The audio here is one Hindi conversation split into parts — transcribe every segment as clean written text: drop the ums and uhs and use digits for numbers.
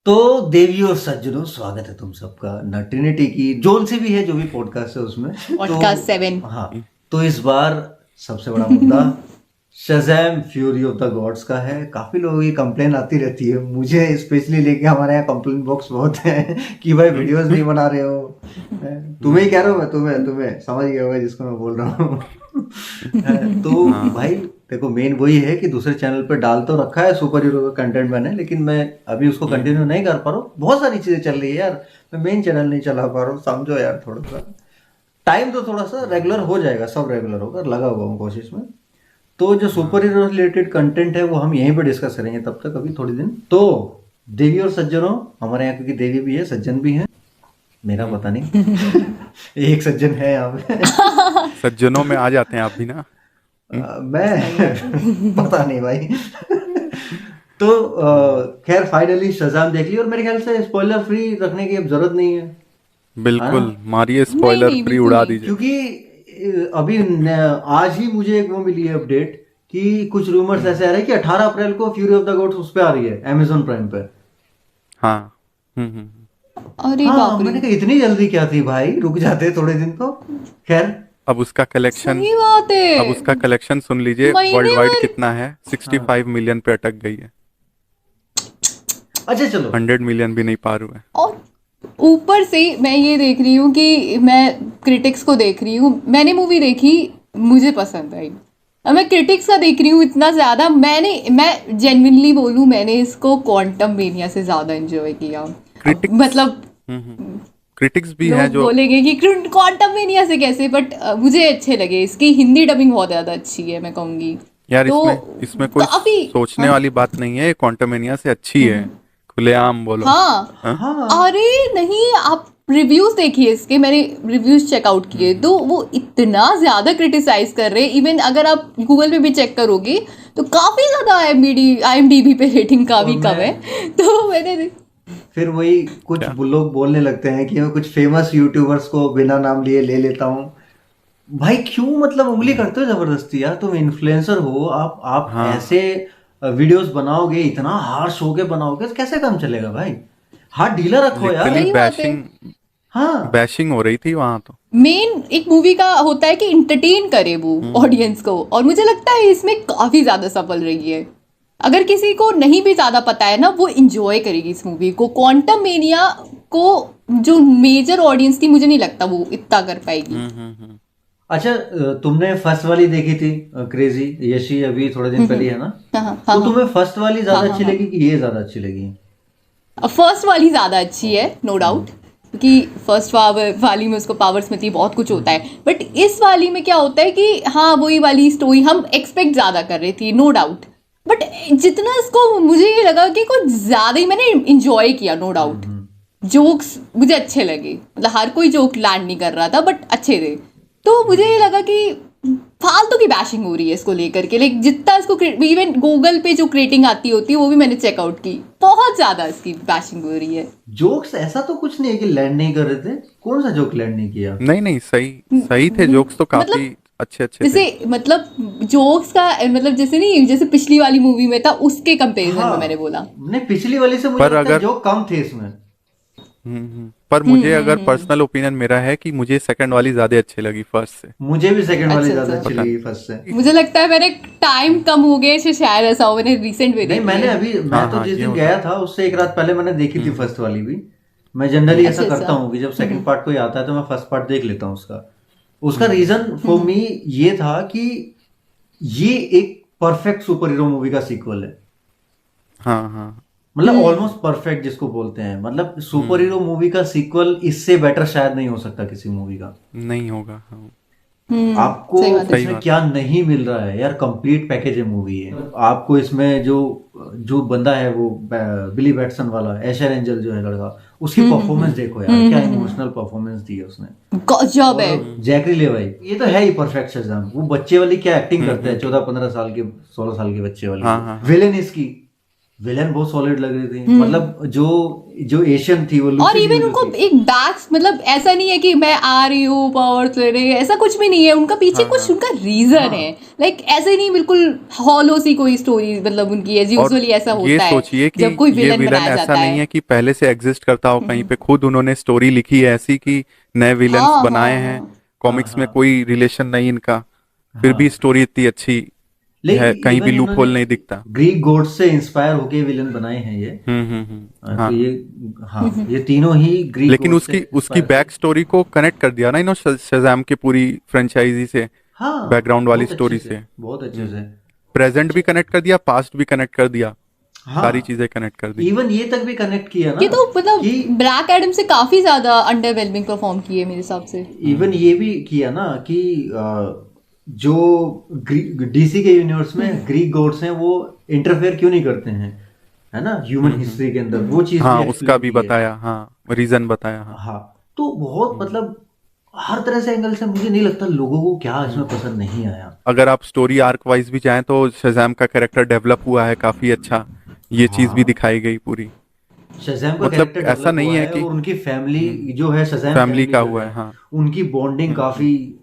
तो देवी और सज्जनों, स्वागत है तुम सबका नटिनिटी की जोन से भी है जो भी पॉडकास्ट है उसमें। पॉडकास्ट 7। हाँ, तो इस बार सबसे बड़ा मुद्दा Shazam fury of the gods का है। काफी लोगों की कंप्लेन आती रहती है, मुझे स्पेशली लेके हमारे यहाँ कंप्लेन बॉक्स बहुत है कि भाई वीडियोस नहीं बना रहे हो। तुम्हें ही कह रहा हूँ मैं, तुम्हें समझ गया होगा जिसको मैं बोल रहा हूँ। तो भाई देखो, मेन वही है कि दूसरे चैनल पे डाल तो रखा है सुपर हीरो का कंटेंट मैंने, लेकिन मैं अभी उसको कंटिन्यू नहीं कर पा रहा हूँ। बहुत सारी चीजें चल रही है यार, मैं मेन चैनल नहीं चला पा रहा हूँ। समझो यार, थोड़ा सा टाइम तो थोड़ा सा रेगुलर हो जाएगा, सब रेगुलर होगा, लगा हुआ हूँ कोशिश में। तो जो सुपर हीरो रिलेटेड कंटेंट है वो हम यहीं पे डिस्कस करेंगे तब तक, अभी थोड़ी दिन। तो देवी और सज्जनों, हमारे यहाँ क्योंकि देवी भी है सज्जन भी है, मेरा पता नहीं। एक सज्जन है यहाँ पे। सज्जनों में आ जाते हैं आप भी ना। मैं पता नहीं भाई। तो खैर फाइनली शज़ाम देख ली, और मेरे ख्याल से स्पॉइलर फ्री रखने की अब जरूरत नहीं है। बिल्कुल मारिए, नहीं स्पॉइलर नहीं, फ्री बिल्कुल उड़ा नहीं। दीजिए। क्योंकि अभी आज ही मुझे एक वो मिली है अपडेट कि कुछ रूमर्स ऐसे आ रहे हैं कि 18 अप्रैल को फ्यूरी ऑफ द गॉड्स उस पे आ रही है अमेजोन प्राइम पे। हाँ। हम्म। अरे हाँ, बाप रे, मैंने कहा इतनी जल्दी क्या थी भाई, रुक जाते थोड़े दिन तो। खैर अब उसका कलेक्शन सही बात अब है। उसका कलेक्शन सुन लीजिए, महीने वर्ल्ड वाइड भर। कितना है। 65 मिलियन पे अटक गई है। अच्छा चलो। 100 मिलियन भी नहीं पार हुआ है। और ऊपर से मैं ये देख रही हूँ कि मैं क्रिटिक्स को देख रही हूँ। मैंने मूवी देखी, मुझे पसंद आई। अब मैं क्रिटिक्स का देख रही हूँ इतना ज़्यादा। मैं जेन्युइनली बोलूँ, मैंने इसको क्वांटम मेनिया से ज़्यादा एंजॉय किया। अब क्रिटिक्स मतलब क्रिटिक्स भी हैं लोग जो बोलेंगे कि क्वांटम मेनिया से कैसे, बट मुझे अच्छे लगे। इसकी हिंदी डबिंग बहुत ज़्यादा अच्छी है, मैं कहूँगी। यार तो इसमें कोई काफ़ी। सोचने हाँ वाली बात नहीं है। क्वांटमेनिया से अच्छी है, खुलेआम बोलो। हाँ। हाँ? हाँ, अरे नहीं, आप रिव्यूज देखिए इसके, मैंने रिव्यूज चेकआउट किए तो वो इतना ज्यादा क्रिटिसाइज कर रहे हैं। इवन अगर आप गूगल पे भी चेक करोगे तो काफी ज्यादा IMDb पे रेटिंग का और भी कम है। तो मैंने फिर वही कुछ क्या? लोग बोलने लगते हैं कि मैं कुछ फेमस यूट्यूबर्स को बिना नाम लिए ले लेता हूँ। भाई क्यों, मतलब उंगली करते हो जबरदस्ती यार, तुम इन्फ्लुएंसर हो, आप हाँ, ऐसे वीडियोस बनाओगे, इतना हार्श होके बनाओगे तो कैसे काम चलेगा भाई। हाथ ढीला रखो यार। लिटरली सही बात है। हाँ, बैशिंग हो रही थी वहां तो। मेन एक मूवी का होता है कि इंटरटेन करे वो ऑडियंस को, और मुझे लगता है इसमें काफी ज्यादा सफल रही है। अगर किसी को नहीं भी ज्यादा पता है ना, वो इंजॉय करेगी इस मूवी को। क्वांटम मेनिया को जो मेजर ऑडियंस थी, मुझे नहीं लगता वो इतना कर पाएगी। अच्छा तुमने फर्स्ट वाली देखी थी क्रेजी, यशी, अभी थोड़े दिन पहले है ना। हाँ हाँ तो हाँ तुम्हें फर्स्ट वाली हाँ ज्यादा हाँ अच्छी हाँ। लगी कि ये ज्यादा अच्छी लगी? फर्स्ट वाली ज़्यादा अच्छी है, नो डाउट। क्योंकि फर्स्ट वाली में उसको पावर्स मिलती है, बहुत कुछ होता है। बट इस वाली में क्या होता है कि हाँ, वही वाली स्टोरी हम एक्सपेक्ट ज़्यादा कर रही थी, नो डाउट। बट जितना इसको मुझे ये लगा कि कुछ ज़्यादा ही मैंने इंजॉय किया, नो डाउट। जोक्स मुझे अच्छे लगे, मतलब हर कोई जोक लैंड नहीं कर रहा था, बट अच्छे थे। तो मुझे ये लगा कि फालतू की बैशिंग हो रही है इसको लेकर के। लाइक जितना इसको, इवन गूगल पे जो रेटिंग आती होती है वो भी मैंने चेकआउट की, बहुत ज्यादा इसकी बैशिंग हो रही है। जोक्स ऐसा तो कुछ नहीं है कि लैंड नहीं कर रहे थे। कौन सा जोक लैंड नहीं किया? नहीं, सही सही थे जोक्स तो, काफी मतलब अच्छे थे। जैसे, मतलब जोक्स का मतलब जैसे नहीं, जैसे पिछली वाली मूवी में था उसके कंपैरिजन में मैंने हाँ, बोला। नहीं पिछली वाली से मुझे पर लगता है अगर जोक कम थे इसमें। पर मुझे अगर पर्सनल ओपिनियन मेरा है कि मुझे सेकंड वाली ज्यादा अच्छी लगी फर्स्ट से। मुझे भी सेकंड वाली अच्छा ज्यादा अच्छा। अच्छी पता लगी फर्स्ट से। मुझे लगता है मैंने टाइम कम हो गया से शायद ऐसा हो, मैंने रिसेंट में नहीं, देखी मैंने है। अभी, मैं हाँ तो हाँ, जिस ये दिन होता गया है। था उससे एक रात पहले मैंने देखी थी फर्स्ट वाली भी। मैं जनरली ऐसा अच्छा करता अच्छा। हूँ कि जब सेकंड पार्ट कोई आता है तो मैं फर्स्ट पार्ट देख लेता हूँ उसका। उसका रीजन फॉर मी ये था कि ये एक परफेक्ट सुपर हीरो मूवी का सीक्वल है। हाँ हाँ। मतलब ऑलमोस्ट परफेक्ट जिसको बोलते हैं, मतलब सुपर हीरो मूवी का सीक्वल इससे बेटर शायद नहीं हो सकता किसी मूवी का। नहीं होगा, हाँ। आपको सही बात है। सही इसमें बात। क्या नहीं मिल रहा है यार, कंप्लीट पैकेज है मूवी है। आपको इसमें जो जो बंदा है वो बिली बैटसन वाला एशर एंजल जो है लड़का, उसकी परफॉर्मेंस देखो यार, क्या इमोशनल परफॉर्मेंस दी है उसने। गजब है। और जैकरी लेवाई, ये तो है ही परफेक्ट शज़ाम। वो बच्चे वाली क्या एक्टिंग करता है, 14-15 साल के, 16 साल के बच्चे वाली। हाँ हाँ हाँ। विलेन इसकी विलेन बहुत सॉलिड लग रही थी, मतलब जो जो एशियन थी वो और लूसी इवन ली उनको थी। एक बैक्स, मतलब ऐसा नहीं है कि मैं आ रही हूँ पावर्स ले रही है, ऐसा कुछ भी नहीं है, उनका पीछे कुछ उनका रीजन है। लाइक ऐसे नहीं बिल्कुल हॉलो सी कोई स्टोरी मतलब उनकी, एज और यूजुअली ऐसा ये होता है सोचिए कि जब कोई ये विलन विलन बनाया ऐसा जाता नहीं है। है कि पहले से एग्जिस्ट करता हो कहीं पे, खुद उन्होंने स्टोरी लिखी है ऐसी कि नए विलन्स हाँ बनाए हाँ हैं। हाँ। कॉमिक्स में हाँ कोई रिलेशन नहीं इनका, फिर भी हाँ, स्टोरी इतनी अच्छी है, लेकिन कहीं भी इवन लूप इन्होंने होल नहीं दिखता। ग्रीक गॉड से इंस्पायर होके विलन बनाए हैं ये। तो हाँ। ये, हाँ ये तीनों ही ग्रीक लेकिन गॉड से उसकी उसकी इंस्पायर थे। बैक स्टोरी को कनेक्ट कर दिया ना इन्होंने शज़ैम की पूरी फ्रेंचाइजी से, हाँ बैकग्राउंड वाली बहुत अच्छे स्टोरी से, से। बहुत अच्छे से। प्रेजेंट अच्छा, भी कनेक्ट कर दिया, पास्ट भी कनेक्ट कर दिया, सारी हाँ चीजें कनेक्ट कर दी। इवन ये तक भी कनेक्ट किया ना ये तो मतलब कि ब्लैक एडम से काफी ज्यादा अंडरवेलमिंग परफॉर्म किए मेरे हिसाब से। इवन ये भी किया ना कि जो डीसी के यूनिवर्स में ग्रीक गॉड्स हैं वो इंटरफेयर क्यों नहीं करते हैं, है ना, ह्यूमन हिस्ट्री के अंदर वो चीज भी हाँ, उसका एक्सप्लेन भी की है। बताया, हाँ, रीजन बताया, हाँ। हाँ, तो बहुत मतलब हर तरह से एंगल से मुझे नहीं लगता लोगों को क्या इसमें पसंद नहीं आया। अगर आप स्टोरी आर्क वाइज भी जाएं तो शज़ैम का कैरेक्टर डेवलप हुआ है काफी अच्छा, ये चीज भी हाँ, दिखाई गई पूरी। शज़ैम का मतलब कैरेक्टर ऐसा डेवलप नहीं हुआ है है कि और उनकी फैमिली जो है शज़ैम फैमिली फैमिली का जो हुआ है है, हाँ। उनकी बॉन्डिंग काफी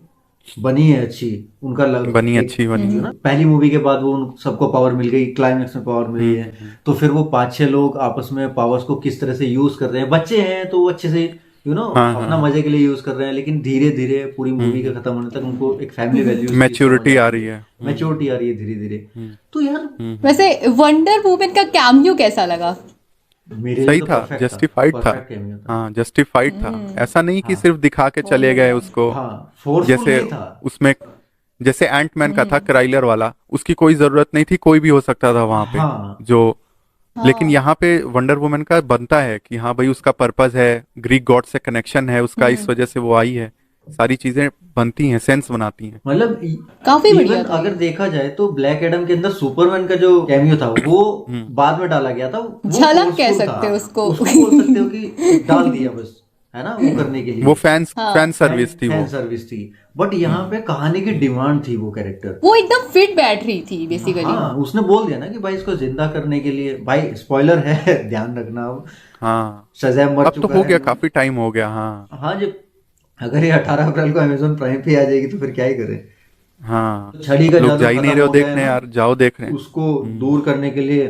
बनी है अच्छी। उनका बनी एक अच्छी बनी जो है। ना पहली मूवी के बाद वो उन सबको पावर मिल गई, क्लाइमेक्स में पावर मिली है, तो फिर वो 5-6 लोग आपस में पावर्स को किस तरह से यूज कर रहे हैं। बच्चे हैं तो वो अच्छे से हाँ अपना हाँ। मजे के लिए यूज कर रहे हैं, लेकिन धीरे धीरे पूरी मूवी के खत्म होने तक उनको एक फैमिली वैल्यूज की समझ मैच्योरिटी आ आती रही है, है। मैच्योरिटी आ रही है धीरे धीरे। तो यार वैसे वंडर वुमन का कैमियो कैसा लगा? मेरे लिए सही तो था, परफेक्ट था, जस्टिफाइड था। परफेक्ट कैमियो था। हाँ, जस्टिफाइड था। ऐसा नहीं कि हाँ सिर्फ दिखा के चले गए उसको। हाँ, फोर्सफुल जैसे नहीं था। उसमें, जैसे एंटमैन का था क्राइलर वाला, उसकी कोई जरूरत नहीं थी, कोई भी हो सकता था वहां पे हाँ जो। लेकिन हाँ। यहाँ पे वंडर वुमन का बनता है कि हाँ भाई उसका पर्पस है, ग्रीक गॉड से कनेक्शन है उसका, इस वजह से वो आई है। सारी चीजें बनती हैं, सेंस बनाती हैं। मतलब काफी बढ़िया इवन था अगर ये। देखा जाए तो ब्लैक एडम के अंदर सुपरमैन का जो कैमियो था वो बाद में डाला गया था, वो झलक कह फोर्सफुल सकते था। हो उसको। उसको बोल सकते हो कि डाल दिया बस, है ना, वो करने के वो लिए फैन सर्विस थी फैन वो। सर्विस थी। बट यहाँ पे कहानी की डिमांड थी वो कैरेक्टर। वो एकदम फिट बैठ रही थी बेसिकली। हाँ, उसने बोल दिया ना कि भाई इसको जिंदा करने के लिए, भाई स्पॉइलर है ध्यान रखना, अब हाँ, शज़ैम मर अब तो चुका हो है। गया, काफी टाइम हो गया, हाँ। हाँ, जब अगर ये 18 अप्रैल को अमेजोन प्राइम पे आ जाएगी तो फिर क्या ही करें। हाँ, छड़ी का लोग जादू जा ही नहीं खत्म रहे हो हो गया है देखने ना, यार, जाओ देख रहे हैं। उसको दूर करने के लिए,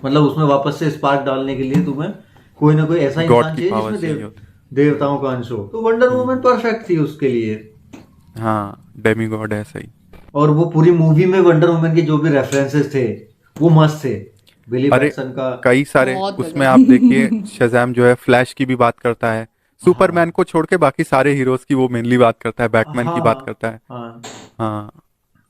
मतलब उसमें वापस से स्पार्क डालने के लिए तुम्हें कोई ना कोई ऐसा गॉड इंसान की चाहिए पावर जिसमें चाहिए होती देवताओं का अंश हो। तो वंडर वुमन परफेक्ट थी उसके लिए। है। हाँ, डेमी गॉड है, सही। और वो पूरी मूवी में वंडर वुमन के जो भी रेफरेंसेस थे वो मस्त थे। बिली अरे पैटसन का, कई सारे बहुत उसमें गजब। आप देखिए, शज़ैम जो है फ्लैश की भी बात करता है, हाँ सुपरमैन को छोड़ के बाकी सारे हीरोज की वो मेनली बात करता है, बैटमैन की बात हाँ करता है। हाँ। हाँ,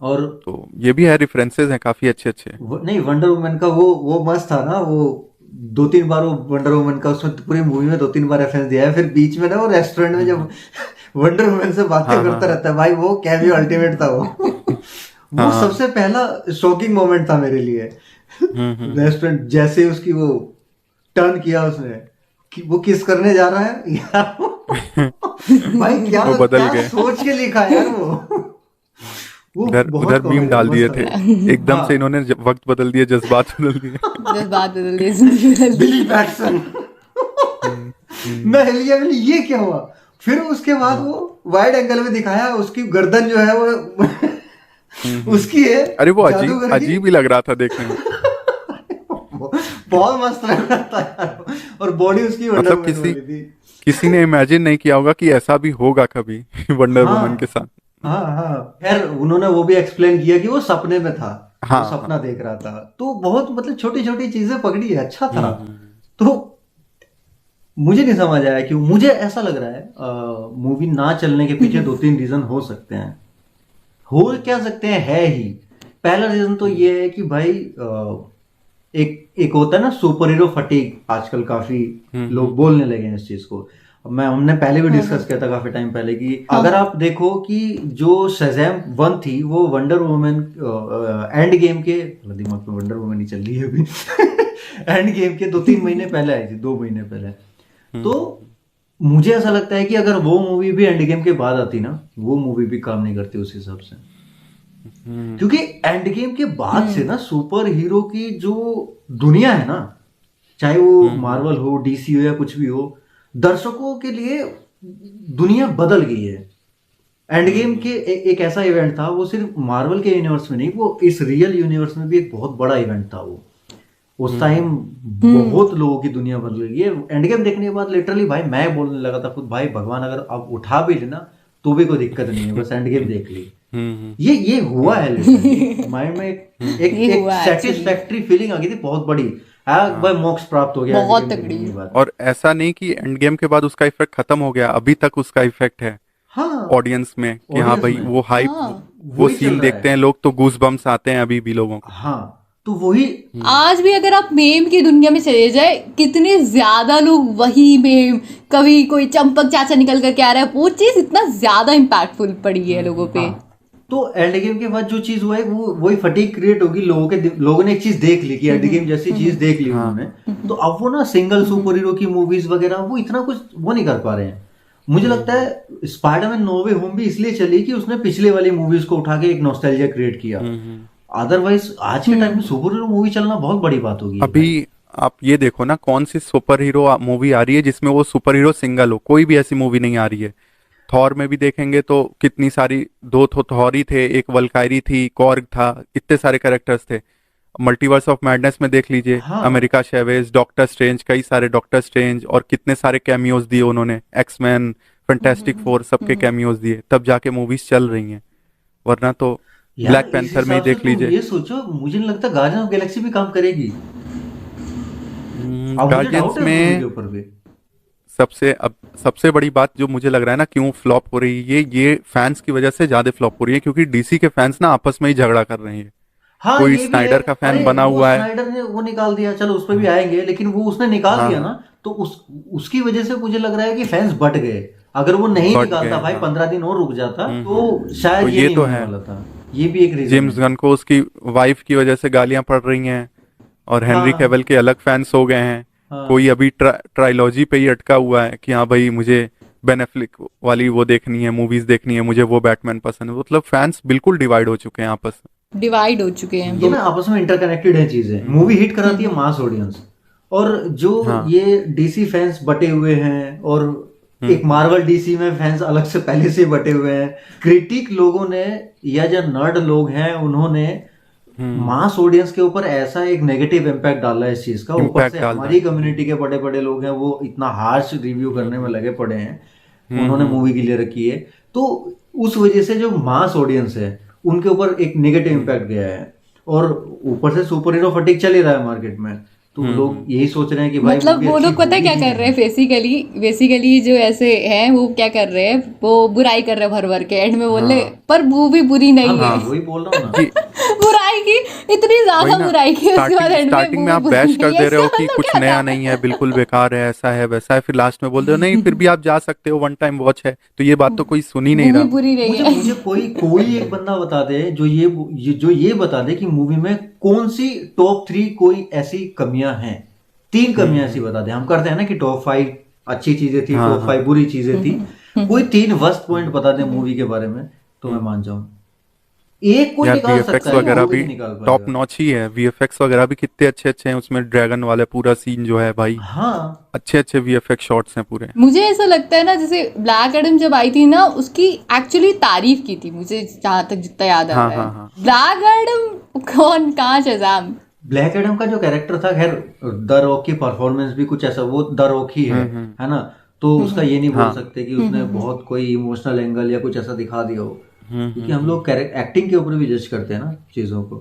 और तो ये भी है, रेफरेंसेस हैं काफी अच्छे अच्छे। नहीं, वंडर वुमन का वो मस्त था ना, वो 2-3 बार वो वंडर वुमन का उसमें पूरी मूवी में 2-3 बार रेफरेंस दिया है। फिर बीच में ना वो रेस्टोरेंट में जब वंडर वुमन से बातें हाँ हाँ करता रहता है, भाई वो कैमियो अल्टीमेट था वो। वो हाँ। सबसे पहला शॉकिंग मोमेंट था मेरे लिए। रेस्टोरेंट जैसे उसकी वो टर्न किया उसने कि वो किस करने जा रहा है यार, भाई क्या वो बदल क्या गए। सोच के लिखा है यार वो उधर बहुत उधर मीम कॉमेडी डाल दिए मस्त थे, था। एकदम हाँ, से इन्होंने वक्त बदल दिए, जज्बात बदल दिए। जब बात बदल दी, जिंदगी बदल दी। बिली पैटसन। मैं हिल गया, मैंने ये क्या हुआ। फिर उसके बाद वो वाइड एंगल में दिखाया उसकी गर्दन जो है वो उसकी है अरे वो अजीब जादूगर की। अजीब ही लग रहा था देखने में। बहुत मस्त लग रहा था यार, और बॉडी उसकी वंडर मतलब वुमन वाली थी। किसी ने इमेजिन नहीं किया होगा कि ऐसा भी होगा कभी वंडर हाँ वुमन के साथ। हाँ हाँ, खैर उन्होंने वो भी एक्सप्लेन किया कि वो सपने में था, हाँ, वो सपना देख रहा था। तो बहुत मतलब छोटी छोटी चीजें पकड़ी है, अच्छा था। तो मुझे नहीं समझ आया कि, मुझे ऐसा लग रहा है मूवी ना चलने के पीछे 2-3 रीजन हो सकते हैं। हो क्या सकते हैं, है ही। पहला रीजन तो ये है कि भाई एक होता है ना सुपर हीरो फटीग, आजकल काफी लोग बोलने लगे हैं इस चीज को। हमने पहले भी डिस्कस किया था काफी टाइम पहले कि अगर आप देखो कि जो शज़ैम 1 थी वो वंडर वुमन एंड गेम के, दिमाग में वंडर वुमन ही चल रही है अभी एंड गेम के 2-3 महीने पहले आई थी, 2 महीने पहले। तो मुझे ऐसा लगता है कि अगर वो मूवी भी एंड गेम के बाद आती ना, वो मूवी भी काम नहीं करती उस हिसाब से। क्योंकि एंड गेम के बाद से ना सुपर हीरो की जो दुनिया है ना, चाहे वो मार्वल हो, डीसी हो या कुछ भी हो, दर्शकों के लिए दुनिया बदल गई है। एंड गेम के एक ऐसा इवेंट था, वो सिर्फ मार्वल के यूनिवर्स में नहीं, वो इस रियल यूनिवर्स में भी एक बहुत बड़ा इवेंट था वो। उस टाइम बहुत लोगों की दुनिया बदल गई है। एंड गेम देखने के बाद लिटरली भाई मैं बोलने लगा था खुद, भाई भगवान अगर अब उठा भी लेना तो भी कोई दिक्कत नहीं है, बस एंड गेम देख ली। ये हुआ है लिटरली माइंड में एक सेटिस्फैक्टरी फीलिंग आ गई थी बहुत बड़ी। भाई मोक्ष प्राप्त हो गया बहुत Endgame तगड़ी। देखने के बाद। और ऐसा नहीं कि एंड गेम के बाद उसका इफेक्ट खत्म हो गया, अभी तक उसका इफेक्ट है हाँ, ऑडियंस में कि हाँ Audience भाई में। वो हाइप, हाँ, वो वही चल सीन रहा देखते है। हैं लोग तो गूज बम्स आते हैं अभी भी लोगों को। हाँ, तो वही आज भी अगर आप मेम की दुनिया में चले जाए, कितने ज्यादा लोग वही मेम, कभी कोई चंपक चाचा निकल करके आ रहा है, वो चीज इतना ज्यादा इम्पैक्टफुल पड़ी है लोगों पे। हाँ, तो एंड गेम के बाद जो चीज हुआ है वो वही फटीग क्रिएट होगी लोगों ने एक चीज देख ली कि एंड गेम जैसी चीज देख ली उन्होंने, तो अब वो ना सिंगल सुपर हीरो की मूवीज वगैरह वो इतना कुछ वो नहीं कर पा रहे हैं। मुझे लगता है स्पाइडरमैन नो वे होम भी इसलिए चली कि उसने पिछले वाली मूवीज को उठा के एक नॉस्टैल्जिया क्रिएट किया। अदरवाइज आज के टाइम में सुपर हीरो मूवी चलना बहुत बड़ी बात होगी। अभी आप ये देखो ना, कौन सी सुपर हीरो मूवी आ रही है जिसमें वो सुपर हीरो सिंगल हो, कोई भी ऐसी मूवी नहीं आ रही है। थॉर में भी देखेंगे तो कितनी सारी, दो थॉर ही थे, एक वल्कायरी थी, कॉर्ग था, इतने सारे कैरेक्टर्स थे। मल्टीवर्स ऑफ मैडनेस में देख लीजिए, हाँ। अमेरिका शेवेज, डॉक्टर स्ट्रेंज, कई सारे डॉक्टर स्ट्रेंज, और कितने सारे कैमियोज दिए उन्होंने, एक्समैन, फैंटास्टिक फोर, सबके कैमियोज दिए, तब जाके मूवीज चल रही हैं। वरना तो यार, ब्लैक इस पैंथर में ही हिसाब से देख तुम लीजिए। ये सोचो, मुझे नहीं लगता गार्डियन ऑफ गैलेक्सी भी काम करेगी। अब मुझे गार्डियंस डाउट है मूवी के में ऊपर भी। सबसे बड़ी बात जो मुझे लग रहा है ना, क्यों फ्लॉप हो रही है, ये फैंस की वजह से ज्यादा फ्लॉप हो रही है, क्योंकि डीसी के फैंस ना आपस में ही झगड़ा कर रहे हैं। हाँ, कोई ये भी है। स्नाइडर का फैन अरे बना वो हुआ है। स्नाइडर ने वो निकाल दिया, चलो उस पर भी आएंगे, लेकिन वो उसने निकाल हाँ, दिया ना, तो उसकी वजह से मुझे लग रहा है कि फैंस बट गए। अगर वो नहीं बट निकालता गए, भाई, हाँ। 15 दिन और रुक जाता, तो शायद तो ये ये नहीं तो होने है। वाला था। ये भी एक रीजन जेम्स गन को उसकी वाइफ की वजह से गालियां पड़ रही हैं, और हेनरी हाँ, कैविल के अलग फैंस हो गए हैं। हाँ। कोई अभी ट्राइलॉजी पे ही अटका हुआ है कि हाँ भाई मुझे बेन एफ्लेक वाली वो देखनी है, मूवीज देखनी है, मुझे वो बैटमैन पसंद है। मतलब फैंस बिल्कुल डिवाइड हो चुके हैं आपस में। डिवाइड हो चुके हैं। ये ना आपस में इंटरकनेक्टेड है चीजें। मूवी हिट कराती है मास ऑडियंस, और जो हाँ। ये डीसी फैंस बटे हुए हैं, और एक मार्वल डीसी में फैंस अलग से पहले से बटे हुए हैं। क्रिटिक लोगों ने या जो नर्ड लोग हैं उन्होंने मास ऑडियंस के ऊपर ऐसा एक नेगेटिव इम्पैक्ट डाला है इस चीज का। ऊपर Impact से डाल हमारी कम्युनिटी के बड़े बड़े लोग हैं, वो इतना हार्श रिव्यू करने में लगे पड़े हैं, उन्होंने मूवी के लिए रखी है। तो उस वजह से जो मास ऑडियंस है उनके ऊपर एक नेगेटिव इम्पैक्ट गया है, और ऊपर से सुपर हीरो फटीक चल ही रहा है मार्केट में, तो लोग यही सोच रहे हैं कि भाई मतलब movie वो अच्छी लोग पता है होगी क्या ही कर रहे हैं, नहीं। बेसिकली जो ऐसे हैं वो क्या कर रहे हैं, वो बुराई कर रहे हैं भर भर के, एंड में बोल रहे हाँ। पर मूवी बुरी नहीं हाँ, है। वही बोल रहा हूँ ना। जी, बुराई की, इतनी वही ज्यादा ना, बुराई की, उसके बाद एंड में स्टार्टिंग में आप movie बैश बुरी कर नहीं है। दे रहे हो इसका कि मतलब कुछ क्या नया था? नहीं है, बिल्कुल बेकार है, ऐसा है वैसा है, फिर लास्ट में बोल दे रहे हो नहीं फिर भी आप जा सकते हो, वन टाइम वॉच है। तो ये बात तो कोई सुन ही नहीं मूवी रहा। बुरी नहीं मुझे है। मुझे कोई एक बंदा बता दे जो ये बता दे कि मूवी में कौन सी टॉप 3 कोई ऐसी कमियां हैं। 3 कमियां ऐसी बता दे। हम करते हैं ना कि टॉप 5 अच्छी चीजें थी, हाँ, टॉप 5 बुरी चीजें थी। कोई 3 वर्स्ट पॉइंट बता दे मूवी के बारे में तो मैं मान जाऊं। एक कोई यार निकाल वीएफएक्स सकता है, वगैरह वो भी भी नहीं निकाल टॉप पाएगा। नॉच ही है, वीएफएक्स वगैरह भी कितने अच्छे अच्छे हैं उसमें, ड्रैगन वाला पूरा सीन जो है भाई, हाँ, अच्छे अच्छे वीएफएक्स शॉट्स हैं पूरे। मुझे ऐसा लगता है ना, जैसे ब्लैक एडम जब आई थी ना, उसकी एक्चुअली तारीफ की थी, मुझे जहां तक जितना याद आ हाँ, रहा हाँ, है। हाँ। ब्लैक एडम कौन, कहाँ शज़ाम। ब्लैक एडम का जो कैरेक्टर था, खैर द रॉक की परफॉर्मेंस भी कुछ ऐसा, वो द रॉक ही है ना, तो उसका ये नहीं बोल सकते कि उसने बहुत कोई इमोशनल एंगल या कुछ ऐसा दिखा दिया हो, क्योंकि हम लोग एक्टिंग के ऊपर भी जज करते हैं ना चीजों को,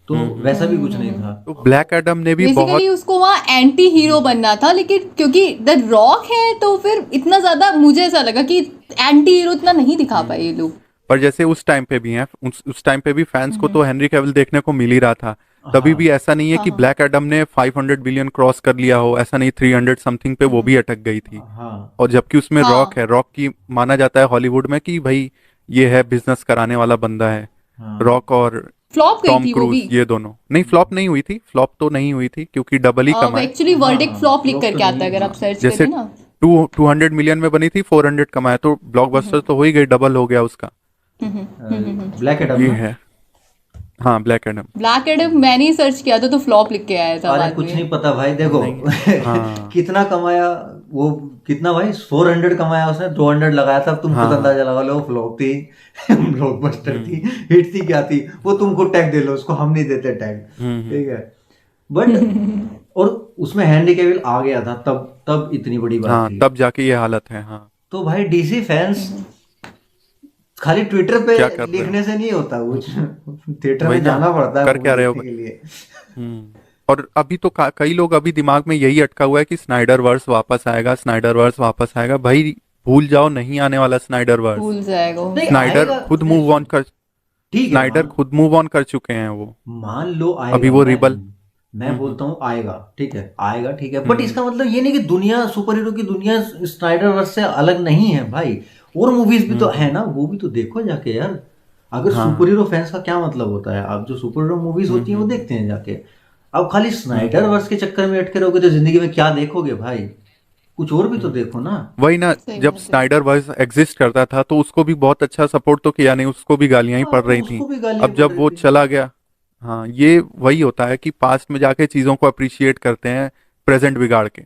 तो वैसा भी कुछ नहीं था। तो ब्लैक एडम ने भी बहुत, बेसिकली उसको वहाँ एंटी हीरो बनना था, लेकिन क्योंकि द रॉक है तो फिर इतना ज्यादा मुझे ऐसा लगा कि एंटी हीरो इतना नहीं दिखा पाए ये लोग। पर जैसे उस टाइम पे भी हैं, उस टाइम पे भी फैंस को तो हेनरी कैविल देखने को मिल ही रहा था। तभी भी ऐसा नहीं है कि ब्लैक एडम ने 500 बिलियन क्रॉस कर लिया हो, ऐसा नहीं, 300 समथिंग पे वो भी अटक गई थी। हाँ, और जबकि उसमें रॉक है, रॉक की माना जाता है हॉलीवुड में कि भाई ये है बिजनेस कराने वाला बंदा है। रॉक और फ्लॉप गई टॉम थी वो भी। क्रूज, ये दोनों नहीं, फ्लॉप नहीं हुई थी, फ्लॉप तो नहीं हुई थी क्योंकि डबल ही कमाए। एक्चुअली वर्डिक्ट फ्लॉप लिख flop करके तो आता है, नहीं अगर है। आप सर्च जैसे करें ना। 200 मिलियन में बनी थी, 400 कमाया, तो ब्लॉकबस्टर तो हो ही गई, डबल हो गया उसका। ब्लैक एडम ये ना? है हाँ ब्लैक एडम। ब्लैक एडम मैंने ही सर्च किया था तो फ्लॉप लिख के आया था अरे बाद कुछ में। नहीं पता भाई, देखो हाँ कितना कमाया वो, कितना भाई 400 कमाया उसने, 200 लगाया था, तुम खुद हाँ अंदाजा लगा लो, फ्लॉप थी ब्लॉकबस्टर थी, हिट थी, क्या थी वो, तुम खुद टैग दे लो उसको, हम नहीं देते टैग, ठीक है। बट और उसमें हैंडी कैविल आ गया था तब, तब इतनी बड़ी बात हाँ थी। तब जाके ये हालत है। हाँ तो भाई डीसी फैंस खाली ट्विटर पे क्या कर रहे हो? लिखने से नहीं होता कुछ, थिएटर वही में ना, जाना पड़ता है कर मूवी क्या रहे हो? देखने के लिए। और अभी तो कई लोग अभी दिमाग में यही अटका हुआ है कि स्नाइडर वर्स वापस आएगा, स्नाइडर वर्स वापस आएगा। भाई भूल जाओ, नहीं आने वाला स्नाइडर वर्स। भूल जाएगा वो। नहीं स्नाइडर आएगा, खुद मूव ऑन कर ठीक है, स्नाइडर खुद मूव ऑन कर चुके हैं वो। मान लो आएगा, अभी वो रिबल मैं बोलता हूँ आएगा, ठीक है आएगा, ठीक है, बट इसका मतलब ये नहीं कि दुनिया, सुपर हीरो की दुनिया स्नाइडर वर्स से अलग नहीं है भाई, और मूवीज भी तो है ना, वो भी तो देखो जाके यार। अगर सुपर हीरो फैंस का क्या मतलब होता है, आप जो सुपर हीरो मूवीज होती हैं वो देखते हैं जाके, अब खाली स्नाइडर वर्स के चक्कर में अटके रहोगे तो जिंदगी में क्या देखोगे भाई, कुछ और भी तो देखो ना। वही ना, जब स्नाइडर वर्स एग्जिस्ट करता था तो उसको भी बहुत अच्छा सपोर्ट तो किया नहीं, उसको भी गालियां ही पड़ रही थी। उसको भी गालियां अब पड़ जब रही वो थी। चला गया, हाँ ये वही होता है कि पास्ट में जाके चीजों को अप्रिशिएट करते हैं प्रेजेंट बिगाड़ के,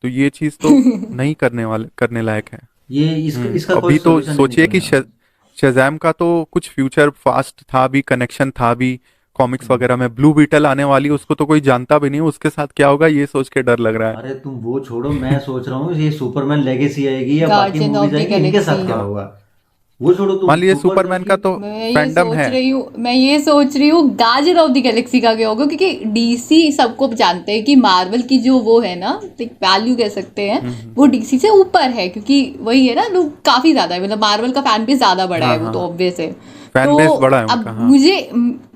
तो ये चीज तो नहीं करने लायक है। ये इसका कोई अभी तो सॉल्यूशन नहीं सोचिए कि निकलना। शज़ैम का तो कुछ फ्यूचर फास्ट था भी, कनेक्शन था भी कॉमिक्स वगैरह में। ब्लू बीटल आने वाली है, उसको तो कोई जानता भी नहीं, उसके साथ क्या होगा ये सोच के डर लग रहा है। अरे तुम वो छोड़ो, मैं सोच रहा हूँ ये सुपरमैन लेगेसी आएगी या बाकी गार्जियन ऑफ मूवीज द आएंगी, इनके साथ गैलेक्सी। क्या होगा, वो छोड़ो तुम मान लीजिए सुपर सुपरमैन का तो फैंडम है। मैं ये सोच रही हूँ गार्जियन ऑफ द गैलेक्सी का क्या होगा, क्योंकि डीसी सबको जानते हैं कि मार्वल की जो वो है ना, वैल्यू कह सकते हैं, वो डीसी से ऊपर है, क्योंकि वही है ना, लोग काफी ज्यादा है, मतलब मार्वल का फैन बेस ज्यादा बड़ा है, वो तो ऑब्वियस है। फैन तो बेस बड़ा है अब उनका।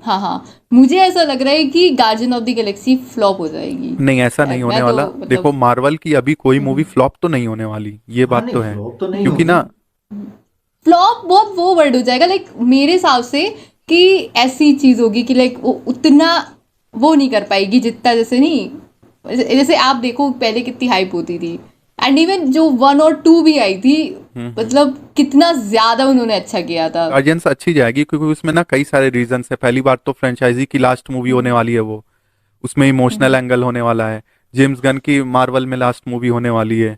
हाँ हाँ मुझे ऐसा लग रहा है कि guardian of the Galaxy flop हो जाएगी। नहीं, ऐसा नहीं होने मैं तो वाला। मतलब देखो मार्वल की अभी कोई मूवी फ्लॉप तो नहीं होने वाली, ये हाँ बात नहीं, तो है, फ्लॉप तो नहीं क्योंकि होगी। ना फ्लॉप बहुत वो वर्ड हो जाएगा, लाइक मेरे हिसाब से कि ऐसी चीज होगी कि लाइक वो उतना वो नहीं कर पाएगी जितना, जैसे नहीं, जैसे आप देखो पहले कितनी हाइप होती थी, एंड इवन जो 1 और 2 भी आई थी, मतलब कितना ज्यादा उन्होंने अच्छा किया था। गार्जियंस अच्छी जाएगी क्योंकि उसमें ना कई सारे रीजंस है। पहली बात तो फ्रेंचाइजी की लास्ट मूवी होने वाली है वो, उसमें इमोशनल एंगल होने वाला है। जेम्स गन की मार्वल में लास्ट मूवी होने वाली है,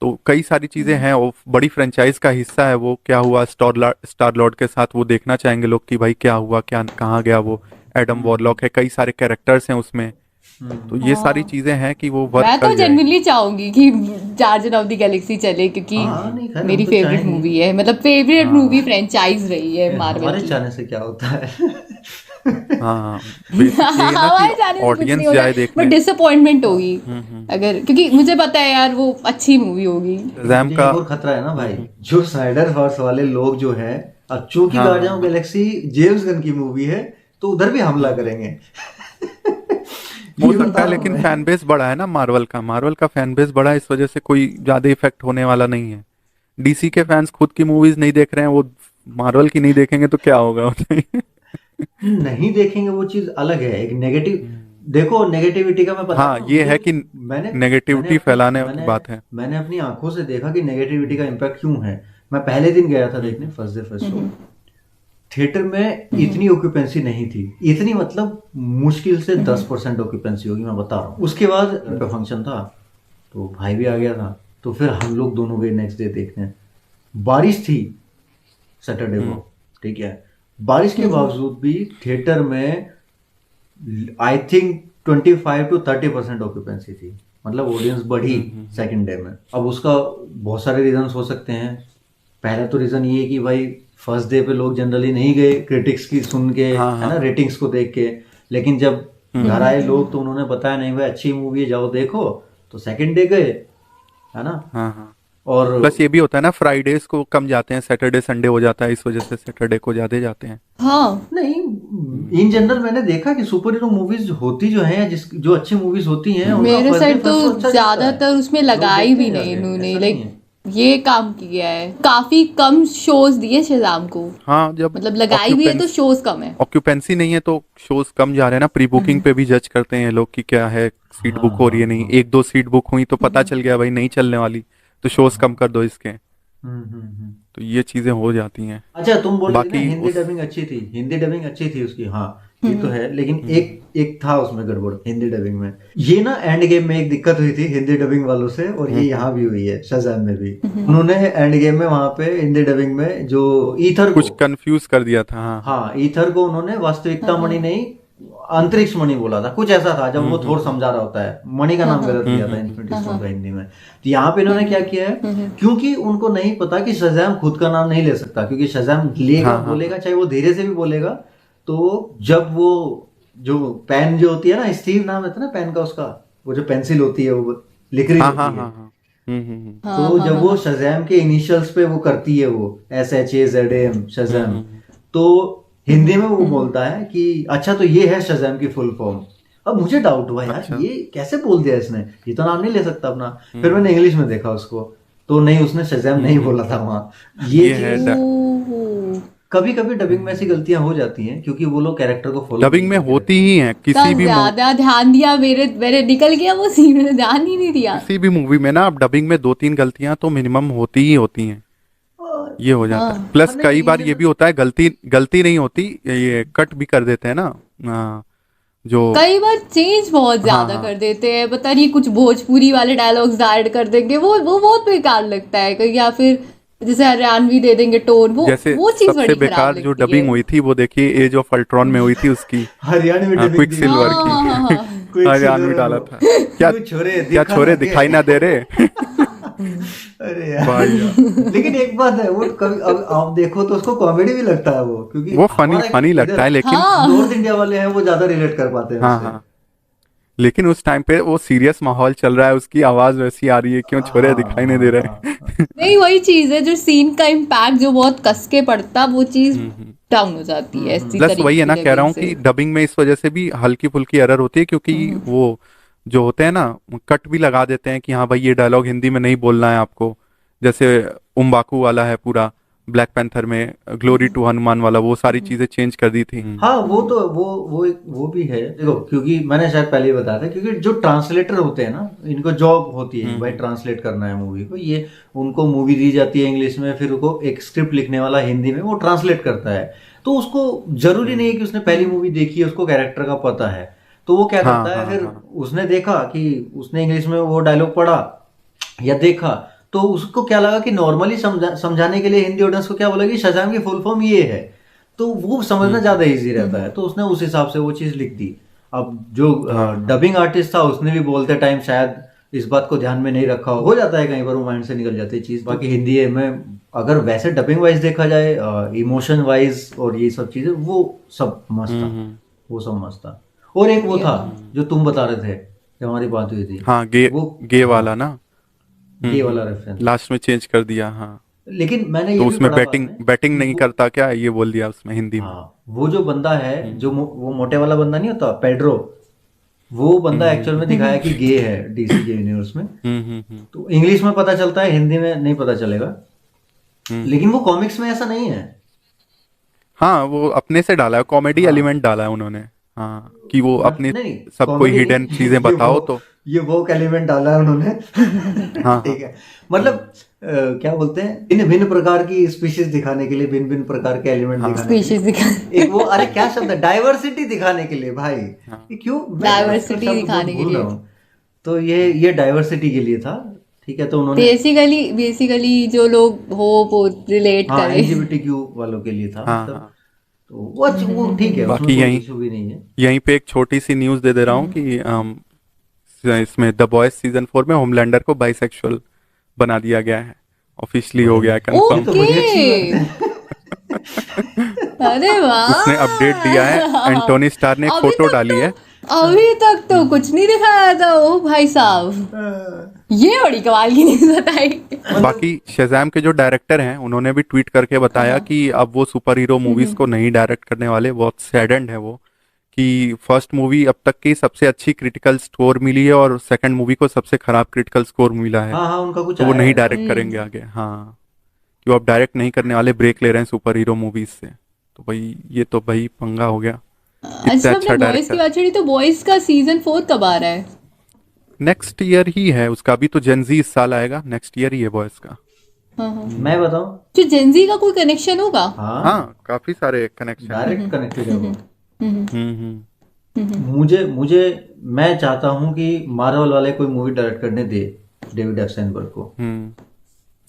तो कई सारी चीजें हैं। वो बड़ी फ्रेंचाइज का हिस्सा है। वो क्या हुआ स्टार लॉर्ड के साथ, वो देखना चाहेंगे लोग कि भाई क्या हुआ, क्या कहाँ गया वो। एडम वॉरलॉक है, कई सारे कैरेक्टर्स हैं उसमें, तो ये सारी चीजें हैं कि वो वर्क मैं तो कर जाए। जेन्युइनली चाहूंगी कि गार्जियन ऑफ द गैलेक्सी चले, क्योंकि हाँ नहीं खैर, मेरी हम तो फेवरेट चाहेंगे। मूवी है, मतलब फेवरेट मूवी फ्रेंचाइज रही है मार्वल हमारे की। चाहने से क्या होता है हाँ बेसिक यही है ना हमारे कि जाने से कुछ ऑडियंस नहीं होगा, जाए बट देखने। डिसअपॉइंटमेंट होगी अगर, क्योंकि मुझे पता है यार वो अच्छी मूवी होगी। शज़ैम मुझे का एक और खतरा है ना भाई, जो स्नाइडर वर्स वाले लोग जो है, अब चूंकि हाँ, guardian of Galaxy James Gunn की मूवी है तो उधर भी हमला करेंगे हो ये सकता बता है, रहा हूं लेकिन मैं। फैन बेस बड़ा है ना मार्वल का फैन बेस बड़ा है, इस वजह से कोई ज्यादा इफेक्ट होने वाला नहीं है। डीसी के फैंस खुद की मूवीज नहीं देख रहे हैं, वो मार्वल की नहीं देखेंगे तो क्या होगा नहीं देखेंगे वो चीज अलग है, एक नेगेटिव, देखो नेगेटिविटी का मैं बताता हाँ हूँ, ये है जो कि मैंने नेगेटिविटी फैलाने की बात है। मैंने अपनी आंखों से देखा कि नेगेटिविटी का इम्पैक्ट क्यों है। मैं पहले दिन गया था देखने, first day first show, theatre में इतनी ऑक्यूपेंसी नहीं थी, इतनी मतलब मुश्किल से 10% ऑक्यूपेंसी होगी, मैं बता रहा हूँ। उसके बाद फंक्शन था तो भाई भी आ गया था, तो फिर हम लोग दोनों गए नेक्स्ट डे देखने। बारिश थी सैटरडे को, ठीक है, बारिश के बावजूद भी थिएटर में आई थिंक 25 to 30% ऑक्यूपेंसी थी, मतलब ऑडियंस बढ़ी सेकंड डे में। अब उसका बहुत सारे रीजन हो सकते हैं। पहला तो रीजन ये है कि भाई फर्स्ट डे पे लोग जनरली नहीं गए क्रिटिक्स की सुन के, है ना, रेटिंग्स को देख के, लेकिन जब घर आए लोग तो उन्होंने बताया नहीं भाई अच्छी मूवी है जाओ देखो, तो सेकंड डे गए, है ना। हाँ और प्लस ये भी होता है ना, फ्राइडेज को कम जाते हैं, सैटरडे संडे हो जाता है, इस वजह से सैटरडे को ज्यादा जाते हैं। हाँ नहीं, इन जनरल मैंने देखा कि सुपर हीरो मूवीज होती जो हैं, जो अच्छी मूवीज होती हैं, उनका मेरे first day side first show तो अच्छा जाता है। ज्यादातर उसमें लोग लगाई देखते भी हैं नहीं जाके, इन्होंने, ऐसा लाइक नहीं है। ये काम किया है, काफी कम शोज दिए शज़ाम को, हाँ जब मतलब लगाई भी है तो शोज कम है। ऑक्यूपेंसी नहीं है तो शोज कम जा रहे हैं ना। प्री बुकिंग पे भी जज करते हैं लोग कि क्या है, सीट बुक हो रही है नहीं, एक दो सीट बुक हुई तो पता चल गया भाई नहीं चलने वाली, तो शोज कम कर दो इसके। तो ये चीजें हो जाती हैं। अच्छा, तुम बोल रही थी ना बाकी हिंदी उस डबिंग अच्छी थी, हिंदी डबिंग अच्छी थी उसकी, हाँ ये तो है, लेकिन एक एक था उसमें गड़बड़ हिंदी डबिंग में। ये ना एंड गेम में एक दिक्कत हुई थी हिंदी डबिंग वालों से, और ये यहाँ भी हुई है शज़ैम में भी। उन्होंने एंड गेम में वहां पे हिंदी डबिंग में जो ईथर कुछ को, कंफ्यूज कर दिया था। हाँ हाँ ईथर को उन्होंने वास्तविकता मणि नहीं अंतरिक्ष मणि बोला था, कुछ ऐसा था जब वो थोर समझा रहा होता है, मणि का नाम गलत दिया था इन्फिनिटी स्टोन का हिंदी में। तो यहाँ पे इन्होंने क्या किया है, क्योंकि उनको नहीं पता कि शज़ैम खुद का नाम नहीं ले सकता, क्योंकि शज़ैम लेगा बोलेगा, चाहे वो धीरे से भी बोलेगा, तो जब वो जो पेन जो होती है ना, स्टीव नाम है ना पेन का उसका, वो जो पेंसिल होती है वो लिख रही हाँ होती हाँ है, हाँ हाँ तो जब वो शज़ैम के इनिशियल्स पे वो करती है, वो SHAZAM शज़ैम, तो हिंदी में वो बोलता है कि अच्छा तो ये है शज़ैम की फुल फॉर्म। अब मुझे डाउट हुआ यार, अच्छा। ये कैसे बोल दिया इसने, ये तो नाम नहीं ले सकता अपना। फिर मैंने इंग्लिश में देखा उसको, तो नहीं, उसने शज़ैम नहीं बोला था वहां। ये है चीज कभी कभी डबिंग में ऐसी गलतियां हो जाती हैं, क्योंकि वो लोग कैरेक्टर को फॉलो डबिंग में होती ही हैं इतना ज्यादा ध्यान दिया, मेरे मेरे निकल गया वो सीन, में ध्यान ही नहीं दिया। किसी भी मूवी में ना अब डबिंग में 2-3 गलतियां तो मिनिमम होती ही होती हैं, ये हो जाता है। प्लस नहीं, कई बार ये ये भी होता है, गलती गलती नहीं होती, ये कट भी कर देते हैं ना, जो कई बार चेंज बहुत ज्यादा हाँ। कर देते हैं, पता नहीं कुछ भोजपुरी वाले डायलॉग्स ऐड कर देंगे, वो बहुत बेकार लगता है कहीं, या फिर जैसे हरियाणवी दे देंगे टोन, जैसे वो चीज सबसे बड़ी खराब बेकार जो लगती है। डबिंग हुई थी वो देखिए एज ऑफ अल्ट्रॉन में हुई थी उसकी, हरियाणा में डबिंग क्विक दी। सिल्वर हाँ, हाँ, की। हाँ। हरियाणवी Quicksilver डाला वो। था, क्या क्यों छोरे क्या छोरे दिखाई ना दे रहे। अरे यार, भाई यार, लेकिन एक बात है, वो कभी अब आप देखो तो उसको कॉमेडी भी लगता है वो, क्योंकि वो फनी हमारे फनी लगता इधर है, लेकिन हाँ। नॉर्थ इंडिया वाले हैं, वो ज्यादा रिलेट कर पाते हैं हाँ उससे। हाँ, लेकिन उस टाइम पे वो सीरियस माहौल चल रहा है, उसकी आवाज वैसी आ रही है, क्यों छोरे हाँ, दिखाई नहीं दे हाँ, रहे। हाँ। नहीं, वही चीज है जो सीन का इम्पैक्ट जो बहुत कस के पड़ता, वो चीज डाउन हो जाती है इसी प्लस तरीके वही है की ना, कह रहा हूँ dubbing कि से। डबिंग में इस वजह से भी हल्की फुल्की एरर होती है, क्योंकि वो जो होते हैं ना कट भी लगा देते हैं कि हाँ भाई ये डायलॉग हिंदी में नहीं बोलना है आपको, जैसे उम्बाकू वाला है पूरा ब्लैक पैंथर में, ग्लोरी टू हनुमान वाला, वो सारी चीजें चेंज कर दी थी। हाँ वो तो वो भी है, देखो क्योंकि मैंने शायद पहले ही बताया था, क्योंकि जो ट्रांसलेटर होते हैं ना, इनको जॉब होती है भाई ट्रांसलेट करना है मूवी को, ये उनको मूवी दी जाती है इंग्लिश में, फिर उनको एक स्क्रिप्ट लिखने वाला हिंदी में वो ट्रांसलेट करता है, तो उसको जरूरी नहीं है कि उसने पहली मूवी देखी है, उसको कैरेक्टर का पता है, तो वो क्या हाँ, करता है, हाँ, फिर हाँ। उसने देखा कि उसने इंग्लिश में वो डायलॉग पढ़ा या देखा, तो उसको क्या लगा कि नॉर्मली समझाने के लिए हिंदी ऑडियंस को क्या बोला कि शज़ाम की फुल फॉर्म ये है, तो वो समझना ज्यादा इजी रहता है, तो उसने उस हिसाब से वो चीज लिख दी। अब जो डबिंग आर्टिस्ट था उसने भी बोलते टाइम शायद इस बात को ध्यान में नहीं रखा हो जाता है, कहीं पर वो माइंड से निकल जाती है चीज। बाकी हिंदी में अगर वैसे डबिंग वाइज देखा जाए, इमोशन वाइज और ये सब चीजें, वो सब मस्त था, वो सब मस्त था। और एक वो था जो तुम बता रहे थे, जब हमारी बात हुई थी, हाँ, गे वाला ना, ये वाला रेफरेंस लास्ट में चेंज कर दिया। हाँ, लेकिन मैंने ये तो भी उसमें पढ़ा बाद बैटिंग में बैटिंग कि नहीं करता क्या, ये बोल दिया उसमें हिंदी में। हाँ, वो जो बंदा है, जो वो मोटे वाला बंदा नहीं होता पेड्रो, वो बंदा एक्चुअल में दिखाया कि गे है डीसी के यूनिवर्स में, तो इंग्लिश में पता चलता है, हिंदी में नहीं पता चलेगा, लेकिन वो कॉमिक्स में ऐसा नहीं है। हाँ, वो अपने से डाला है, कॉमेडी एलिमेंट डाला है उन्होंने, हाँ, कि वो अपने नहीं, सबको comedy हिडन नहीं, चीजें बताओ तो। ये वो एलिमेंट डाला है उन्होंने। हाँ, ठीक है, मतलब क्या बोलते हैं, भिन्न भिन्न प्रकार की स्पीशीज दिखाने के लिए, भिन्न भिन्न प्रकार के एलिमेंट दिखाने के लिए, स्पीशीज दिखा एक वो, अरे क्या शब्द है, डाइवर्सिटी दिखाने के लिए भाई, ये क्यों Diversity शब्द दिखाने के भूल लिए। रहा हूँ। तो ये डाइवर्सिटी के लिए था, ठीक है, तो उन्होंने बेसिकली जो लोग हो वो रिलेट हाँ करें। LGBTQ वालों के लिए था, हाँ, मतलब हाँ। तो वो ठीक है, उसमें बाकी कोई यहीं इशू भी नहीं है। यहीं पे एक छोटी सी न्यूज़ दे दे रहा हूँ कि इसमें द बॉयज सीजन 4 में होमलैंडर को बाइसेक्सुअल बना दिया गया है, ऑफिशियली हो गया है ये कंफर्म। तो बड़ी अच्छी बात है। अरे वाह, उसने अपडेट दिया है, एंटोनी स्टार ने एक अभी फोटो तक डाली है। अभी तक तो कुछ नहीं दिखाया था, ओ भाई साहब, ये बड़ी कमाल की न्यूज़ बताई। बाकी शज़ैम के जो डायरेक्टर हैं उन्होंने भी ट्वीट करके बताया कि अब वो सुपर हीरो मूवीज को नहीं डायरेक्ट करने वाले, बहुत सैडेंड है वो, कि फर्स्ट मूवी अब तक की सबसे अच्छी क्रिटिकल स्कोर मिली है और सेकंड मूवी को सबसे खराब क्रिटिकल स्कोर मिला है, हाँ हाँ, उनका कुछ तो वो आया नहीं है। डायरेक्ट करेंगे आगे। हाँ, कि वो अब डायरेक्ट नहीं करने वाले, ब्रेक ले रहे हैं सुपर हीरो मूवीज से, तो भाई ये तो भाई पंगा हो गया। अच्छा, अच्छा हमने बॉयज की बात छेड़ी, तो बॉयज का सीजन 4 कब आ रहा है? नेक्स्ट ईयर ही है उसका, अभी तो जेनजी इस साल आएगा, नेक्स्ट ईयर ही है बॉयज का। हाँ। मैं बताऊं, जो जेंजी का कोई कनेक्शन होगा? हाँ, हाँ, काफी सारे कनेक्शन। डायरेक्ट कनेक्टेड है वो। हम्म। मुझे मुझे मैं चाहता हूँ कि मार्वल वाले कोई मूवी डायरेक्ट करने दे डेविड एफ सैनबर्ग को।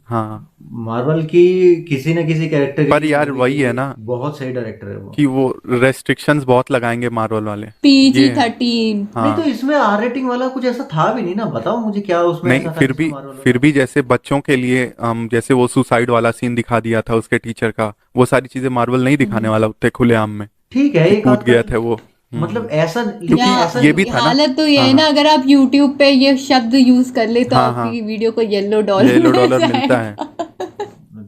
हाँ, मार्वल की किसी न किसी कैरेक्टर पर की यार मूवी के वही है लिए ना बहुत सही डायरेक्टर है वो। कि वो रेस्ट्रिक्शंस बहुत लगाएंगे मार्वल वाले। PG ये है। 13। नहीं तो हाँ, इसमें आर रेटिंग वाला कुछ ऐसा था भी नहीं ना, बताओ मुझे क्या उसमें नहीं ऐसा था फिर जिसमें भी मार्वल फिर वाला। भी जैसे बच्चों के लिए जैसे वो सुसाइड वाला सीन दिखा दिया था उसके टीचर का, वो सारी चीजें मार्वल नहीं दिखाने वाला उतने खुलेआम में ठीक है, कि एक कूद आध गया कर, था वो। मतलब ऐसा, या लेकिन क्योंकि ऐसा ये भी था ना। हालत तो ये हाँ है हाँ ना, अगर आप YouTube पे ये शब्द यूज कर ले तो हाँ हाँ, आपकी वीडियो को $1 येलो मिल डॉलर मिलता है। जाएगा।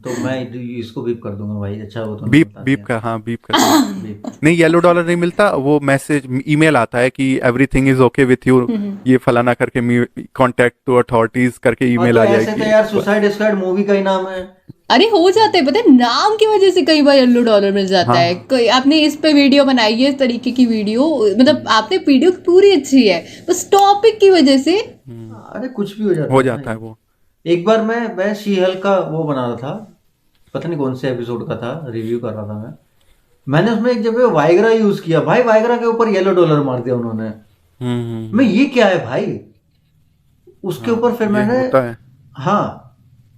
तो मैं इसको बीप कर दूंगा भाई, अच्छा वो तो बीप बता बीप दिया। का, हाँ बीप कर दो। बीप। नहीं, येलो डॉलर नहीं मिलता, वो मैसेज ईमेल आता है कि everything is okay with you, ये फलाना करके कांटेक्ट टू अथॉरिटीज करके और ईमेल तो आ ऐसे तो जाएगी यार बस। सुसाइड स्क्वाड मूवी का ही नाम है। अरे हो जाते हैं, पता है, नाम की वजह से कई बार $1 मिल जाता है। हाँ कोई आपने इस पे वीडियो बनाई है, इस तरीके की वीडियो, मतलब आपने वीडियो पूरी अच्छी है, बस टॉपिक की वजह से। अरे कुछ भी हो जाता हो है जाता भाई। है वो। एक बार मैं शी हल्क का वो बना रहा था, पता नहीं कौन से एपिसोड का था, रिव्यू कर रहा था मैंने उसमें एक जगह वाइग्रा यूज किया भाई, वाइग्रा के ऊपर $1 मार दिया उन्होंने। मैं, हम्म। ये क्या है भाई, उसके हाँ, ऊपर फिर ये मैंने, होता है। हाँ,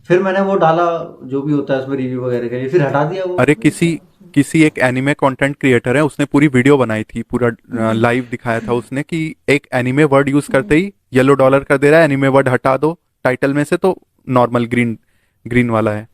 फिर मैंने वो डाला जो भी होता है उसमें रिव्यू वगैरह के लिए, फिर हटा दिया वो। अरे किसी किसी एक एनिमे कंटेंट क्रिएटर है, उसने पूरी वीडियो बनाई थी, पूरा लाइव दिखाया था उसने कि एक एनिमे वर्ड यूज करते ही $1 कर दे रहा है, एनिमे वर्ड हटा दो टाइटल में से तो नॉर्मल ग्रीन ग्रीन वाला है।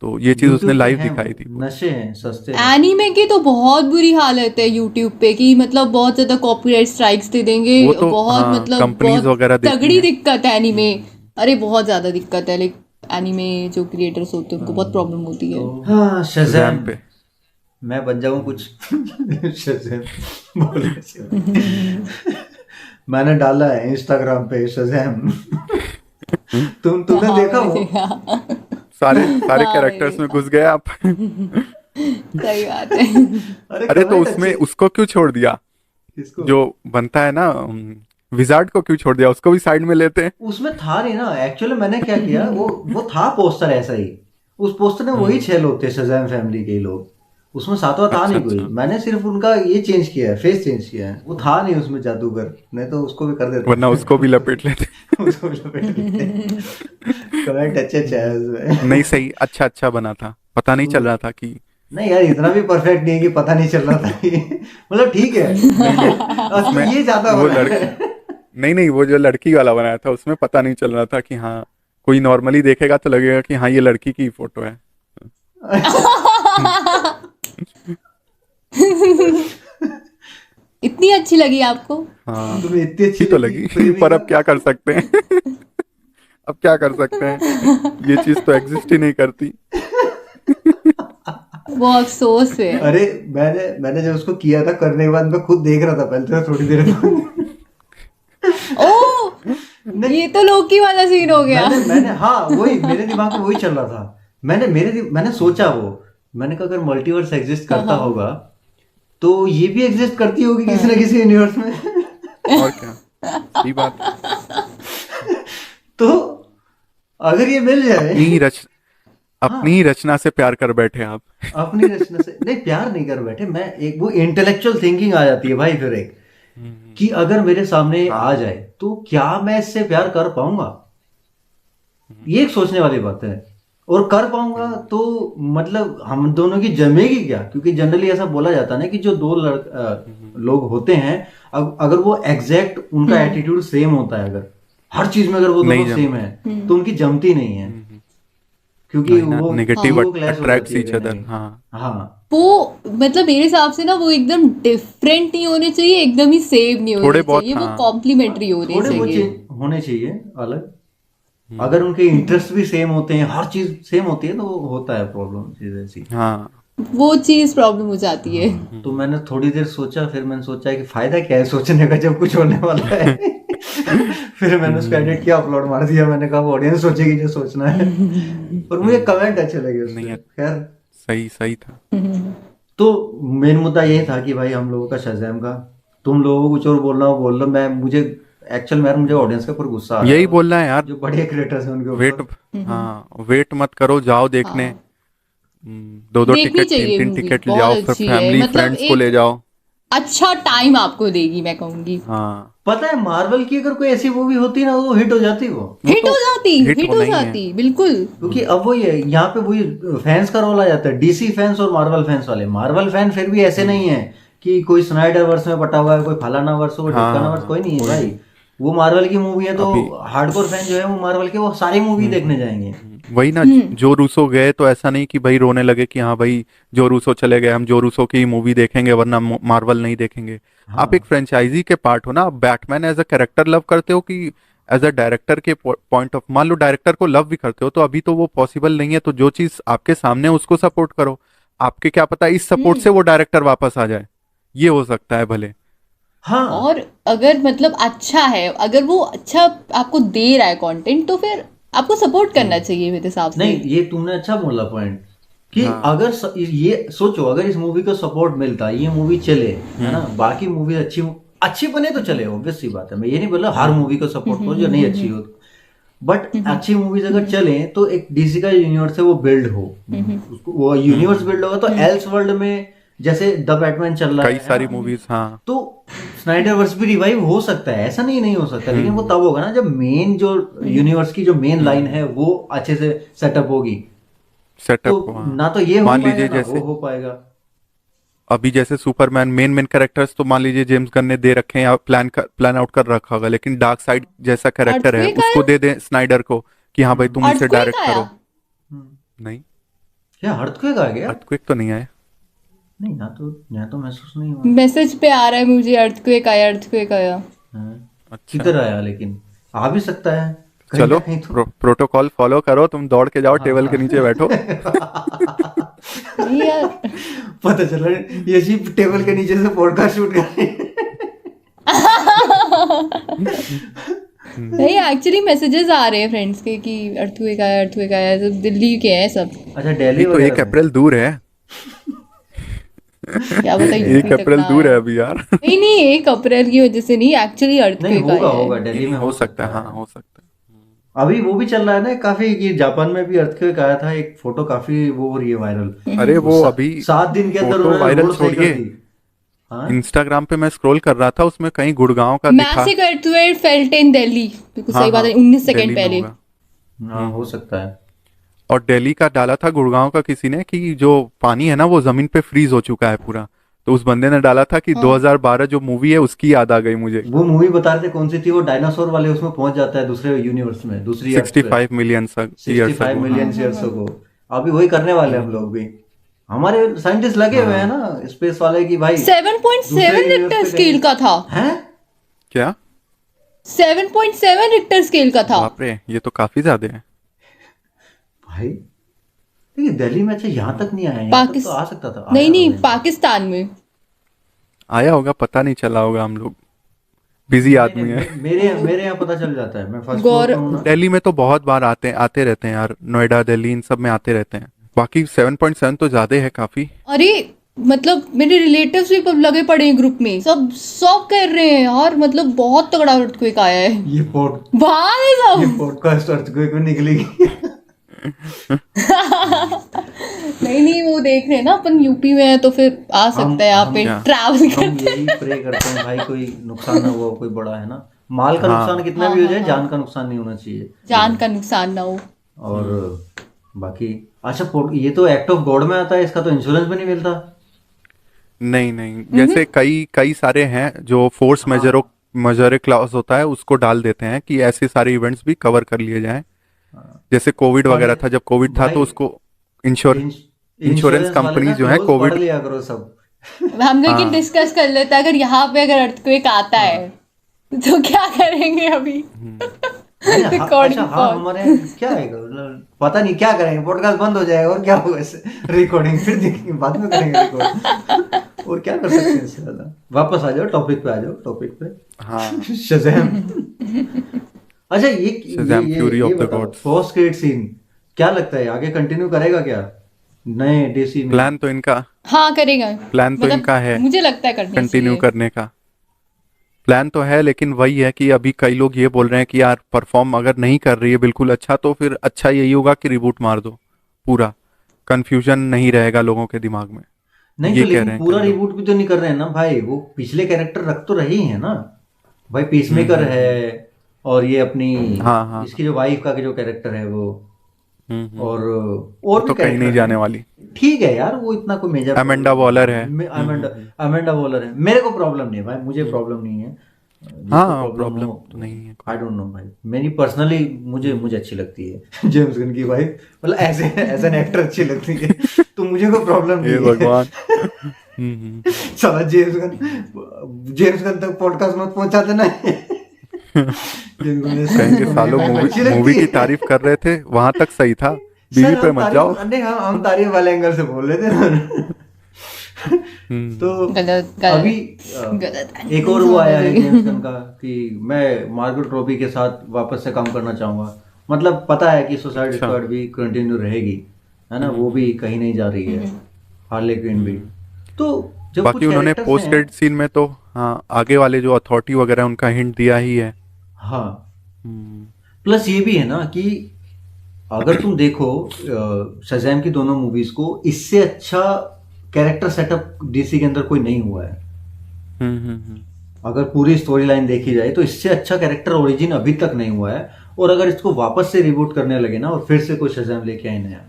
तो ये चीज उसने यूट्यूब पे लाइव है वो, दिखाई थी पूरी। नशे हैं, सस्ते नशे। एनीमे की तो बहुत बुरी हालत है YouTube पे, कि मतलब बहुत ज्यादा कॉपीराइट स्ट्राइक्स दे देंगे, वो तो बहुत हाँ, मतलब कंपनीज बहुत वगैरह देती तगड़ी हैं। दिक्कत है एनीमे। अरे बहुत ज्यादा दिक्कत है, लाइक एनीमे जो क्रिएटर्स होते हैं उनको बहुत प्रॉब्लम होती है। तो हाँ, शज़ैम शज़ैम, पे। मैं बन जाऊं कुछ। शज़ैम बोले मैंने डाला है इंस्टाग्राम पे शज़ैम। तुमने हाँ देखा मैंने वो? देखा। सारे सारे हाँ मैंने कैरेक्टर्स में देखा। घुस गए आप। सही बात है। अरे अरे तो कमेंट उसमें अच्छे। उसको क्यों छोड़ दिया, किसको? जो बनता है ना विजार्ड को क्यों छोड़ दिया, उसको भी साइड में लेते हैं। उसमें था नहीं ना एक्चुअली, मैंने क्या किया, वो था पोस्टर ऐसा ही, उस पोस्टर में वही 6 लोग थे शज़ैम फैमिली के ही लोग, उसमें सातवां था अच्छा नहीं कोई, अच्छा, मैंने सिर्फ उनका ये चेंज किया है, फेस चेंज किया है, वो था नहीं उसमें जादूगर, नहीं तो उसको भी कर देता। वरना उसको भी लपेट लेते। उसको भी लपेट लेते। कमेंट अच्छे अच्छे है उसमें। नहीं सही, अच्छा अच्छा बना था, पता नहीं चल रहा था कि नहीं यार, इतना भी परफेक्ट नहीं है कि पता नहीं चल रहा था कि मतलब ठीक है, नहीं नहीं, असली उसमें ये ज्यादा वो बना लड़ है। नहीं नहीं, वो जो लड़की वाला बनाया था उसमें पता नहीं चल रहा था कि हाँ, कोई नॉर्मली देखेगा तो लगेगा कि हाँ ये लड़की की फोटो है। इतनी अच्छी लगी आपको? हाँ, तुम्हें इतनी अच्छी अच्छी तो लगी लगी। पर प्रेमिका? अब क्या कर सकते हैं। अब क्या कर सकते हैं, ये चीज तो एग्जिस्ट ही नहीं करती। वो अफसोस है। अरे मैंने जब उसको किया था, करने के बाद मैं खुद देख रहा था पहले तो थोड़ी देर बाद। ओ, नहीं, ये तो लोकी वाला सीन हो गया। मैंने हाँ, वही मेरे दिमाग में वही चल रहा था। मैंने सोचा वो, मैंने कहा अगर मल्टीवर्स एग्जिस्ट करता होगा तो ये भी एग्जिस्ट करती होगी किसी ना किसी यूनिवर्स में। और क्या, सही बात है। तो अगर ये मिल जाए, अपनी ही रच हाँ, अपनी ही रचना से प्यार कर बैठे आप। अपनी रचना से नहीं, प्यार नहीं कर बैठे, मैं एक वो इंटेलेक्चुअल थिंकिंग आ जाती है भाई फिर एक, कि अगर मेरे सामने आ हाँ, जाए तो क्या मैं इससे प्यार कर पाऊंगा, ये एक सोचने वाली बात है। और कर पाऊंगा तो मतलब हम दोनों की जमेगी क्या, क्योंकि जनरली ऐसा बोला जाता है ना कि जो दो लोग होते हैं, अगर वो एग्जैक्ट उनका एटीट्यूड सेम होता है, अगर हर चीज में अगर वो नहीं दोनों सेम जमते। है तो उनकी जमती नहीं है, क्योंकि वही ना, वो नेगेटिव ईगो क्लैश हो अट्रैक्ट्स जाती है ईच कहीं ना अदर। कहीं। हाँ हाँ, वो मतलब मेरे हिसाब से ना वो एकदम डिफरेंट नहीं होने चाहिए, एकदम ही सेम नहीं थोड़े होने बहुत, चाहिए, वो हाँ। कॉम्प्लीमेंट्री होने थोड़े वो चाहिए। चेंज होने चाहिए अलग। अगर उनके इंटरेस्ट भी सेम होते हैं, हर चीज सेम होती है, तो वो होता है प्रॉब्लम चीज ऐसी। हाँ वो चीज प्रॉब्लम हो जाती है। हाँ, तो मैंने थोड़ी देर सोचा, फिर मैंने सोचा कि फायदा क्या है सोचने का जब कुछ होने वाला है। फिर मैंने उसका एडिट किया, अपलोड मार दिया, मैंने कहा ऑडियंस सोचेगी जो सोचना है। और मुझे कमेंट अच्छे लगे उस नहीं, पे, खैर। सही सही था। तो मेन मुद्दा ये था कि भाई हम लोगों का शज़ैम का, तुम लोगों को कुछ और बोलना हो बोल लो, मैं मुझे एक्चुअल में यार मुझे ऑडियंस का पर गुस्सा आ रहा यही है, बोलना है यार, जो बढ़िया क्रिएटर्स हैं उनके वेट, ऊपर। हाँ वेट मत करो, जाओ देखने। हाँ, 2-2 देखनी टिकट, चाहिए 3-3 मूवी, टिकट ले बहुत जाओ, फिर अच्छी है, फैमिली मतलब फ्रेंड्स को ले एक जाओ। अच्छा टाइम आपको देगी, मैं कहूंगी। हाँ पता है मार्वल की अगर कोई ऐसी मूवी होती ना वो हिट हो जाती वो, वो हिट तो हो जाती, हिट हिट हो होना ही है। जाती, बिल्कुल। क्योंकि अब वही है यहाँ पे वही फैंस का रोल आ जाता है, डीसी फैंस और मार्वल फैंस वाले। मार्वल फैन फिर भी ऐसे नहीं है कि कोई स्नाइडर वर्स में बटा हुआ है, कोई फलाना वर्स, कोई हाँ ढिमकाना हाँ वर्स, कोई हाँ, नहीं है वही भाई। वो मार्वल की मूवी है तो अभी हार्डकोर फैन जो है वो मार्वल के वो सारी मूवी देखने जाएंगे। वही ना, जो रूसो गए तो ऐसा नहीं कि भाई रोने लगे कि हाँ भाई जो रूसो चले गए, हम जो रूसो की मूवी देखेंगे वरना मार्वल नहीं देखेंगे। आप एक हाँ फ्रेंचाइजी के पार्ट हो ना, आप Batman as a character love करते हो कि एज अ डायरेक्टर के पॉइंट ऑफ, मान लो डायरेक्टर को लव भी करते हो तो अभी तो वो पॉसिबल नहीं है, तो जो चीज आपके सामने है, उसको सपोर्ट करो। आपके क्या पता इस सपोर्ट से वो डायरेक्टर वापस आ जाए, ये हो सकता है भले। हाँ और अगर मतलब अच्छा है, अगर वो अच्छा आपको दे रहा है कंटेंट, तो फिर आपको सपोर्ट करना चाहिए मेरे हिसाब से। नहीं, ये तुमने अच्छा बोला पॉइंट कि हाँ अगर ये सोचो अगर इस मूवी को सपोर्ट मिलता, ये मूवी चले, है ना, बाकी मूवी अच्छी अच्छी बने तो चले, ऑब्वियस सी बात है। मैं ये नहीं बोला हर मूवी को सपोर्ट करो जो नहीं अच्छी हो, बट अच्छी मूवीज अगर चले तो एक डीसी का यूनिवर्स है वो बिल्ड हो, उसको वो यूनिवर्स बिल्ड होगा तो एल्स वर्ल्ड में जैसे द बैटमैन चल रहा कई है सारी ना, मूवीज, हाँ तो स्नाइडरवर्स भी रिवाइव हो सकता है, ऐसा नहीं नहीं हो सकता, लेकिन वो तब होगा ना जब मेन जो यूनिवर्स की जो मेन लाइन है वो अच्छे से सेटअप होगी। तो सेटअप को, हाँ ना तो ये हो मान पाएगा लीजिए ना वो जैसे हो पाएगा। अभी जैसे सुपरमैन मेन कैरेक्टर्स तो मान लीजिए जेम्स गन ने दे रखे हैं या प्लान आउट कर रखा होगा, लेकिन डार्क साइड जैसा कैरेक्टर है अर्थक्वेक उसको आया, दे दें स्नाइडर को कि हाँ भाई तुम इसे अर्थक्वेक डायरेक्ट आया। करो। हम्म, नहीं, क्या अर्थक्वेक आ गया? अर्थक्वेक तो नहीं आया। नहीं, यहाँ तो महसूस नहीं हुआ। मैसेज पे आ रहा है मुझे, अर्थक्वेक आया, अर्थक्वेक आया। हाँ, अच्छा, किधर आया? लेकिन आ भी सकता है कहीं ना चलो कहीं तो। प्रोटोकॉल फॉलो करो, तुम दौड़ के जाओ हाँ टेबल के हाँ नीचे बैठो। नहीं यार, पता चला ये सिर्फ टेबल के नीचे से पॉडकास्ट शूट कर रही है। नहीं एक्चुअली मैसेजेस आ रहे हैं फ्रेंड्स के कि अर्थक्वेक आया, अर्थक्वेक आया, सब दिल्ली के हैं सब। अच्छा, अभी दिल्ली तो वगैरह 1 में। अप्रैल दूर है। क्या पता 1 यूपी तक अप्रैल ना दूर आए। है अभी यार। नहीं नहीं, 1 अप्रैल की वजह से नहीं, एक्चुअली नहीं अर्थक्वेक होगा आया होगा है। दिल्ली में हो हो सकता है, सकता हाँ है। हो सकता है। अभी वो भी चल रहा है ना काफी कि जापान में भी अर्थक्वेक आया था, एक फोटो काफी वो हो रही है वायरल। अरे वो वो अभी 7 दिन के अंदर फोटो उन्होंने वायरल रोड सही कर छोड़िए, दी। हाँ इंस्टाग्राम पे मैं स्क्रॉल कर रहा था, उसमें कहीं गुड़गांव का दिखा। Massive earthquake felt in Delhi, बिल्कुल हाँ सही बात हाँ, है, 19 सेकंड दिल्ली में पहले। होगा। हाँ हो सकता है। और दिल्ली का डाला था गुड़गांव का किसी ने कि जो पानी है ना वो जमीन पे फ्रीज हो चुका है पूरा, तो उस बंदे ने डाला था कि हाँ 2012 जो मूवी है उसकी याद आ गई मुझे। वो मूवी बता रहे थे कौन सी थी, वो डायनासोर वाले उसमें पहुंच जाता है दूसरे यूनिवर्स में, दूसरी अर्थ पे। 65 मिलियन ईयर्स 65 अगो, मिलियन हाँ। ईयर्स को। अभी वही करने वाले हैं हम लोग भी। हमारे साइंटिस्ट लगे हुए हैं ना स्पेस वाले की भाई, दूसरे 7.7 यूनिवर्स रिक्टर पे स्केल कहीं का था। हैं। क्या? 7.7 रिक्टर स्केल का था। बाप रे, ये तो काफी ज्यादा है। भाई लेकिन दिल्ली में अच्छा यहाँ तक नहीं आया, यहाँ तक तो आ सकता था, नहीं आया नहीं, नहीं। पाकिस्तान में। आया होगा, पता नहीं चला होगा, हम लोग बिजी आदमी है। मेरे मेरे यहाँ पता चल जाता है, मैं फर्स्ट फ्लोर गौर पे हूँ ना। दिल्ली में तो बहुत बार आते रहते हैं यार, नोएडा दिल्ली इन सब में आते रहते हैं। बाकी 7.7 तो ज्यादा है काफी। अरे मतलब मेरे रिलेटिव्स भी लगे पड़े हैं ग्रुप में, सब सब कर रहे हैं यार, मतलब बहुत तगड़ा अर्थक्वेक आया है। ये पॉड बाहर है ये सब। पॉडकास्ट अर्थक्वेक में निकलेगी। नहीं नहीं, वो देख रहे हैं ना, अपन यूपी में है तो फिर आ सकता है यहाँ पे क्या? ट्रैवल हम करते। यही प्रे करते हैं भाई कोई नुकसान ना हुआ, कोई बड़ा है ना, माल का हाँ। नुकसान कितना भी हो जाए, जान का नुकसान नहीं होना चाहिए। जान का नुकसान ना हो। और बाकी अच्छा ये तो एक्ट ऑफ गॉड में आता है, इसका तो इंश्योरेंस भी नहीं मिलता। नहीं नहीं, जैसे कई कई सारे हैं जो फोर्स मेजरे क्लॉज होता है उसको डाल देते हैं कि ऐसे सारे इवेंट्स भी कवर कर लिए जाएं। जैसे कोविड वगैरह था, जब कोविड था तो भाई, उसको इंश्योरेंस इंश्योरेंस वाले कंपनी ना जो है क्लोज पढ़ कोविड, लिया करो सब। हम लोग हाँ। डिस्कस कर लेते हैं, अगर यहाँ पे अगर अर्थक्वेक आता है तो क्या करेंगे अभी। नहीं, Recording अच्छा हाँ pause. हमारे यहाँ क्या है मतलब पता नहीं क्या करेंगे, पॉडकास्ट बंद हो जाएगा और क्या होगा इससे, रिकॉर्डिंग फिर देखेंगे, बाद में करेंगे रिकॉर्ड। और क्या कर सकते हैं इससे ज्यादा। वापस आ जाओ टॉपिक पे, आ जाओ टॉपिक पे। हाँ शज़ैम। अच्छा Shazam, Fury of the Gods. Post credit scene क्या लगता है आगे कंटिन्यू करेगा क्या नए डीसी में? प्लान तो इनका हाँ करेगा, प्लान तो मतलब इनका है मुझे लगता है करनी कंटिन्यू चाहिए। करने का। प्लान तो है, लेकिन वही है कि अभी कई लोग ये बोल रहे हैं कि यार परफॉर्म अगर नहीं कर रही है बिल्कुल अच्छा, तो फिर अच्छा यही होगा कि रिबूट मार दो पूरा, कंफ्यूजन नहीं रहेगा लोगों के दिमाग में। नहीं ये तो कह लेकिन रहे हैं पूरा कई लोग। रिबूट भी तो नहीं कर रहे हैं ना भाई, वो पिछले कैरेक्टर रख तो रहे ही है ना भाई, पीसमेकर है और ये अपनी हाँ हाँ इसकी जो वाइफ का जो कैरेक्टर है वो, हम्म। और भी तो कहीं नहीं कैरेक्टर जाने हैं। वाली। ठीक है यार, वो इतना कोई मेजर अमेंडा वॉलर है। अमेंडा अमेंडा वॉलर है, मेरे को प्रॉब्लम नहीं है भाई, मुझे प्रॉब्लम नहीं है, जिसको हाँ प्रॉब्लम प्रॉब्लम हो तो नहीं है। आई डोंट नो भाई, मेरी पर्सनली मुझे मुझे अच्छी लगती है जेम्स गन की वाइफ, मतलब ऐसे एज एन एक्टर अच्छी लगती है, तो मुझे कोई प्रॉब्लम हे नहीं है। भगवान। साला जेम्स गन तक पॉडकास्ट मत पहुंचा देना। जेम्स गन ने कहेंगे मुझे सालों वाइफ मूवी अच्छी लगती मूवी की है। तारीफ कर रहे थे, वहां तक सही था, सर बीवी पे हम मत जाओ। तारीफ, नहीं हम तारीफ वाले एंगल से बोल रहे थे ना। तो गलत अभी गलत एक और वो आया है जेम्स गन का कि मैं मार्गरेट रॉबी के साथ वापस से काम करना चाहूंगा, मतलब पता है कि सुसाइड स्क्वाड भी कंटिन्यू रहेगी, है ना, वो भी कहीं नहीं जा रही है, हार्ले क्विन भी। तो जब कुछ बाकी उन्होंने कैरेक्टर्स पोस्ट हैं, क्रेडिट सीन में तो हाँ आगे वाले जो अथॉरिटी वगैरह है, उनका हिंट दिया ही है। हाँ प्लस ये भी है ना कि अगर तुम देखो शज़ैम की दोनों मूवीज को, इससे अच्छा कैरेक्टर सेटअप डीसी के अंदर कोई नहीं हुआ है। हम्म। अगर पूरी स्टोरी लाइन देखी जाए तो इससे अच्छा कैरेक्टर ओरिजिन अभी तक नहीं हुआ है, और अगर इसको वापस से रिबूट करने लगे ना और फिर से कोई शज़ैम लेके आए नया,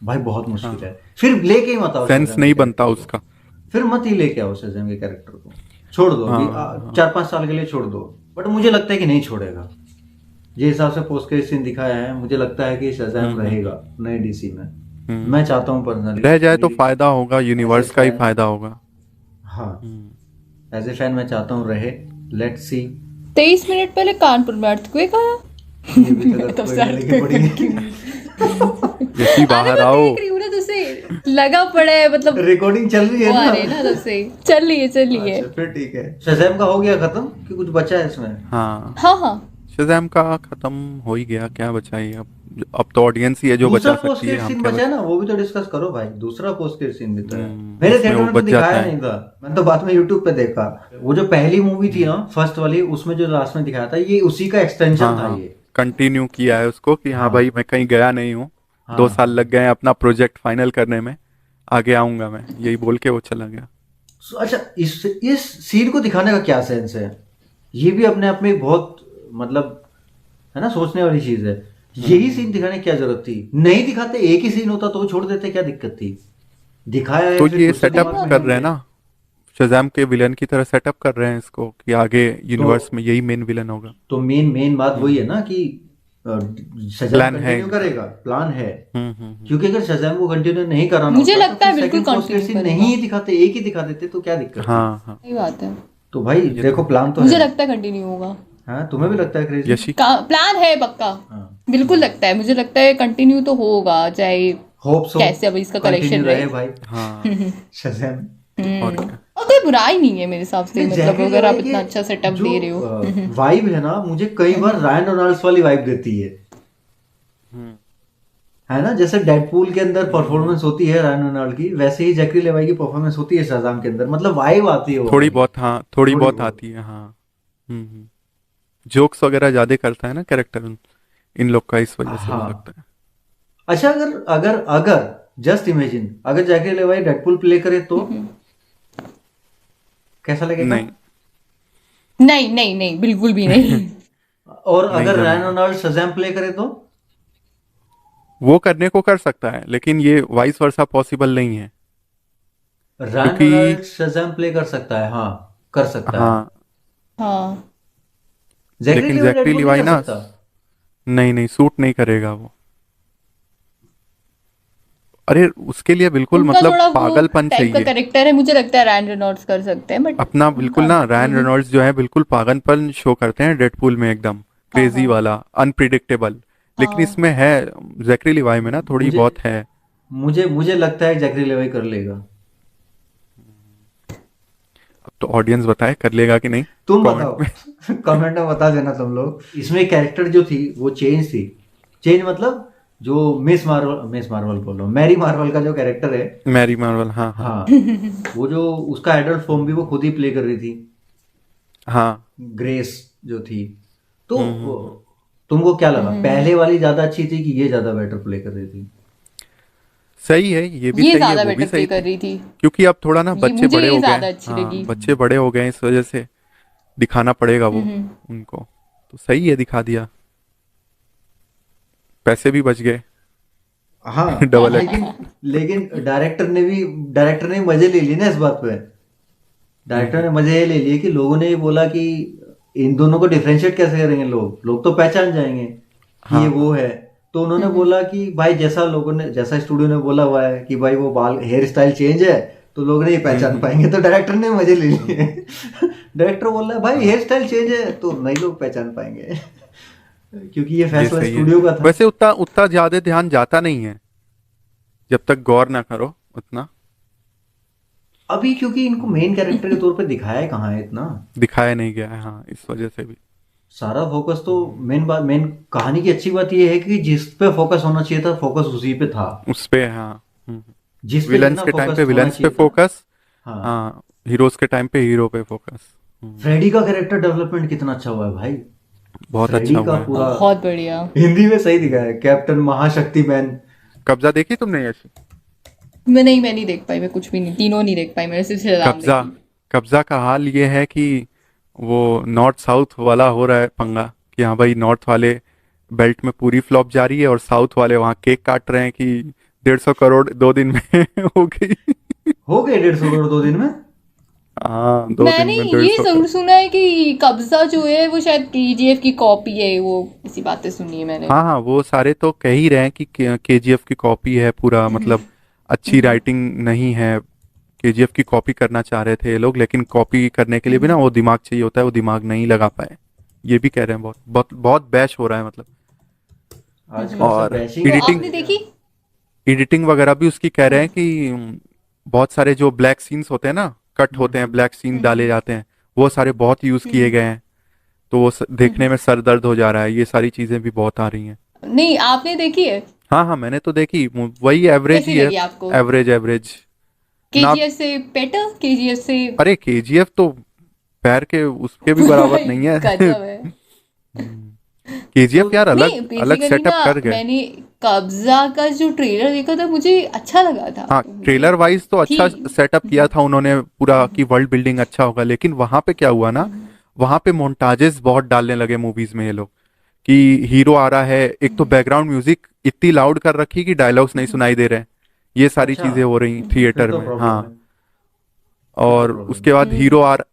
भाई बहुत मुश्किल है, फिर लेके ही मत आओ सेंस शज़ैम नहीं के बनता character उसका। को। फिर मत ही लेके आओ शज़ैम के कैरेक्टर को, छोड़ दो अभी हाँ, 4-5 साल के लिए छोड़ दो, बट मुझे लगता है कि नहीं छोड़ेगा। जिस हिसाब से पोस्ट क्रेडिट सीन दिखाया है, मुझे लगता है कि शज़ैम रहेगा नए डीसी में। मैं चाहता हूँ पर्सनली रह जाए तो फायदा होगा, यूनिवर्स का ही फायदा होगा। हाँ एज ए फैन मैं चाहता हूँ रहे, लेट्स सी। 23 मिनट पहले कानपुर में अर्थक्वेक आया। ये भी तक लेके पड़ी जैसी बाहर आओ। देख रही हूँ ना, तुझसे लगा पड़ा है, मतलब रिकॉर्डिंग चल रही है वो आ ना। रही है ना तब से, चल रही है। अच्छा, फिर ठीक है। शज़ैम का हो गया खत्म कि कुछ बचा है इसमें? हाँ हाँ शज़ैम का खत्म हो ही गया, क्या बचा ही अब तो ऑडियंस ही है जो दूसरा बचा पोस्ट सकती है। क्रेडिट हम सीन क्या बचा है ना, वो भी तो डिस्कस करो भाई। दूसरा पोस्ट क्रेडिट सीन भी तो है, हम्म, मेरे उसमें थिएटर वो में तो बच जाता दिखाया है। नहीं था, मैंने तो बाद में यूट्यूब पे देखा। वो जो पहली मूवी थी ना, फर्स्ट वाली, उसमें जो लास्ट में दिखाया था, ये उसी का एक्सटेंशन हाँ था हाँ ये। कंटिन्यू किया है उसको कि हाँ भाई मैं कहीं गया नहीं हूँ, हाँ, 2 साल लग गए हैं अपना प्रोजेक्ट फाइनल करने में, आगे आऊंगा मैं, यही बोल के वो चला गया। अच्छा इस सीन को दिखाने का क्या सेंस है? ये भी अपने आप में एक बहुत, मतलब है ना, सोचने वाली चीज है। यही सीन दिखाने की क्या जरूरत थी? नहीं दिखाते, एक ही सीन होता तो छोड़ देते, क्या दिक्कत थी? दिखाया है तो फिर ये दूसरे सेटअप दिमाग में कर है रहे हैं ना, शज़ैम के विलन की तरह सेटअप कर रहे हैं इसको कि आगे यूनिवर्स में यही मेन विलन होगा। तो मेन बात वही है ना कि शज़ैम प्लान है कंटिन्यू इनका। करेगा, प्लान है। हम्म। क्योंकि अगर शज़ैम को कंटिन्यू नहीं कराना मुझे होता, लगता है फिर बिल्कुल second post continue scene करेगा। नहीं दिखाते, एक ही दिखा देते तो क्या दिक्कत थी? हाँ हाँ सही बात है, तो भाई देखो प्लान तो मुझे है। लगता है कंटिन्यू होगा। हाँ तुम्हें भी लगता है क्रेजी? यशी प्लान है पक्का, हाँ बिल्कुल लगता है, मुझे लगता है कंटिन्यू तो होगा, चाहे होप सो कैसे अभी इसका कलेक्शन रहे रहे। भाई हाँ शज़ैम। और क्या। और कोई बुराई नहीं है मेरे हिसाब से, नहीं, मतलब जैकरी अगर आप लेवाई इतना के अच्छा सेटअप जो दे रहे हो। वाइब है ना, मुझे कई बार रायन रोनाल्ड्स वाली वाइब देती है ना, जैसे डेडपूल के अंदर परफॉर्मेंस होती है रायन रोनाल्ड की, वैसे ही जैकरी लेवाई की परफॉर्मेंस होती है शज़ाम के अंदर, मतलब वाइब आती है वो थोड़ी वाली। बहुत, हाँ थोड़ी बहुत बहुत। आती है। हाँ जोक्स वगैरह ज्यादा करता है ना कैरेक्टर इन लोग का, इस वजह से वो हाँ लगता है। अच्छा, अगर अगर अगर जस्ट इमेजिन अगर जैकरी लेवाई डेडपूल प्ले करे तो कैसा लगेगा? नहीं नहीं नहीं नहीं, बिल्कुल भी नहीं। और नहीं अगर रायन जमेगा। रोनाल्ड शज़ैम प्ले करे तो? वो करने को कर सकता है, लेकिन ये वाइस वर्सा पॉसिबल नहीं है रायन क्योंकि रोनाल्ड शज़ैम प्ले कर सकता है, हाँ कर सकता है। हाँ हाँ जैकरी लेकिन लेवाई जैकरी डेडपूल नहीं लिवाई कर ना सकता? नहीं सूट नहीं करेगा वो। अरे उसके लिए बिल्कुल उनका मतलब थोड़ा वो पागलपन टाइप का चाहिए कैरेक्टर है, मुझे लगता है रैन रेनॉल्ड्स कर सकते हैं, बट अपना, बिल्कुल ना। रायन रेनॉल्ड्स जो है बिल्कुल पागलपन शो करते हैं डेडपूल में, एकदम क्रेजी वाला, अनप्रिडिक्टेबल। लेकिन हाँ। इसमें है, जैकरी लिवाई में ना थोड़ी मुझे बहुत है। मुझे मुझे लगता है जैकरी लेवाई कर लेगा। अब तो ऑडियंस बताए कर लेगा कि नहीं, तुम कमेंट बताओ में। कमेंट में बता देना तुम लोग। इसमें कैरेक्टर जो थी वो चेंज थी, चेंज मतलब जो मिस मार्वल बोल रहा हूँ, मैरी मार्वल का जो कैरेक्टर है, मैरी मार्वल, हाँ हाँ हाँ वो जो उसका एडल्ट फॉर्म भी वो खुद ही प्ले कर रही थी। हाँ। ग्रेस जो थी, तो तुमको क्या लगा, पहले वाली ज्यादा अच्छी थी कि ये ज्यादा बेटर प्ले कर रही थी? सही है, ये भी ये सही है, ज्यादा वो भी बेटर सही प्ले कर थी। रही थी। क्योंकि अब थोड़ा ना ये बच्चे मुझे बड़े ये हो गए ज्यादा हैं। अच्छी हाँ, लगी। बच्चे बड़े हो गए हैं, इस वजह से दिखाना पड़ेगा वो उनको। तो सही है, दिखा दिया, पैसे भी बच गए। हाँ डबल एक्ट। लेकिन लेकिन डायरेक्टर ने मजे ले लिए ना इस बात पे। डायरेक्टर ने मजे ये ले लिए कि लोगों ने ये बोला कि इन दोनों को डिफरेंशिएट कैसे करेंगे, लोग लोग तो पहचान जाएंगे कि ये हाँ वो है। तो उन्होंने बोला कि भाई जैसा स्टूडियो ने बोला हुआ है कि भाई वो बाल हेयर स्टाइल चेंज है तो लोग नहीं पहचान पाएंगे, तो डायरेक्टर ने मजे ले लिए। डायरेक्टर बोल रहा है भाई हेयर स्टाइल चेंज है तो नहीं लोग पहचान पाएंगे। क्योंकि ये ये फैसला सही है। स्टूडियो का था। वैसे उतना उतना ज्यादा ध्यान जाता नहीं है जब तक गौर ना करो उतना। अभी क्योंकि इनको मेन कैरेक्टर के तौर पे दिखाया कहाँ है इतना, दिखाया नहीं गया है, हाँ, इस वजह से भी। सारा फोकस तो मेन कहानी की अच्छी बात ये है कि जिस पे फोकस होना चाहिए था फोकस उसी पे था। उस पे, हाँ। जिस पे विलन्स जितना के टाइम फोकस पे होना विलन्स पे चाहिए था। फोकस, हाँ, हाँ, हीरोज के टाइम पे हीरो पे फोकस। फ्रेडी का कैरेक्टर डेवलपमेंट कितना अच्छा हुआ है भाई। बहुत फ्रेडी अच्छा का हुआ है। पूरा बहुत बढ़िया। हिंदी में सही दिखाया है, कैप्टन महाशक्ति मैन। कब्जा देखी तुमने ऐसी? मैं नहीं देख पाई, मैं कुछ भी नहीं, तीनों नहीं देख पाई, मैंने सिर्फ शज़ाम कब्जा देखी। कब्जा का हाल ये है कि वो नॉर्थ साउथ वाला हो रहा है पंगा, कि हाँ भाई नॉर्थ वाले बेल्ट में पूरी फ्लॉप जा रही है और साउथ वाले वहाँ केक काट रहे हैं कि 150 करोड़ 2 दिन में हो गई। हो गए 150 करोड़ 2 दिन में। हाँ, 2 दिन मैंने में ये 150 जरूर करोड़। सुना है कि कब्जा जो है वो शायद केजीएफ की कॉपी है, वो इसी बातें सुनी है मैंने। हाँ हाँ, वो सारे तो कह ही रहे हैं कि केजीएफ की कॉपी है पूरा, मतलब अच्छी राइटिंग नहीं है। केजीएफ की कॉपी करना चाह रहे थे ये लोग, लेकिन कॉपी करने के लिए भी ना वो दिमाग चाहिए होता है, वो दिमाग नहीं लगा पाए। ये भी कह रहे हैं, बहुत बहुत बहुत बैश हो रहा है मतलब। आजकल सब और बैशिंग तो एडिटिंग आपने देखी? एडिटिंग वगैरह भी उसकी कह रहे हैं कि बहुत सारे जो ब्लैक सीन्स होते हैं ना, कट होते हैं, ब्लैक सीन डाले जाते हैं, वो सारे बहुत यूज किए गए हैं। तो वो देखने में सर दर्द हो जा रहा है, ये सारी चीजें भी बहुत आ रही हैं। नहीं, आपने देखी है? हाँ हाँ, मैंने तो देखी, वही एवरेज कैसी ही है। लगी आपको? एवरेज एवरेज ना। केजीएफ से बेटर? केजीएफ से अरे केजीएफ तो पैर के उसके भी बराबर नहीं है। गजब है। केजीएफ यार अलग नहीं, अलग बेसिकली सेटअप ना, कर गए। मैंने कब्जा का जो ट्रेलर देखा था मुझे अच्छा लगा था। हाँ, ट्रेलर वाइज तो अच्छा थी। सेटअप किया था उन्होंने पूरा, कि वर्ल्ड बिल्डिंग अच्छा होगा, लेकिन वहां पे क्या हुआ ना, वहां पे मोन्टाजेस बहुत डालने लगे मूवीज में ये लोग, कि हीरो आ रहा है, एक तो बैकग्राउंड म्यूजिक इतनी लाउड कर रखी कि डायलॉग्स नहीं सुनाई दे रहे हैं। ये सारी अच्छा, चीजें हो रही फिर थिएटर तो में। प्रॉब्लम हाँ, है, फिर तो और प्रॉब्लम उसके है। बाद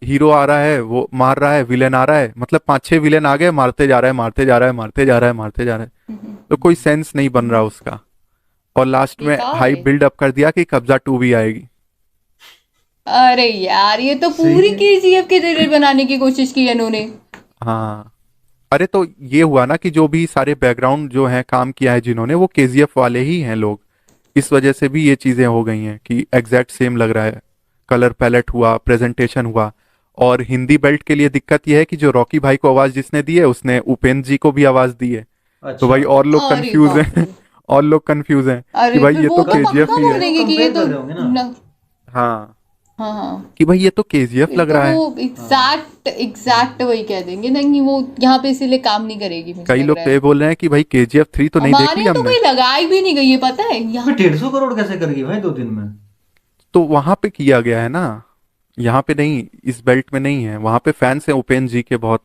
हीरो आ रहा है, वो मार रहा है, विलेन आ रहा है, मतलब 5-6 विलेन आ गए, मारते जा रहा है, मारते जा रहा है, मारते जा रहा है, मारते जा रहा है। तो कोई सेंस नहीं बन रहा उसका। और लास्ट में बेकार हाई है। बिल्ड अप कर दिया कि कब्जा 2 भी आएगी। अरे यार, ये तो सही पूरी है। केजीएफ के ट्रेलर बनाने की कोशिश की है इन्होंने। हाँ, अरे तो ये हुआ ना कि जो भी सारे बैकग्राउंड जो है काम किया है जिन्होंने, वो केजीएफ वाले ही हैं लोग। इस वजह से भी ये चीजें हो गई हैं कि एग्जैक्ट सेम लग रहा है। कलर पैलेट हुआ, प्रेजेंटेशन हुआ। और हिंदी बेल्ट के लिए दिक्कत ये है कि जो रॉकी भाई को आवाज जिसने दी है उसने उपेंद्र जी को भी आवाज दी है। तो भाई अच्छा, और लोग अरे कंफ्यूज बाप हैं। रे। और लोग कंफ्यूज हैं कि अरे भाई फिर ये वो तो तो केजीएफ पक्का ही है। बोलेंगे कि ये कंपेयर तो कर रहे होंगे ना। हाँ, हाँ हाँ, कि भाई ये तो केजीएफ फिर लग तो रहा है। वो एग्जैक्ट वही कह देंगे ना कि वो यहाँ पे इसीलिए काम नहीं करेगी, मुझे कई लग लोग रहा तो है। ये बोल रहे हैं कि भाई केजीएफ 3 तो नहीं देख हमारे ली यहाँ तो हमने। कोई लगाई भी नहीं गई है, पता है यहाँ। फिर 150 करोड़ कैसे कर गई भाई 2 दिन में? तो वहां पे किया गया है ना, यहाँ पे नहीं, इस बेल्ट में नहीं है। वहां पे फैंस हैं उपेंद्र जी के बहुत,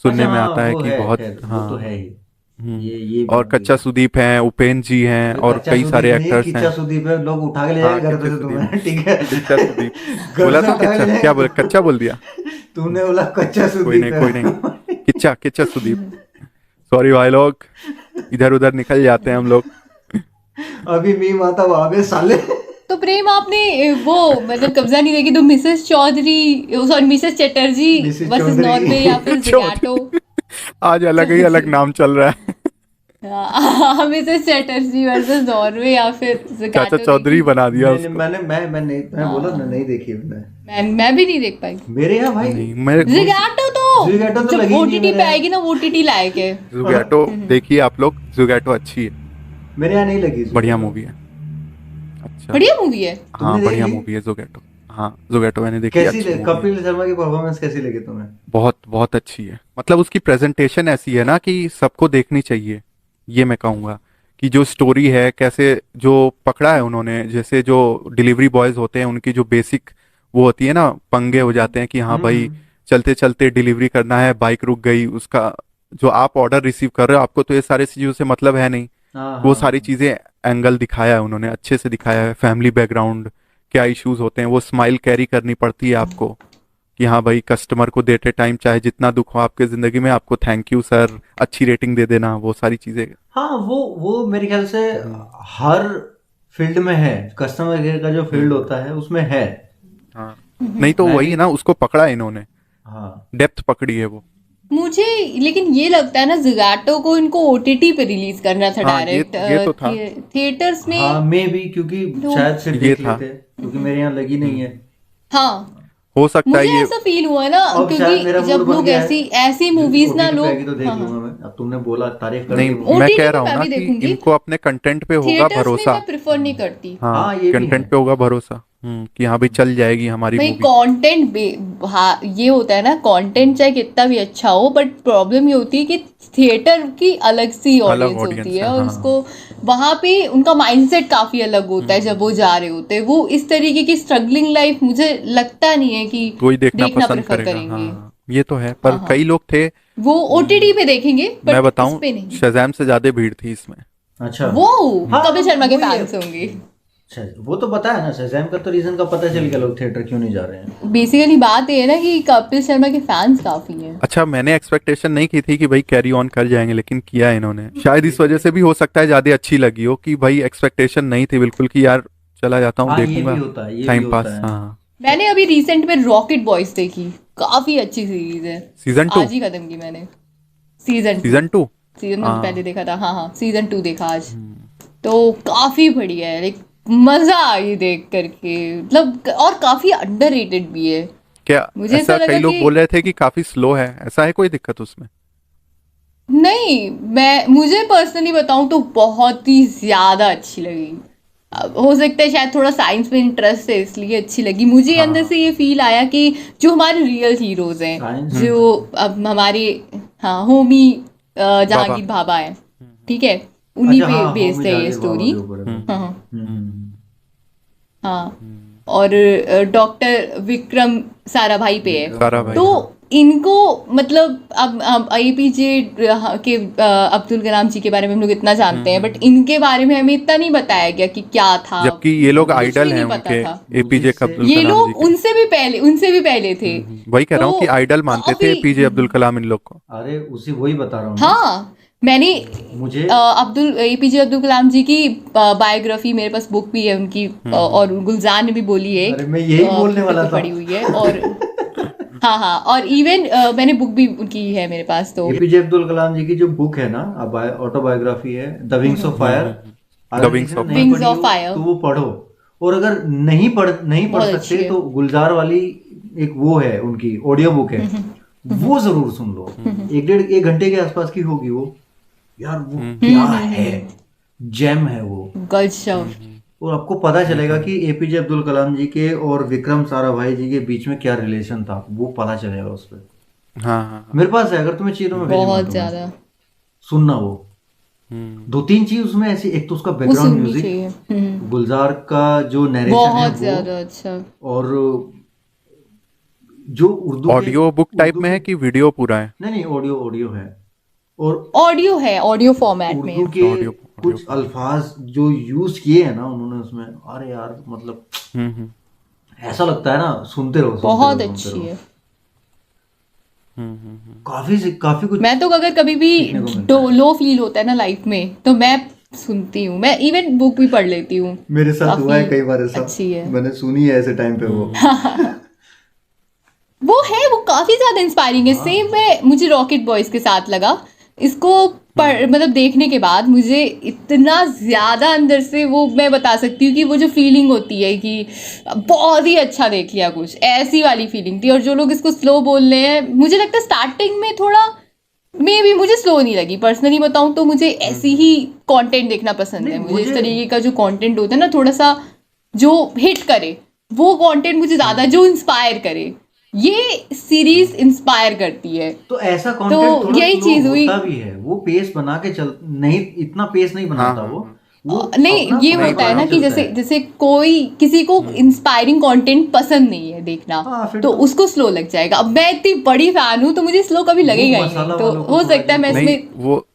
सुनने अच्छा में हाँ, आता है वो कि है, बहुत। खैर वो तो हाँ। है ही। हम्म। ये और बात भी कच्चा है। सुदीप हैं, उपेंद्र जी हैं, अरे और कच्चा कई सारे सुदीप नहीं, एक्टर्स किच्चा हैं। सुदीप है, लोग उठा के ले हाँ, जाएंगे घर पे किच्चा से सुदीप। तुम्हें। ठीक है। किच्चा सुदीप। घर बोला से तो उठा के किच्चा, ले क्या जाएंगे बोला, कच्चा बोल दिया। तूने बोला कच्चा कोई सुदीप नहीं, है। कोई नहीं, किच्चा किच्चा सुदीप। सॉरी भाई लोग, इधर उधर निकल जाते हैं हम लोग। अभी मीम आता वहां पे साले। तो प्रेम, आपने वो मतलब कब्जा नहीं देखी तो Mrs Chaudhary, sorry Mrs Chatterjee Mrs versus Chaudhary. Norway या फिर जिगाटो? आज अलग ही अलग नाम चल रहा है। हाँ, मिसेस चटर्जी वर्सेस नॉर्वे या फिर चाचा जिगाटो चौधरी देखी? बना दिया मैंने उसको। मैंने मैं नहीं, मैं बोला ना, नहीं देखी मैंने। मैं भी नहीं देख पाई। मेरे यहाँ भाई नहीं, मैं जिगाटो जिगाटो तो जब लगी नहीं ओटीटी मेरे पे यहाँ। आएगी ना, वो ओटीटी लायक है। जुगैटो देखिए आप लोग, जुगैटो अच्छी है, मेरे यहाँ नहीं लगी बढ़िया जिगाटो। मूवी है। अच्छा। बढ़िया मूवी है। हाँ, तुमने देख बढ़िया ली? मूवी है जुगैटो। हाँ जोगैटो मैंने देखी, कैसी अच्छी movie है। कपिल शर्मा की परफॉर्मेंस कैसी लगी तुम्हें? बहुत बहुत अच्छी है, मतलब उसकी प्रेजेंटेशन ऐसी है ना कि सबको देखनी चाहिए। ये मैं कहूँगा कि जो स्टोरी है, कैसे जो पकड़ा है उन्होंने, जैसे जो डिलीवरी बॉयज होते हैं उनकी जो बेसिक वो होती है ना, पंगे हो जाते हैं कि हाँ भाई हम्म। चलते चलते डिलीवरी करना है, बाइक रुक गई, उसका जो आप ऑर्डर रिसीव कर रहे हो आपको तो ये सारी चीज़ों से मतलब है नहीं। हाँ वो हाँ सारी चीज़ें एंगल दिखाया है उन्होंने, अच्छे से दिखाया है, फैमिली बैकग्राउंड क्या इश्यूज होते हैं, वो स्माइल कैरी करनी पड़ती है आपको कि हाँ भाई कस्टमर को देते टाइम चाहे जितना दुख हो आपके ज़िंदगी में, आपको थैंक यू सर, अच्छी रेटिंग दे देना, वो सारी चीज़ें। हाँ। वो मेरे ख्याल से हर फील्ड में है, कस्टमर केयर का जो फील्ड होता है उसमें है। हाँ नहीं तो मैं वही भी है ना, उसको पकड़ा है इन्होंने, हाँ डेप्थ पकड़ी है वो। मुझे लेकिन ये लगता है ना ज़ोगैटो को इनको ओटीटी पे रिलीज करना था हाँ डायरेक्ट, ये तो था, थिएटर्स में। हाँ मे भी, क्योंकि लोग- शायद फिर ये देख था। लेते, क्योंकि मेरे यहाँ लगी नहीं है। हाँ, हो सकता मुझे है ये। ऐसा फील हुआ ना, अब शायद मेरा क्योंकि मूड जब बन लोग गया है, ऐसी ऐसी मूवीज ना OTT पे लोग, आएगी तो देख हाँ हाँ, लूंगा मैं। अब तुमने बोला, तारीफ कर नहीं दी मैं ओटीटी कह पे रहा हूँ मैं ना भी कि देखूंगी। इनको अपने कंटेंट पे होगा थिएटर्स में भरोसा। मैं प्रेफर नहीं करती हाँ हाँ ये भी है। कंटेंट पे होगा भरोसा, कि हाँ भाई चल जाएगी हमारी भाई। मूवी। कंटेंट हाँ, ये होता है ना, कंटेंट चाहे कितना भी अच्छा हो, बट प्रॉब्लम ये होती है कि थिएटर की अलग सी अलग ऑडियंस होती ऑडियंस है, है, और हाँ। उसको वहाँ पे उनका माइंडसेट काफी अलग होता है जब वो जा रहे होते हैं। वो इस तरीके की स्ट्रगलिंग लाइफ मुझे लगता नहीं है कि कोई देखना देखना पसंद प्रेफर करेगा, करेंगे। हाँ ये तो है, पर हाँ हाँ, कई लोग थे। वो ओटीटी पे देखेंगे मैं बट इस बताऊं पे नहीं। शज़ैम से ज्यादा भीड़ थी इसमें। अच्छा वो हाँ, कपिल शर्मा के वही है। फैंस होंगे। अच्छा, वो तो पता है ना, शज़ैम का तो रीजन का पता चल गया लोग थिएटर क्यों नहीं जा रहे हैं। बेसिकली बात ये है ना कि कपिल शर्मा के फैंस काफी हैं। अच्छा मैंने एक्सपेक्टेशन नहीं की थी कि भाई कैरी ऑन कर जाएंगे, लेकिन किया है इन्होंने, शायद इस वजह से भी हो सकता है ज्यादा अच्छी लगी हो कि भाई एक्सपेक्टेशन नहीं थी बिल्कुल कि यार चला जाता हूँ हाँ ये भी देखूंगा, होता है, ये भी टाइम होता पास। है। हाँ मैंने अभी रिसेंट में रॉकेट बॉयज देखी, काफी अच्छी सीरीज है। सीजन 2, आज ही खत्म की मैंने। Season season 2। सीजन में हाँ पहले देखा था, हाँ हाँ, सीजन 2 देखा आज। तो काफी बढ़िया है, लाइक मजा आई देख करके, मतलब, और काफी अंडररेटेड भी है। क्या मुझे ऐसा ऐसा कई लगा लोग कि बोल रहे थे कि काफी स्लो है, ऐसा है कोई दिक्कत उसमें? नहीं, मुझे पर्सनली बताऊं तो बहुत ही ज्यादा अच्छी लगी। अब हो सकता है शायद थोड़ा साइंस में इंटरेस्ट है इसलिए अच्छी लगी मुझे। हाँ। अंदर से ये फील आया कि जो हमारे रियल हीरोज हैं, साइंस जो अब हमारे, हाँ, होमी जहांगीर भाभा है, ठीक है, उन्हीं अच्छा, पे हाँ बेस्ड होमी है ये जहांगीर बाबा स्टोरी। के ऊपर है। हाँ हाँ हम्म। हाँ। और डॉक्टर विक्रम साराभाई पे है। सारा भाई। तो इनको, मतलब, अब एपीजे के अब्दुल कलाम जी के बारे में हम लोग इतना जानते हैं, बट इनके बारे में हमें इतना नहीं बताया गया कि क्या था। जबकि ये लोग कुछ भी आइडल नहीं हैं पता उनके, था। एपीजे अब्दुल ये कलाम जी लोग के। उनसे भी पहले थे। वही कह रहा हूँ तो कि आइडल मानते थे काफी- एपीजे अब्दुल कलाम इन लोग को। अरे उसी वही बता रहा हूँ हाँ, मैंने मुझे एपीजे अब्दुल कलाम जी की बायोग्राफी, मेरे पास बुक भी है उनकी, और गुलजार ने भी बोली है। अरे मैं यही बोलने Kindle वाला पे था। पढ़ी हुई है। और हाँ हाँ, और इवन मैंने बुक भी उनकी है मेरे पास। तो एपीजे अब्दुल कलाम जी की जो बुक है ना, ऑटोबायोग्राफी है, द विंग्स ऑफ फायर। अगर Wings किसी ने of नहीं Wings पढ़ी of हो Fire। तो वो पढ़ो, और अगर नहीं पढ़ बहुत अच्छी सकते है। तो गुलजार वाली एक वो है उनकी ऑडियो बुक है, वो जरूर सुन लो। 1 घंटे के आसपास की होगी वो। यार वो क्या है, जेम है वो। गजब। और आपको पता चलेगा कि एपीजे अब्दुल कलाम जी के और विक्रम साराभाई जी के बीच में क्या रिलेशन था, वो पता चलेगा उस पर। हाँ हाँ मेरे पास है, अगर तुम्हें चाहिए तो मैं भेजूंगा बहुत तुम्हें। ज्यादा सुनना वो। हम्म, 2-3 चीज उसमें ऐसी, एक तो उसका वो बैकग्राउंड सुननी म्यूजिक, चाहिए। गुलजार का जो नरेशन है बहुत वो, ज्यादा अच्छा। और जो उर्दू के ऑडियो बुक टाइप में है कि वीडियो पूरा है? नहीं ऑडियो है। और ऑडियो है, ऑडियो फॉर्मेट में उर्दू है। के ऑडियो कुछ अल्फाज जो यूज किए हैं ना उन्होंने उसमें, अरे यार मतलब हम्म ऐसा लगता है ना, सुनते रहो बहुत सुनते अच्छी रहो। है। काफी कुछ मैं तो अगर कभी भी सीखने को मिलता है। लो फील होता है ना लाइफ में, तो मैं सुनती हूँ। मैं इवन बुक भी पढ़ लेती हूँ। मेरे साथ हुआ है काफी कई बार ऐसा, अच्छी है। मैंने सुनी है ऐसे टाइम पे वो। वो काफी ज्यादा इंस्पायरिंग है। सेम में मुझे रॉकेट बॉयज के साथ लगा। इसको मतलब देखने के बाद मुझे इतना ज्यादा अंदर से, वो मैं बता सकती हूँ कि वो जो फीलिंग होती है कि बहुत ही अच्छा देख लिया, कुछ ऐसी वाली फीलिंग थी। और जो लोग इसको स्लो बोल रहे हैं, मुझे लगता है स्टार्टिंग में थोड़ा मे भी मुझे स्लो नहीं लगी। पर्सनली बताऊं तो मुझे ऐसी ही कंटेंट देखना पसंद है। नहीं, मुझे इस मुझे- तरीके का जो कंटेंट होता है ना, थोड़ा सा जो हिट करे, वो कंटेंट मुझे ज्यादा जो इंस्पायर करे, ये सीरीज इंस्पायर करती है। तो ऐसा कंटेंट थोड़ा यही स्लो चीज हुई। होता भी है, वो पेस बना के चल, नहीं इतना पेस नहीं बनाता हाँ, वो नहीं अपना ये पेस होता है बना ना के कि चलता जैसे है। जैसे कोई किसी को इंस्पायरिंग कंटेंट पसंद नहीं है देखना, हाँ, फिर तो तो उसको स्लो लग जाएगा। अब मैं इतनी बड़ी फैन हूँ तो मुझे स्लो कभी वो लगेगा ही मसाला नहीं, तो वालों को हो थोड़ा सकता है मैं जिनको, नहीं इसमें। वो,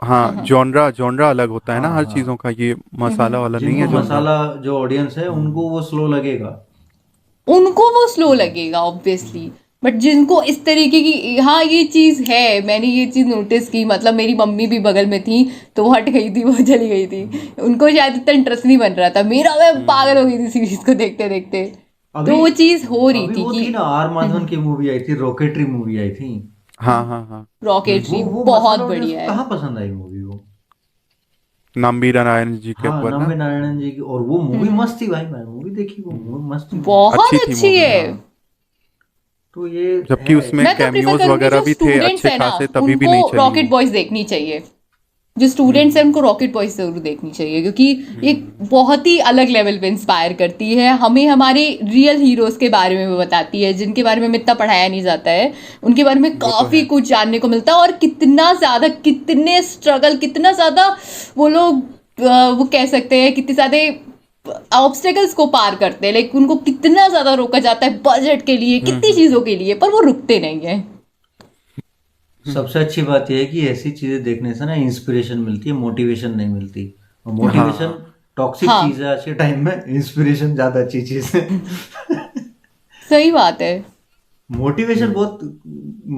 हाँ, जॉनरा जॉनरा अलग होता है हाँ ना हर हाँ, चीजों का, ये मसाला वाला नहीं जिनको है जॉनरा। मसाला, जो ऑडियंस है उनको वो स्लो लगेगा। उनको वो स्लो लगेगा ऑब्वियसली, बट जिनको इस तरीके की, हाँ ये चीज है, मैंने ये चीज नोटिस की। मतलब मेरी मम्मी भी बगल में थी तो वो हट गई थी, वो चली गई थी, उनको शायद इतना इंटरेस्ट नहीं बन रहा था मेरा, मैं पागल हो गई थी सीरीज को देखते देखते। अभी तो वो चीज हो रही अभी थी वो कि थी ना, आर माधवन की मूवी आई थी, रॉकेटरी मूवी आई थी। हाँ हाँ हाँ। रॉकेटरी वो बहुत मसाला ऑडियंस बढ़िया को है। कहाँ पसंद आई मूवी वो। नम्बी नारायण जी के हाँ, ऊपर ना। नम्बे नारायणन जी की, और वो मूवी मस्त थी भाई, मैं मूवी देखी, वो मूवी मस्त थी। बहुत अच्छी थी अच्छी मूवी, है। हाँ। तो ये जबकि है। उसमें मैं तो प्रिफर कैमियोज करूंगी वगैरह जो भी थे स्टूडेंट्स अच्छे है ना खासे, तभी भी उनको नहीं चली रॉकेट वो। बॉयज देखनी चाहिए। जो स्टूडेंट्स हैं उनको रॉकेट बॉयज जरूर देखनी चाहिए, क्योंकि ये बहुत ही अलग लेवल पे इंस्पायर करती है हमें, हमारे रियल हीरोज के बारे में वो बताती है, जिनके बारे में इतना पढ़ाया नहीं जाता है, उनके बारे में वो तो काफी है। कुछ जानने को मिलता है। और कितना ज्यादा, कितने स्ट्रगल, कितना ज्यादा वो लोग वो कह सकते हैं कितने ज्यादा ऑब्स्टेकल्स को पार करते हैं, लाइक उनको कितना ज्यादा रोका जाता है बजट के लिए, कितनी चीजों के लिए, पर वो रुकते नहीं है। सबसे अच्छी बात यह है कि ऐसी चीजें देखने से ना इंस्पिरेशन मिलती है, मोटिवेशन नहीं मिलती। और मोटिवेशन हाँ, टॉक्सिक हाँ, चीज है आज के टाइम में, इंस्पिरेशन ज्यादा अच्छी चीज है। सही बात है। मोटिवेशन बहुत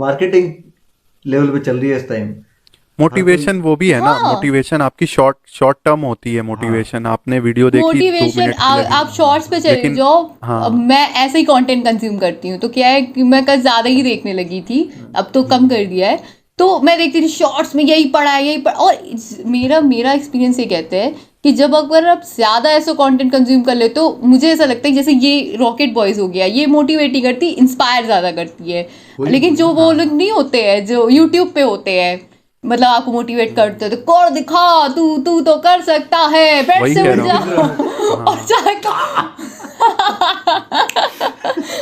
मार्केटिंग लेवल पे चल रही है इस टाइम। हर कोई, मोटिवेशन वो भी है ना, हाँ, मोटिवेशन आपकी शॉर्ट शॉर्ट टर्म होती है। हाँ मोटिवेशन आपने वीडियो देखी 2 मिनट की लगी, आप शॉर्ट्स पे चले लेकिन जाओ। अब हाँ, मैं ऐसे ही कंटेंट कंज्यूम करती हूँ, तो क्या है कि मैं कल ज्यादा ही देखने लगी थी, अब तो कम कर दिया है। तो मैं देखती थी शॉर्ट्स में यही पढ़ा है, यही पढ़ा, और मेरा मेरा एक्सपीरियंस ये कहते हैं कि जब अगर आप ज्यादा ऐसा कंटेंट कंज्यूम कर ले, तो मुझे ऐसा लगता है जैसे ये रॉकेट बॉयज हो गया, ये मोटिवेट ही करती, इंस्पायर ज्यादा करती है। वही लेकिन वही, जो वो हाँ लोग नहीं होते हैं जो यूट्यूब पे होते हैं, मतलब आपको मोटिवेट करते हो तो कर दिखा, तू तू तो कर सकता है, बेड वही से कह उठ रहा जा। हूँ। और हाँ, चाहे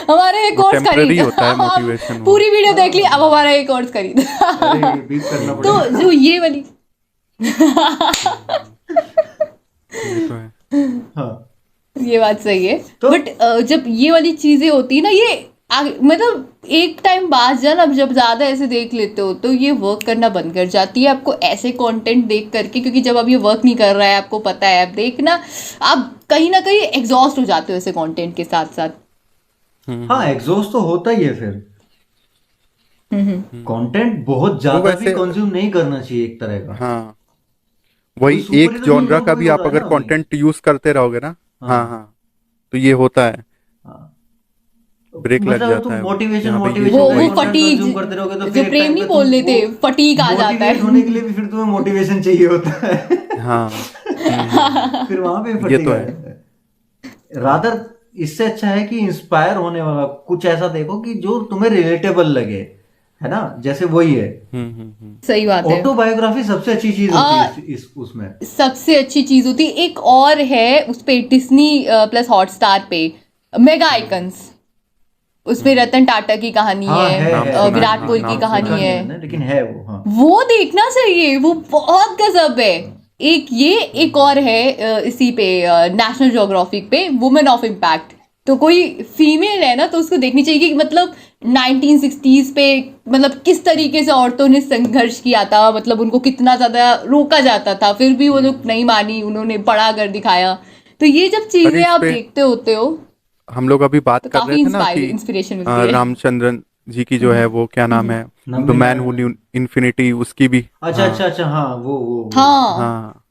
हमारे एक वो कोर्स टेम्पररी खरीद, होता है हम मोटिवेशन वो। पूरी वीडियो देख ली, अब हमारा एक कोर्स खरीद। अरे ये बीप करना तो पड़ेगा। जो ये वाली ये तो है। हाँ ये बात सही है, तो बट जब ये वाली चीजें होती है ना, ये मतलब एक टाइम बाद जब ज्यादा ऐसे देख लेते हो तो ये वर्क करना बंद कर जाती है आपको ऐसे कंटेंट देख करके, क्योंकि जब अब ये वर्क नहीं कर रहा है, आपको पता है, आप देखना, आप कहीं ना कहीं एग्जॉस्ट हो जाते हो ऐसे कंटेंट के साथ साथ। हाँ, एग्जॉस्ट तो होता ही है फिर। कंटेंट बहुत वो ज्यादा भी वैसे, कंज्यूम नहीं करना चाहिए एक तरह का। हाँ, वही वही सुपर एक हीरो न्यूज जॉनरा लोग का वही भी हो आप रहा है अगर ना अभी। कंटेंट यूज करते रहोगे ना, हाँ हाँ हाँ, तो ये होता है, हाँ, ब्रेक लग मतलब जाता तुम है वो कि मोटिवेशन हाँ भाई ये मोटिवेशन वो का वही। कंटेंट फटीग, कंज्यूम करते रहोगे तो जो फिर एक प्रेम टाइम नहीं पे बोल तुम लेते, वो फटीग आ जाता मोटिवेट है। होने के लिए भी फिर तुम्हें मोटिवेशन चाहिए होता है। हाँ, फिर वहां पे ये फटीग तो आ है। जाता है। रादर इससे अच्छा है कि इंस्पायर होने वाला कुछ ऐसा देखो कि जो तुम्हें रिलेटेबल लगे, है ना, जैसे वही है। सही बात है। ऑटोबायोग्राफी सबसे अच्छी चीज होती है इस उसमें। सबसे अच्छी चीज होती है, एक और है उस पे डिज्नी प्लस हॉटस्टार पे, मेगा आइकन्स, उसमें रतन टाटा की कहानी हाँ है, नाम है, सुना है, विराट हाँ कोहली की नाम सुना देखा कहानी है। नहीं है। मैंने, लेकिन है वो, हाँ। वो देखना चाहिए, वो बहुत गजब है। एक ये, एक और है इसी पे नेशनल ज्योग्राफिक पे, वुमेन ऑफ इम्पैक्ट। तो कोई फीमेल है ना तो उसको देखनी चाहिए कि मतलब 1960s पे मतलब किस तरीके से औरतों ने संघर्ष किया था, मतलब उनको कितना ज्यादा रोका जाता था, फिर भी वो लोग नहीं मानी, उन्होंने बड़ा कर दिखाया। तो ये जब अरे चीजें इस आप पे देखते होते हो हम लोग अभी बात तो कर रहे काफी थे ना कि इंस्पिरेशन मिलती है। रामचंद्रन जी की जो है वो क्या नाम है, द नंबे मैन हू न्यू इन्फिनिटी, उसकी भी। अच्छा हाँ अच्छा अच्छा, हाँ वो हाँ, हाँ,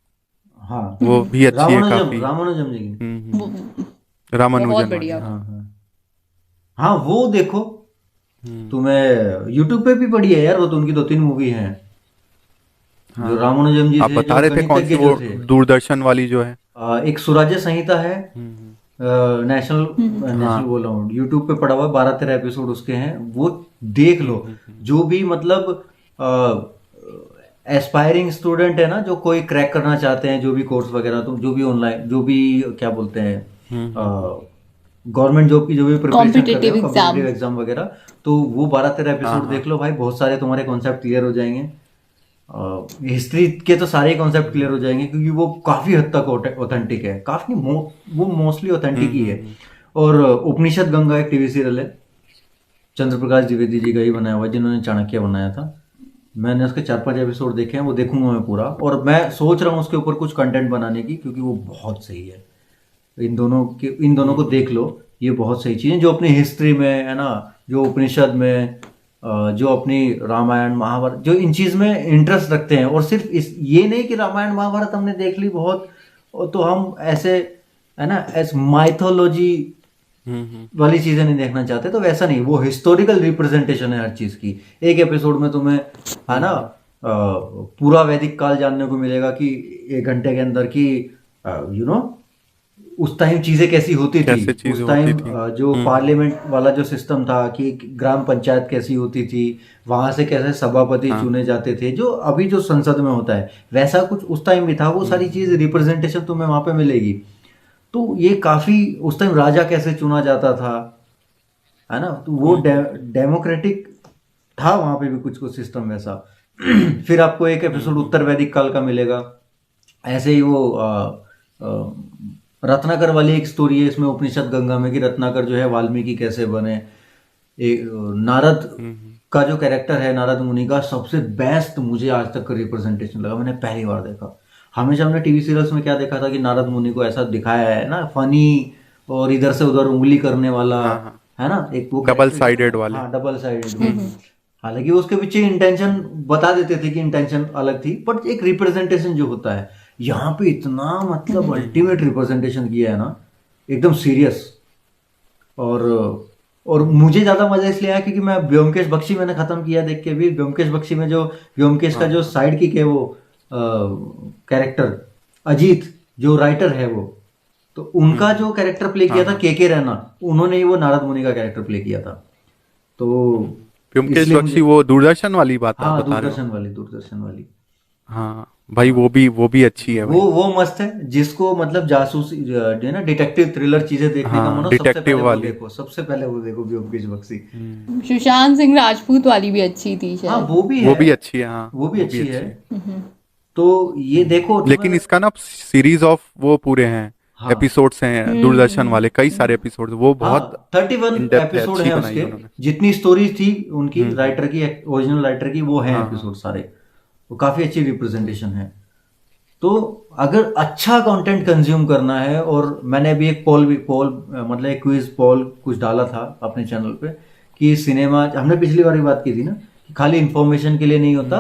हाँ, वो भी अच्छी है रामानुजम काफी। रामानुजम जी की। वो बहुत रामानुजन वाली, बढ़िया। हाँ हाँ। हाँ हाँ, वो देखो। हम्म, तुम्हें यूट्यूब पे भी पड़ी है यार, वो तो उनकी 2-3 मूवी हैं। जो हाँ, रामानुजम जी आप थे, बता जो रहे थे कौन सी, गणितज्ञ वो जो थे। दूरदर्शन वाली जो है। एक सुराज्य संहिता है। हम्म, नेशनल नेशनल हाँ, बोल रहा हूँ, यूट्यूब पे पड़ा हुआ है, 12-13 एपिसोड उसके हैं, वो देख लो। जो भी मतलब एस्पायरिंग स्टूडेंट है ना, जो कोई क्रैक करना चाहते हैं, जो भी कोर्स वगैरह, तो जो भी ऑनलाइन, जो भी क्या बोलते हैं, गवर्नमेंट जॉब की जो भी प्रिपरेशन कर रहे Competitive हो, exam. कॉम्पिटिटिव एग्जाम वगैरह, तो वो 12-13 हाँ, एपिसोड हाँ। देख लो भाई, बहुत सारे तुम्हारे कॉन्सेप्ट क्लियर हो जाएंगे। हिस्ट्री के तो सारे कॉन्सेप्ट क्लियर हो जाएंगे, क्योंकि वो काफी हद तक ऑथेंटिक है, काफी वो मोस्टली ऑथेंटिक ही है। और उपनिषद गंगा एक टीवी सीरियल है, चंद्र प्रकाश द्विवेदी जी का ही बनाया हुआ है, जिन्होंने चाणक्य बनाया था। मैंने उसके 4-5 एपिसोड देखे हैं, वो देखूंगा मैं पूरा, और मैं सोच रहा हूँ उसके ऊपर कुछ कंटेंट बनाने की, क्योंकि वो बहुत सही है। इन दोनों को देख लो, ये बहुत सही चीज़ है, जो अपनी हिस्ट्री में है ना, जो उपनिषद में, जो अपनी रामायण महाभारत, जो इन चीज़ में इंटरेस्ट रखते हैं। और सिर्फ ये नहीं कि रामायण महाभारत हमने देख ली बहुत, और तो हम ऐसे है ना एज माइथोलॉजी वाली चीजें नहीं देखना चाहते, तो वैसा नहीं, वो हिस्टोरिकल रिप्रेजेंटेशन है हर चीज की। एक एपिसोड में तुम्हें है ना पूरा वैदिक काल जानने को मिलेगा कि 1 घंटे के अंदर की उस टाइम चीजें कैसी होती थी, कैसे चीजें उस टाइम होती थी। जो पार्लियामेंट वाला जो सिस्टम था, कि ग्राम पंचायत कैसी होती थी, वहां से कैसे सभापति चुने जाते थे, जो अभी जो संसद में होता है वैसा कुछ उस टाइम भी था। वो सारी चीज रिप्रेजेंटेशन तुम्हें वहां पे मिलेगी। तो ये काफी, उस टाइम राजा कैसे चुना जाता था, है ना, तो वो डेमोक्रेटिक था वहां पे भी कुछ कुछ सिस्टम वैसा। फिर आपको एक एपिसोड उत्तर वैदिक काल का मिलेगा। ऐसे ही वो रत्नाकर वाली एक स्टोरी है इसमें, उपनिषद गंगा में, कि रत्नाकर जो है वाल्मीकि कैसे बने। नारद का जो कैरेक्टर है, नारद मुनि का, सबसे बेस्ट मुझे आज तक का रिप्रेजेंटेशन लगा, मैंने पहली बार देखा। हमेशा हमने टीवी सीरियल्स में क्या देखा था कि नारद मुनि को ऐसा दिखाया है ना, फनी और इधर से उधर उंगली करने वाला, है ना, एक वो डबल साइडेड वाले। हाँ, डबल साइडेड। हालांकि उसके पीछे इंटेंशन बता देते थे कि इंटेंशन अलग थी, बट एक रिप्रेजेंटेशन जो होता है यहाँ पे इतना मतलब अल्टीमेट रिप्रेजेंटेशन किया है ना, एकदम सीरियस। और मुझे ज्यादा मजा इसलिए आया क्योंकि मैं ब्योमकेश बख्शी मैंने खत्म किया देख के भी। ब्योमकेश बख्शी में जो ब्योमकेश का जो साइड किक है, वो कैरेक्टर अजीत जो राइटर है, वो तो उनका जो कैरेक्टर प्ले किया था के रैना, उन्होंने ही वो नारद मुनि का कैरेक्टर प्ले किया था। तो ब्योमकेश बख्शी वो दूरदर्शन वाली बात आप हाँ, बता रहे हो? दूरदर्शन वाली। हाँ भाई, वो भी अच्छी है भाई। वो मस्त है। जिसको मतलब जासूसी जो है ना, डिटेक्टिव थ्रिलर चीजें देखने का मन हो, डिटेक्टिव वाली सबसे पहले वो देखो ब्योमकेश बख्शी। सुशांत सिंह राजपूत वाली भी अच्छी थी शायद। हाँ, वो भी है, वो भी अच्छी है। हाँ, वो भी अच्छी है। तो ये देखो, लेकिन इसका ना सीरीज ऑफ वो पूरे हैं, एपिसोड्स हैं दूरदर्शन वाले, कई सारे एपिसोड्स, वो बहुत 31 in-depth है, एपिसोड अच्छी हैं बनाई उसके। उन्होंने। जितनी स्टोरीज थी उनकी, राइटर की, ओरिजिनल राइटर की, वो हैं एपिसोड सारे। वो काफी अच्छी रिप्रेजेंटेशन है। तो अगर अच्छा कंटेंट कंज्यूम करना है, और मैंने अभी एक मतलब एक क्विज पोल कुछ डाला था अपने चैनल पे, कि सिनेमा, हमने पिछली बार भी बात की थी ना, कि खाली इंफॉर्मेशन के लिए नहीं होता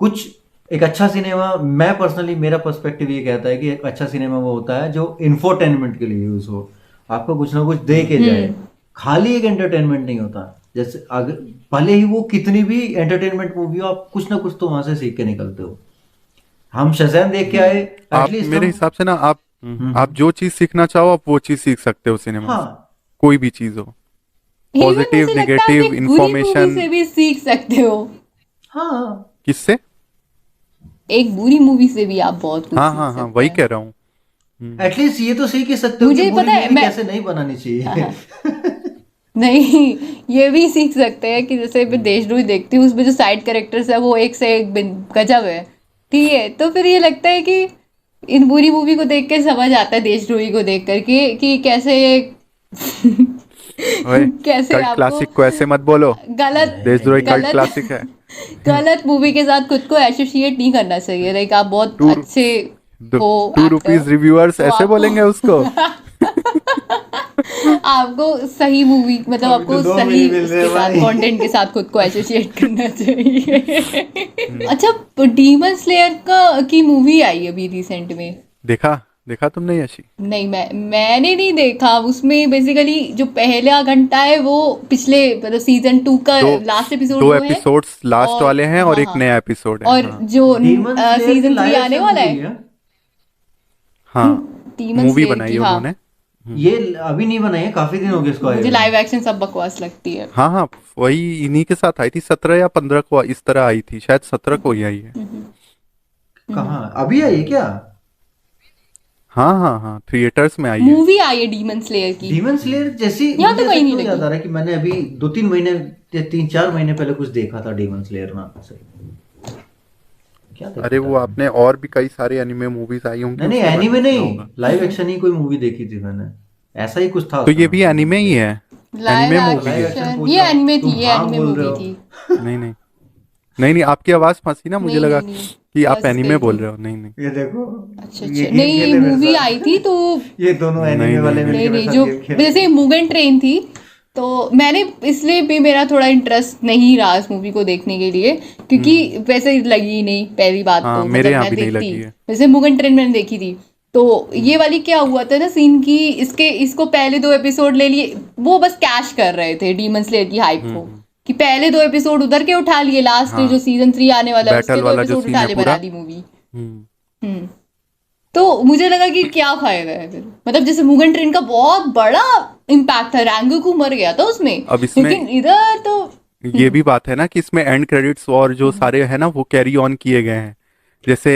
कुछ। एक अच्छा सिनेमा, मैं पर्सनली, मेरा पर्सपेक्टिव ये कहता है कि एक अच्छा सिनेमा वो होता है जो इंफोटेनमेंट के लिए यूज हो, आपको कुछ ना कुछ दे के जाए, खाली एक एंटरटेनमेंट नहीं होता। जैसे अगर भले ही वो कितनी भी एंटरटेनमेंट मूवी हो, आप कुछ ना कुछ तो वहां से सीख के निकलते हो। हम शज़ैम देख के आए, आप एटलीस्ट मेरे हिसाब से ना, आप जो चीज सीखना चाहो आप वो चीज सीख सकते हो सिनेमा से। हाँ, कोई भी चीज हो, Even पॉजिटिव मुझे लगता है नेगेटिव आप एक बुरी movie इंफॉर्मेशन। से भी सीख सकते हो। हाँ, किससे? एक बुरी मूवी से भी आप बहुत कुछ हाँ सीख हाँ हाँ, सकते वही हैं। कह रहा हूँ। एटलीस्ट ये तो सीख ही सकते हो मुझे कि बुरी पता है, मूवी मैं- कैसे नहीं बनानी चाहिए। नहीं, ये भी सीख सकते हैं कि जैसे मैं देशद्रोही देखती हूँ, उसमें जो साइड कैरेक्टर्स है वो एक से एक गजब है, ठीक है, तो फिर ये लगता है कि इन बुरी मूवी को देख के समझ आता है देशद्रोही को देख कर कि कैसे कैसे कल्ट आपको क्लासिक को ऐसे मत बोलो, गलत देशद्रोही कल्ट गलत क्लासिक है। गलत मूवी के साथ खुद को एसोसिएट नहीं करना चाहिए। लाइक आप बहुत टू अच्छे हो टू एक्टर, रुपीज रिव्यूअर्स तो ऐसे आपको बोलेंगे उसको। आपको सही मूवी, मतलब अभी तो आपको 2 सही मिनट मिल रहे उसके हैं साथ भाई। कंटेंट के साथ खुद को एसोसिएट करना चाहिए। अच्छा, डीमन स्लेयर की मूवी आई अभी रिसेंट में। देखा तुमने यशी? नहीं, मैंने नहीं देखा। उसमें बेसिकली जो पहला घंटा है वो पिछले मतलब सीजन 2 का लास्ट एपिसोड दो वो है, एपिसोड्स लास्ट वाले हैं और हाँ, एक हाँ, नया एपिसोड है। और हाँ जो Demon Slayer की सीजन 3 live आने action वाला movie है। हाँ, डीमन मूवी स्लेयर बनाई की, है हाँ, उन्होंने। ये अभी नहीं बनाई है, काफी दिन हो गए इसको आए मुझे हुए। लाइव एक्शन सब बकवास लगती है। हाँ हाँ, वही इन्हीं के साथ आई थी, 17 या 15 को इस तरह आई थी, शायद 17 को ही आई है। कहाँ अभी आई है क्या? हाँ हाँ हाँ, थिएटर्स में आई है। मूवी आई है डीमन स्लेयर की। डीमन स्लेयर जैसी यहाँ तो मुझे कहीं नहीं ऐसा क्यों लगी। याद आ रहा है कि मैंने अभी 2-3 महीने या 3-4 महीने पहले कुछ देखा था डीमन स्लेयर नाम से। क्या देखा अरे था वो मैंने? आपने और भी कई सारे एनिमे मूवीज आई होंगी, नहीं नहीं, उसके बारे एनीमे में सुना नहीं, होगा। लाइव एक्शन ही कोई मूवी देखी थी मैंने। ऐसा ही कुछ था तो उसका ये नाम, भी डीमन एनिमे ही स्लेयर। है। लाइव एनिमे मूवी लाइव है। एक्शन एक्शन पूछ ये रहा हूँ, एनिमे थी, तुम ये हाँ एनिमे बोल रहे मूवी हो। थी। नहीं नहीं नहीं नहीं, आपकी आवाज फंसी ना, मुझे नहीं लगा नहीं नहीं, कि आप फंस एनिमे गई बोल थी। रहे हो। नहीं नहीं ये देखो, अच्छा ये अच्छा, गेम नहीं खेले मेरे मूवी आई थी साथ। तो ये दोनों नहीं एनीमे वाले नहीं नहीं मिलके मेरे नहीं, साथ जो गेम खेल रहे जैसे हैं। मुगन ट्रेन थी तो मैंने इसलिए भी मेरा थोड़ा इंटरेस्ट नहीं रहा इस मूवी को देखने के लिए, क्योंकि वैसे लगी ही नहीं पहली बात हाँ, तो, मेरे मतलब यहाँ मैं भी नहीं देखती लगी है। वैसे मुगन ट्रेन मैंने देखी थी। तो ये वाली क्या हुआ था ना सीन की, इसको पहले 2 एपिसोड ले लिए, वो बस कैश कर रहे थे डीमन स्लेयर की हाइप को, कि पहले 2 एपिसोड उधर के उठा लिए, लास्ट जो हाँ, सीजन 3 आने वाला है उसके बैटल दो वाला जो एपिसोड सीन उठा है ले, पूरा। बना दी मूवी। हम्म। हम्म। तो मुझे लगा कि क्या फायदा है फिर, मतलब जैसे मुगन ट्रेन का बहुत बड़ा इम्पैक्ट था, रैंगोकू मर गया था उसमें, अब इसमें लेकिन इधर तो ये भी बात है ना कि इसमें एंड क्रेडिट्स और जो सारे है ना वो कैरी ऑन किए गए हैं। जैसे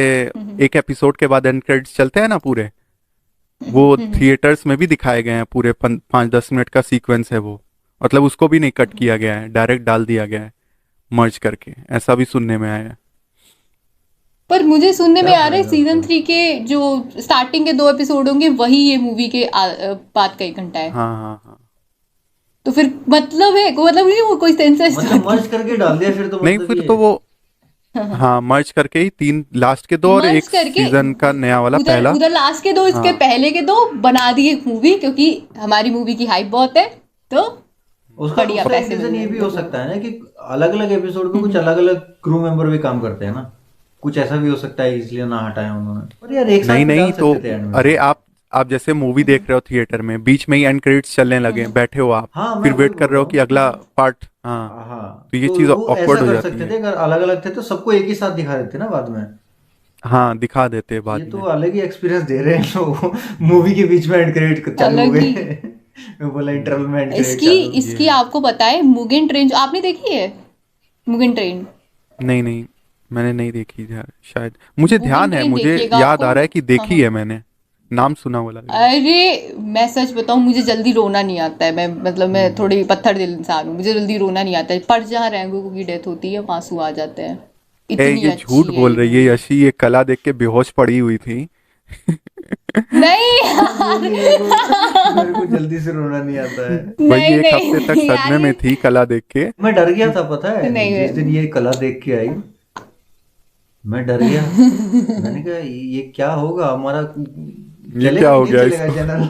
एक एपिसोड के बाद एंड क्रेडिट्स चलते हैं ना पूरे, वो थिएटर्स में भी दिखाए गए हैं। पूरे 5-10 मिनट का सीक्वेंस है वो, मतलब उसको भी नहीं कट किया गया है, डायरेक्ट डाल दिया गया है मर्ज करके, ऐसा भी सुनने में आया है। पर मुझे सुनने में क्या आ रहा है फायदा सीजन उसका? 3 के जो स्टार्टिंग के 2 एपिसोड होंगे वही ये मूवी के बाद का 1 घंटा है। हाँ हाँ हाँ। तो फिर मतलब है मतलब नहीं, वो कोई सेंस है इस मतलब बात की? मर्ज करके डाल दिया फिर तो, नहीं मतलब फिर ये। तो वो, हाँ मर्ज करके ही 3 लास्ट के 2 और मर्ज एक करके सीजन का नया वाला उधर पहला। उधर लास्ट के 2, इसके हाँ पहले के 2 बना दिए मूवी, क्योंकि हमारी मूवी की हाइप बहुत है, तो उसका बढ़िया उसका एक पैसे रीजन मिल ये रहे भी हैं हो लोगों सकता है ना कि अलग अलग एपिसोड में कुछ अलग अलग क्रू मेंबर भी काम करते हैं ना, कुछ ऐसा भी हो सकता है इसलिए ना हटाया उन्होंने। पर यार एक नहीं साथ भी नहीं, डाल तो सकते थे एंड में अरे तो। आप जैसे मूवी देख रहे हो थिएटर में, बीच में ही एंड क्रेडिट्स चलने लगे, बैठे हो आप, हाँ मैं फिर वही वेट कर बोल रहे रहा हो कि हूँ अगला कि पार्ट। हाँ, हाँ, तो ये तो चीज वो ऑकवर्ड ऐसा हो कर जाती सकते है। थे अगर अलग अलग थे तो सबको एक ही साथ दिखा देते ना बाद में। हाँ, दिखा देते हैं ये बाद तो में। अलग ही एक्सपीरियंस दे रहे हैं लोग। मूवी के बीच में एंड क्रेडिट को। चालू हो अलग ही। गए। मैं बोला इंटरवल में एंड क्रेडिट इसकी चालू। ये इसकी है। आपको पता है मुगिन ट्रेन जो आपने देखी है, मुगिन ट्रेन? नहीं नहीं, मैंने नहीं देखी यार, शायद मुझे मुगिन ध्यान है, ट्रेन मुझे देखिएगा याद आपको। आ रहा है कि हाँ देखी हाँ। है मैंने, नाम सुना हुआ लग रहा है। अरे मैं सच बताऊं, मुझे जल्दी रोना नहीं आता है, मैं मतलब मैं थोड़ी पत्थर दिल इंसान हूँ, मुझे जल्दी रोना नहीं आता है, पर जहाँ रैंगो की डेथ होती है वहाँ आंसू आ जाते हैं, ए इतनी ये झूठ अच्छी है बोल ये रही है मूवी। यशी, ये कला देख के बेहोश पड़ी हुई थी। नहीं बोल रही है मेरे को जल्दी से रोना नहीं आता है। वही नहीं एक हफ्ते तक नहीं यार सदमे में ये थी कला देख के। मैं डर गया था पता है, नहीं जिस दिन ये कला देख के आई मैं डर गया। मैंने कहा ये क्या होगा हमारा, ये क्या चलेगा कि हो नहीं गया चलेगा इसको। Channel.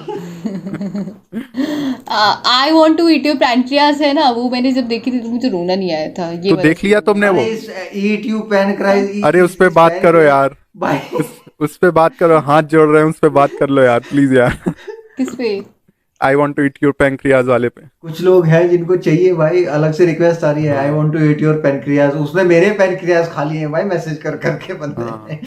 I want to eat your pancreas है ना, वो मैंने जब देखी थी तो मुझे रोना नहीं आया था, ये तो वाला देख सीन लिया मुझे तुमने याद वो? अरे इस ईट यू पैन क्राइज, अरे उस पे इस बात पैन करो क्राइज यार, भाई। उस पे बात करो, हाथ जोड़ रहे हैं, उस पे बात कर लो यार प्लीज यार। है। किस पे? I want to eat your pancreas वाले पे। कुछ लोग हैं जिनको चाहिए भाई, अलग से रिक्वेस्ट आ रही है, आई हाँ want to eat your pancreas, उसमें मेरे पैनक्रियाज खाली हैं भाई, मैसेज कर करके बंदे हाँ। ने।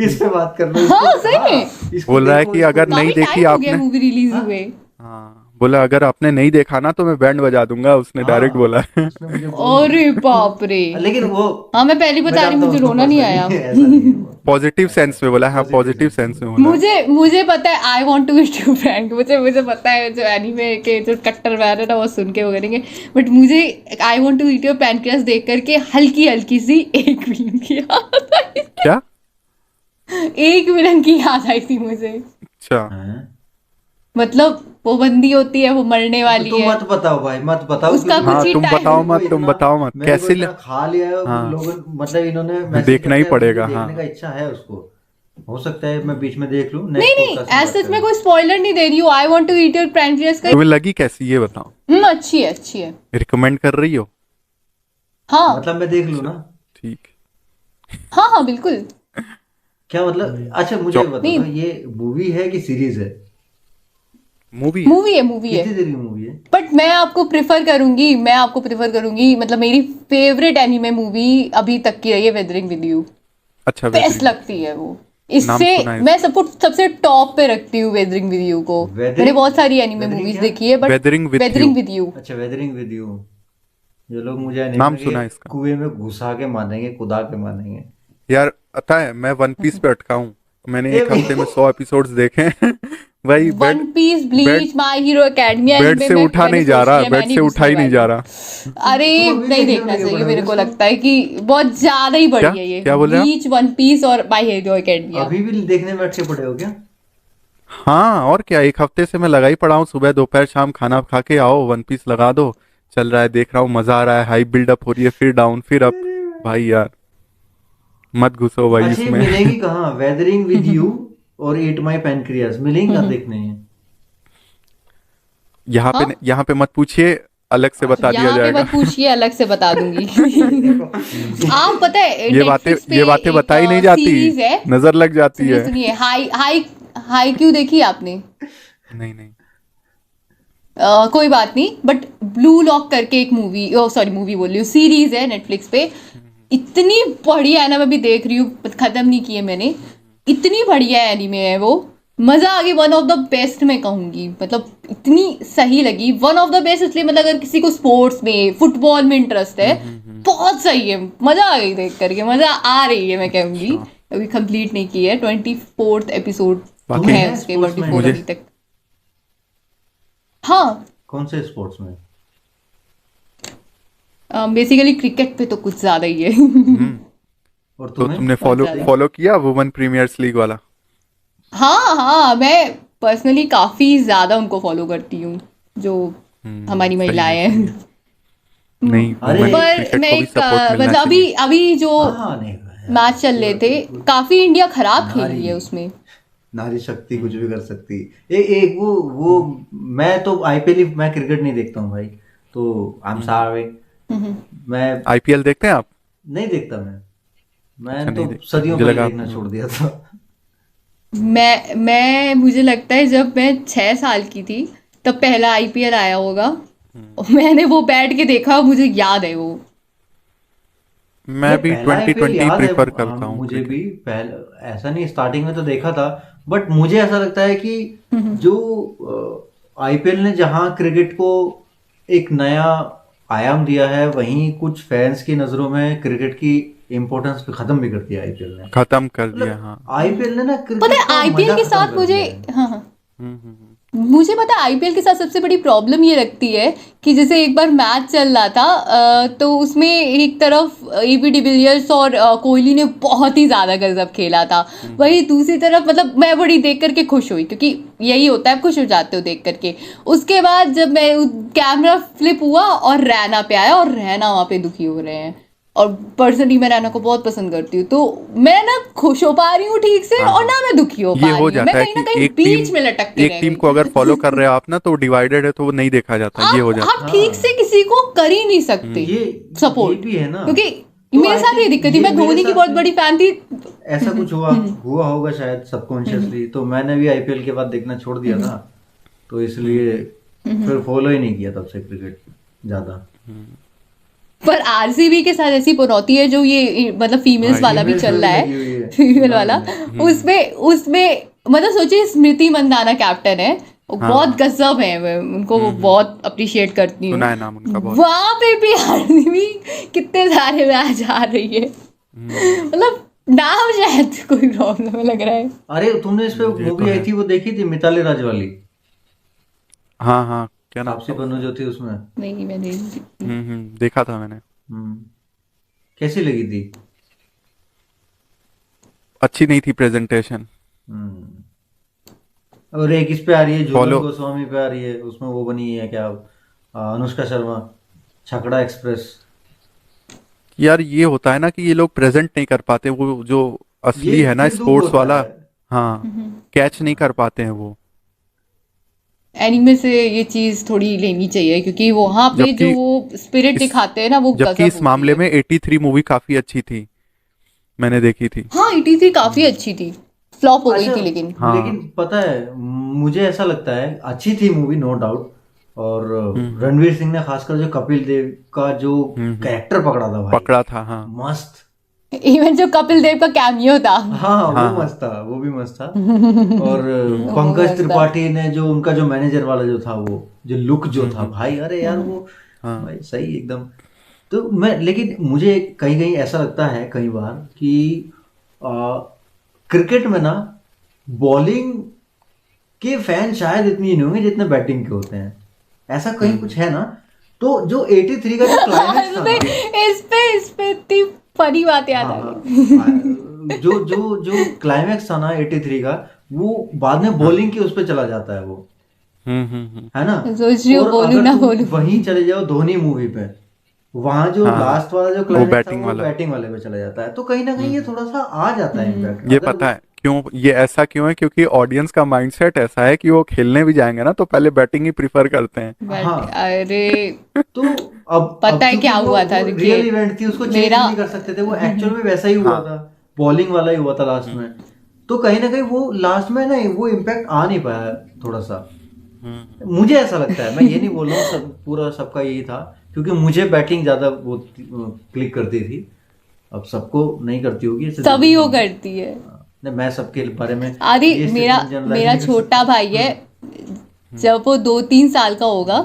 इस पे बात कर लो, हाँ इसको सही में, इसको बोल रहा है देखो, कि इसको अगर देखो। नहीं काफी देखी टाइम हो गया आपने। मूवी रिलीज हाँ हुए। हाँ, बोला अगर आपने नहीं देखा ना तो मैं बैंड बजा दूंगा, उसने डायरेक्ट बोला हाँ है। उसने मुझे बोल अरे बाप रे। दिया। लेकिन वो हाँ मैं पहली मैं बता रही, जानता हूँ मुझे उसको रोना नहीं आया। पर्सनली, ऐसा नहीं है वो। पॉजिटिव अच्छा सेंस में बोला है, हाँ पॉजिटिव पॉजिटिव सेंस सेंस में। में बोला है। मुझे पता है I want to eat you Frank, मुझे पता है जो एनीमे के जो कट्टर वैन है ना वो सुन के वो करेंगे, बट मुझे I want to eat your pancreas देख करके हल्की हल्की सी एक विलन की याद आई, क्या? एक विलन की याद आई थी मुझे। अच्छा। हैं? मतलब वो बंदी होती है, वो मरने तो वाली तुम है, मत बताओ भाई, मत बताओ, उसका क्योंकि कुछ हाँ ही तुम टाइम। बताओ मत, तुम बताओ मत, मेरे को कैसे इतना खा लिया है हाँ लोगों, मतलब इन्होंने मैसेज देखना कर ही दिया, मुझे पड़ेगा। देखने का हाँ इच्छा है उसको। हो सकता है मैं बीच में देख लूं, नहीं नेक्स्ट नहीं पॉडकास्ट में बात ऐसे मैं करेंगे। कोई स्पॉइलर नहीं दे रही हूँ, I want to eat your pancreas का। तुम्हें लगी कैसी ये बताओ, अच्छी है अच्छी है। रिकमेंड कर रही हो? हाँ मतलब मैं देख लूं ना? ठीक। हाँ हाँ बिल्कुल। क्या मतलब, अच्छा मुझे चौ- बताओ नहीं ये मूवी है कि सीरीज है? मूवी मूवी है, कितनी देर की मूवी है? बट मैं आपको प्रिफर करूंगी, मतलब मेरी फेवरेट एनीमे मूवी अभी तक की रही है वेदरिंग विद यू, अच्छा, बेस्ट वेदरिंग, लगती है वो। नाम इससे सुना है मैं इसका। सबको सबसे टॉप पे रखती हूँ वेदरिंग विद यू को। मैंने वेदरिंग बहुत सारी एनीमे वेदरिंग मूवीज क्या? देखी है, but weathering with weathering you, with you. अच्छा वेदरिंग विद यू। ये लोग मुझे नाम एनीमे के सुना है इसका। कुएं में घुसा के मारेंगे, कुदा के मारेंगे। यार पता है मैं वन पीस पे अटका हूँ, मैंने एक हफ्ते में 100 एपिसोड्स देखे हैं। भाई one bed piece, bleach, my hero academia, bed से उठा नहीं जा रहा, बेड से उठा ही नहीं जा रहा। अरे तुम अभी नहीं देखने देखना लगे चाहिए, पड़े मेरे हो को इसको? लगता है कि बहुत ज्यादा ही बढ़िया ये क्या बोल रहे आप? ब्लीच, वन पीस और माय हीरो एकेडमिया। अभी भी देखने बैठ के पड़े हो क्या? हाँ और क्या, एक हफ्ते से मैं लगा ही पड़ा हूँ, सुबह दोपहर शाम खाना खा के आओ, वन पीस लगा दो, चल रहा है, देख रहा हूँ, मजा आ रहा है, हाई बिल्डअप हो रही है, फिर डाउन, फिर अप। भाई यार मत घुसो भाई अच्छा ये इसमें। मिलेंगी कहाँ? वेदरिंग विद यू और ईट माई पैनक्रियास मिलेंगी कहाँ देखने हैं? हाँ? यहाँ पे मत पूछिए, अलग से बता दिया यहाँ पे जाएगा। मत पूछिए, अलग से बता दूंगी। आप पता है ये बातें Netflix पे ये बातें एक बताई नहीं जाती, सीरीज है, नजर लग जाती सुनिए है। सुनिए, हाई हाई हाई क्यों देखी आपने? नहीं नहीं। कोई बात नहीं, बट ब्लू लॉक करके एक मूवी, सॉरी मूवी बोल रही हूँ, सीरीज है नेटफ्लिक्स पे। इतनी बढ़िया है ना, मैं भी देख रही हूँ, खत्म नहीं की है मैंने। इतनी बढ़िया एनीमे है वो, मजा आ गई। वन ऑफ द बेस्ट मैं कहूंगी, मतलब इतनी सही लगी, वन ऑफ द बेस्ट इसलिए, मतलब अगर किसी को स्पोर्ट्स में, फुटबॉल में इंटरेस्ट है, बहुत सही है, मजा आ गई देख करके, मजा आ रही है मैं कहूंगी। अभी कंप्लीट नहीं की है, 24th एपिसोड बाकी है है उसके, sports में? 24 अभी तक। हाँ, कौन से स्पोर्ट्स में? बेसिकली क्रिकेट पे तो कुछ ज्यादा ही है। और तो तुम्हें? तुमने बहुत ज्यादा। फॉलो किया वुमेन प्रीमियर्स लीग वाला? हाँ हाँ, मैं पर्सनली काफी ज्यादा उनको फॉलो करती हूँ, जो हमारी सही महिलाएं है, हैं। नहीं अरे, वुमेन पर क्रिकेट मैं को भी एक सपोर्ट मिलना मतलब चाहिए। अभी जो हाँ नहीं मैच चल रहे थे, काफी इंडिया खराब खेली है उसमें। नारी शक्ति कुछ भी कर सकती है। एक वो मैं तो आईपीएल, मैं क्रिकेट नहीं देखता हूँ भाई, तो आई एम सॉरी, मैं आईपीएल देखते हैं आप? नहीं देखता। मैं अच्छा, तो नहीं देखते। सदियों मुझे पहले लगा देखना छोड़ दिया था। मैं मुझे लगता है जब मैं 6 साल की थी तब पहला आईपीएल आया होगा। मैंने वो बैठ के देखा, मुझे याद है वो। मैं नहीं, भी पहला आईपीएल 2020 याद है, प्रेफर करता हूँ मुझे क्रिकेट। भी पहले ऐसा नहीं, स्टार्टिंग में तो देखा था, बट मुझे ऐसा लगता है कि जो आईपीएल ने जहां क्रिकेट को एक नया आयाम दिया है, वहीं कुछ फैंस की नजरों में क्रिकेट की इम्पोर्टेंस भी खत्म भी कर दिया आईपीएल ने। खत्म कर दिया, हाँ। आईपीएल ने ना पता क्रिकेट है का आईपीएल मजा के खत्म साथ कर मुझे, दिया है। हाँ हाँ, हम्म। मुझे पता है आईपीएल के साथ सबसे बड़ी प्रॉब्लम ये लगती है कि जैसे एक बार मैच चल रहा था, तो उसमें एक तरफ एबी डिविलियर्स और कोहली ने बहुत ही ज्यादा गजब खेला था। वही दूसरी तरफ, मतलब मैं बड़ी देख करके खुश हुई, क्योंकि यही होता है, आप खुश हो जाते हो देख करके। उसके बाद जब मैं कैमरा फ्लिप हुआ और रैना पे आया, और रैना वहाँ पे दुखी हो रहे हैं, और पर्सनली मैं रैना को बहुत पसंद करती हूँ, तो मैं ना खुश हो पा रही हूँ ठीक से, और ना मैं दुखी हो ये पा हो रही हूँ, मैं जाता है कहीं ना कि कहीं बीच में लटक के एक रह टीम गई। को अगर फॉलो कर रहे हो आप ना, तो डिवाइडेड है तो वो नहीं देखा जाता, ये हो जाता आप ठीक से किसी को कर ही नहीं सकते ये सपोर्ट, भी है ना, क्योंकि तो मेरे I साथ ये think दिक्कत थी, ये मैं मेरे धोनी की साथ बहुत भी बड़ी फैन थी। ऐसा कुछ हुआ होगा शायद सबकॉन्शियसली, तो मैंने भी आईपीएल के बाद देखना छोड़ दिया था, तो इसलिए फिर फॉलो ही नहीं किया तब से क्रिकेट ज्यादा। पर आरसीबी के साथ ऐसी पनौती है, जो ये मतलब फीमेल्स हाँ, वाला भी females चल में रहा भी लगी हुई है, है। फीमेल सुना वाला, मैंने। उसमें मतलब सोचिए, स्मृति मंदाना कैप्टन है, वो हाँ, बहुत गजब है, मैं उनको बहुत अप्रिशिएट करती हूँ। सुना है नाम उनका बहुत। वहां पे भी आरसीबी कितने सारे मैच आ रही है, मतलब नाम शायद कोई प्रॉब्लम लग रहा है। अरे तुमने इस पे ये तो मूवी आई है। थी, वो देखी थी मिताली राज वाली, हाँ हाँ, क्या नाम तापसी था पन्नू उसका? जो थी उसमें? नहीं मैंने देखा था मैंने। कैसी लगी थी? अच्छी नहीं थी प्रेजेंटेशन। हम्म। और एक इस पे आ रही है, झूलन फॉलो गोस्वामी पे आ रही है, उसमें वो बनी है क्या, अनुष्का शर्मा, छकड़ा एक्सप्रेस। यार, ये होता है ना कि ये लोग प्रेजेंट नहीं कर पाते, वो जो असली ये है ना फिर दुख स्पोर्ट्स होता वाला, है। हाँ, कैच नहीं कर पाते हैं वो। एनीमे से ये चीज थोड़ी लेनी चाहिए, क्योंकि वहां पे जो जबकि वो स्पिरिट इस दिखाते हैं ना, वो जबकि गजब इस होती मामले है। में 83 मूवी काफी अच्छी थी, मैंने देखी थी। हाँ 83 काफी अच्छी थी, फ्लॉप हो गई अच्छा, थी लेकिन। हाँ। लेकिन पता है, मुझे ऐसा लगता है अच्छी थी मूवी, नो डाउट। और रणवीर सिंह ने खासकर जो कपिल देव का जो कैरेक्टर पकड़ा था भाई, पकड़ा था, हाँ। मस्त। इवन जो कपिल देव का कैमियो था, हाँ हाँ, वो हाँ। मस्त था, वो भी मस्त था। और पंकज मस्त था। त्रिपाठी ने जो उनका जो मैनेजर वाला जो था, वो जो लुक जो था भाई, अरे यार वो भाई सही एकदम। तो मैं, लेकिन मुझे कहीं कहीं ऐसा लगता है कई बार कि क्रिकेट में ना बॉलिंग के फैन शायद इतनी नहीं होंगे जितने बैटिंग के होते हैं, ऐसा कहीं कुछ है ना। तो जो 83 का जो क्लाइमेक्स था ना, इस पे इतनी फनी बात याद आ हाँ गई। हाँ, जो क्लाइमेक्स था ना 83 का, वो बाद में बॉलिंग की उस पे चला जाता है वो, है ना। सोच रही हूँ और बोलूं अगर ना तुम बोलूं। वहीं चले जाओ धोनी मूवी पे, वहां जो हाँ लास्ट वाला जो वो क्लाइमेक्स था बैटिंग वो वाला। बैटिंग वाले पे चला जाता है, तो कहीं ना कहीं ये थोड़ा सा आ जाता है इम्पैक्ट ये अगर पता है क्यों ये ऐसा क्यों है? क्योंकि ऑडियंस का माइंडसेट ऐसा है कि वो खेलने भी जाएंगे ना तो पहले बैटिंग ही प्रिफर करते हैं। हाँ। अरे तो अब पता है चूंकि क्या हुआ था, वो देखिए रियल इवेंट थी, उसको चेंज मेरा नहीं कर सकते थे, वो एक्चुअल में वैसा ही हुआ हाँ था, बॉलिंग वाला ही हुआ था लास्ट में। तो कहीं ना कहीं वो लास्ट में ना वो इम्पैक्ट आ नहीं पाया थोड़ा सा, मुझे ऐसा लगता है। मैं ये नहीं बोल रहा हूँ सब पूरा सबका यही था, क्योंकि मुझे बैटिंग ज्यादा वो क्लिक करती थी, अब सबको नहीं करती होगी ऐसे सभी जरूरी वो नहीं है। करती है। नहीं, मैं सबके बारे में अरे ये मेरा स्टेटमेंट जनरलाइज मेरा नहीं कर छोटा सकता। भाई है, जब वो 2-3 साल का होगा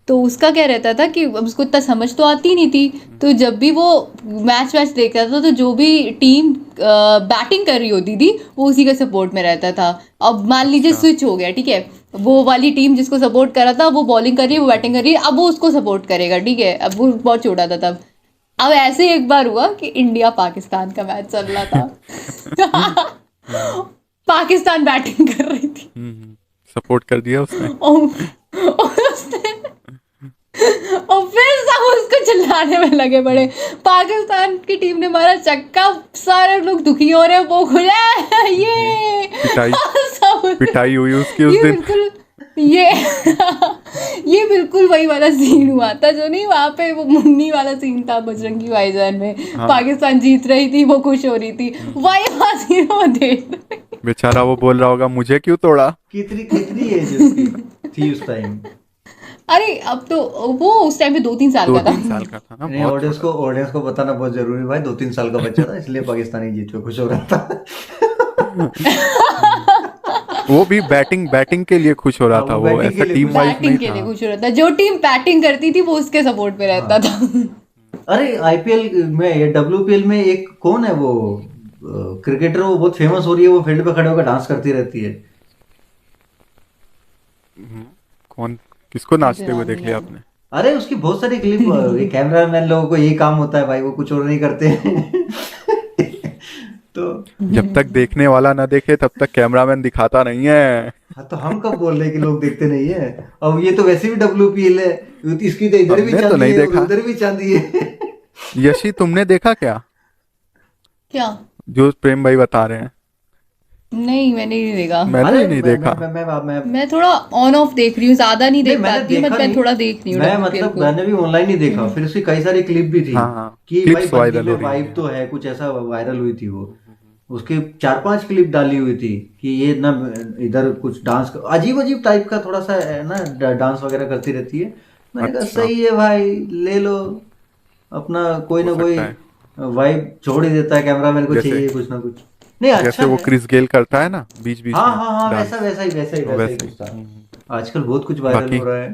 तो उसका क्या रहता था कि अब उसको इतना समझ तो आती नहीं थी, तो जब भी वो मैच वैच देखता था तो जो भी टीम बैटिंग कर रही होती थी वो उसी के सपोर्ट में रहता था। अब मान लीजिए अच्छा स्विच हो गया, ठीक है, वो वाली टीम जिसको सपोर्ट कर रहा था वो बॉलिंग कर रही है, वो बैटिंग कर रही है, अब वो उसको सपोर्ट करेगा, ठीक है, अब वो बहुत छोटा था तब। अब ऐसे ही एक बार हुआ कि इंडिया पाकिस्तान का मैच चल रहा था। पाकिस्तान बैटिंग कर रही थी सपोर्ट कर दिया उसने। और उसने और फिर सब उसको चिल्लाने में लगे पड़े, पाकिस्तान की टीम ने मारा छक्का, सारे लोग दुखी हो रहे हैं, वो खुला ये पिटाई सब पिटाई हुई उसकी उस ये दिन। बिल्कुल ये ये बिल्कुल वही वाला सीन हुआ था जो नहीं वहां पे वो मुन्नी वाला सीन था बजरंगी भाईजान में, हाँ पाकिस्तान जीत रही थी, वो खुश हो रही थी, वही वाला सीन वो देख रहे। बेचारा वो बोल रहा होगा मुझे क्यों तोड़ा। कितनी कितनी एज उसकी थी उस टाइम? अरे अब तो वो उस टाइम पे 2-3 साल दो का था। तीन साल का था ना, नहीं, बहुत छोटा ऑडियंस को बताना बहुत जरूरी है भाई, 2-3 साल का बच्चा था इसलिए पाकिस्तानी जीत पे खुश हो रहा था। था। वो भी बैटिंग बैटिंग के लिए खुश हो रहा हाँ, था, वो वो बैटिंग के ऐसा लिए टीम खुश वाइज नहीं बैटिंग के लिए था। खुश हो रहा था, जो टीम बैटिंग करती थी वो उसके सपोर्ट पे रहता था। अरे आईपीएल में या डब्ल्यूपीएल में एक कौन है वो क्रिकेटर, वो बहुत फेमस हो रही है, वो फील्ड पे खड़े होकर डांस करती रहती है। कौन किसको नाचते मुझे हुए नाम देख नहीं लिया याद। आपने? अरे उसकी बहुत सारी क्लिप, ये कैमरामैन लोगों को यही काम होता है भाई, वो कुछ और नहीं करते हैं। तो जब तक देखने वाला ना देखे तब तक कैमरामैन दिखाता नहीं है। हाँ, तो हम कब बोल रहे हैं कि लोग देखते नहीं है? अब ये तो वैसे भी डब्ल्यूपीएल है, इसकी तो इधर भी हमने तो चांदी नहीं है देखा। उधर भी चांदी है। यशी तुमने देखा क्या क्या? जो प्रेम भाई बता रहे हैं? नहीं मैंने नहीं देखा। मैंने अरे भी नहीं देखा। मैं थोड़ा ऑन ऑफ देख रही हूँ, ज्यादा नहीं देख मैंने पाती हूँ, देखा बट मैं नहीं, थोड़ा देख रही हूँ मैं डब्ल्यूपीएल मतलब को। मैंने भी ऑनलाइन ही देखा, फिर उसकी कई सारी क्लिप भी थी हाँ हाँ कि भाई क्लिप्स बंदी वायरल में हो रही वाइब हैं। तो है, कुछ ऐसा वायरल हुई थी वो। उसके 4-5 क्लिप डाली हुई थी कि ये ना इधर कुछ डांस अजीब अजीब टाइप का थोड़ा सा है ना, डांस वगैरह करती रहती है। मैंने कहा अच्छा सही है भाई, ले लो अपना, कोई हो ना कोई सकता है वाइब छोड़ ही देता है, कैमरामैन को जैसे चाहिए कुछ ना कुछ। नहीं, जैसे अच्छा वो है। क्रिस गेल करता है ना बीच बीच हाँ में हाँ हाँ, डांस, वैसा ही वैसे कुछ था। ही। आजकल बहुत कुछ वायरल बाकी हो रहा है।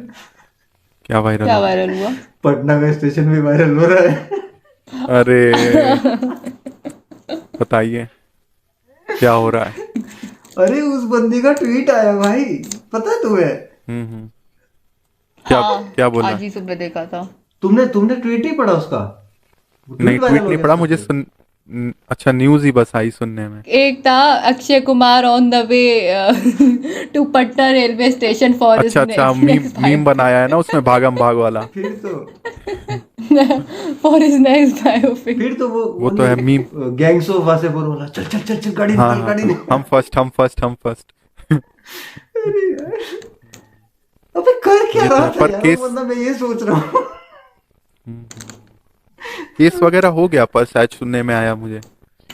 क्या वायरल क्या हो रहा वायरल हुआ? पटना का स्टेशन भी वायरल हो रहा है। है? अरे बताइए क्या हो रहा है? अरे उस बंदी का ट्वीट आया भाई, पता है तुम्हें? हम्म। क्या हाँ क्या बोला? आज ही सुबह देखा था। तुमने ट्वीट ही पढ़ा उसका? वो नहीं वायरल ट्वीट हो नहीं गया पड़ा सब मुझे पे। अच्छा न्यूज ही बस आई सुनने में। एक था Akshay Kumar on the way to Patna railway station for his अच्छा अच्छा नेक्स्ट मीम बनाया है ना उसमें भागम भाग वाला। फिर तो फॉर हिज नेक्स्ट बायोपिक। फिर तो वो तो है मीम। गैंग्स ऑफ वासेपुर वाला, चल चल चल चल गाड़ी हाँ निकाल हाँ गाड़ी हाँ, निकाल। हम फर्स्ट हम फर्स्ट हम फर्स्ट। अरे यार, अबे कर क्या ये तो रहा है, था पर यार केस वो बंदा, मैं ये सोच रहा हूँ। केस वगैरह हो गया पर शायद सुनने में आया मुझे।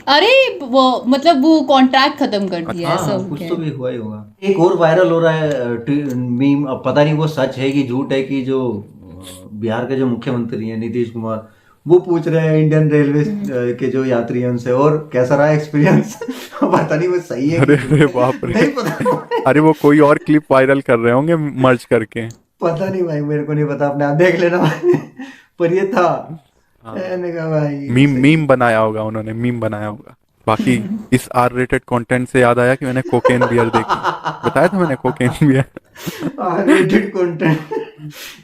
अरे वो मतलब वो कॉन्ट्रैक्ट खत्म कर दिया हाँ ऐसा हाँ, हो कुछ गया तो है। भी हुआ ही होगा। एक और वायरल हो रहा है मीम, अब पता नहीं वो सच है कि झूठ है, कि जो बिहार के जो मुख्यमंत्री हैं नीतीश कुमार, वो पूछ रहे हैं इंडियन रेलवे के जो यात्री हैं उनसे, और कैसा रहा एक्सपीरियंस। पता नहीं वो सही है अरे कि अरे झूठ है, बाप रे। नहीं पता। अरे वो कोई और क्लिप वायरल कर रहे होंगे मर्ज करके। पता नहीं भाई, मेरे को नहीं पता, अपने आप देख लेना भाई। पर ये था, हाँ मैंने कहा भाई मीम सही। मीम बनाया होगा उन्होंने, मीम बनाया होगा। बाकी इस आर रेटेड कंटेंट से याद आया कि मैंने कोकेन बियर देखी। बताया था मैंने कोकेन बियर। रेटेड कंटेंट,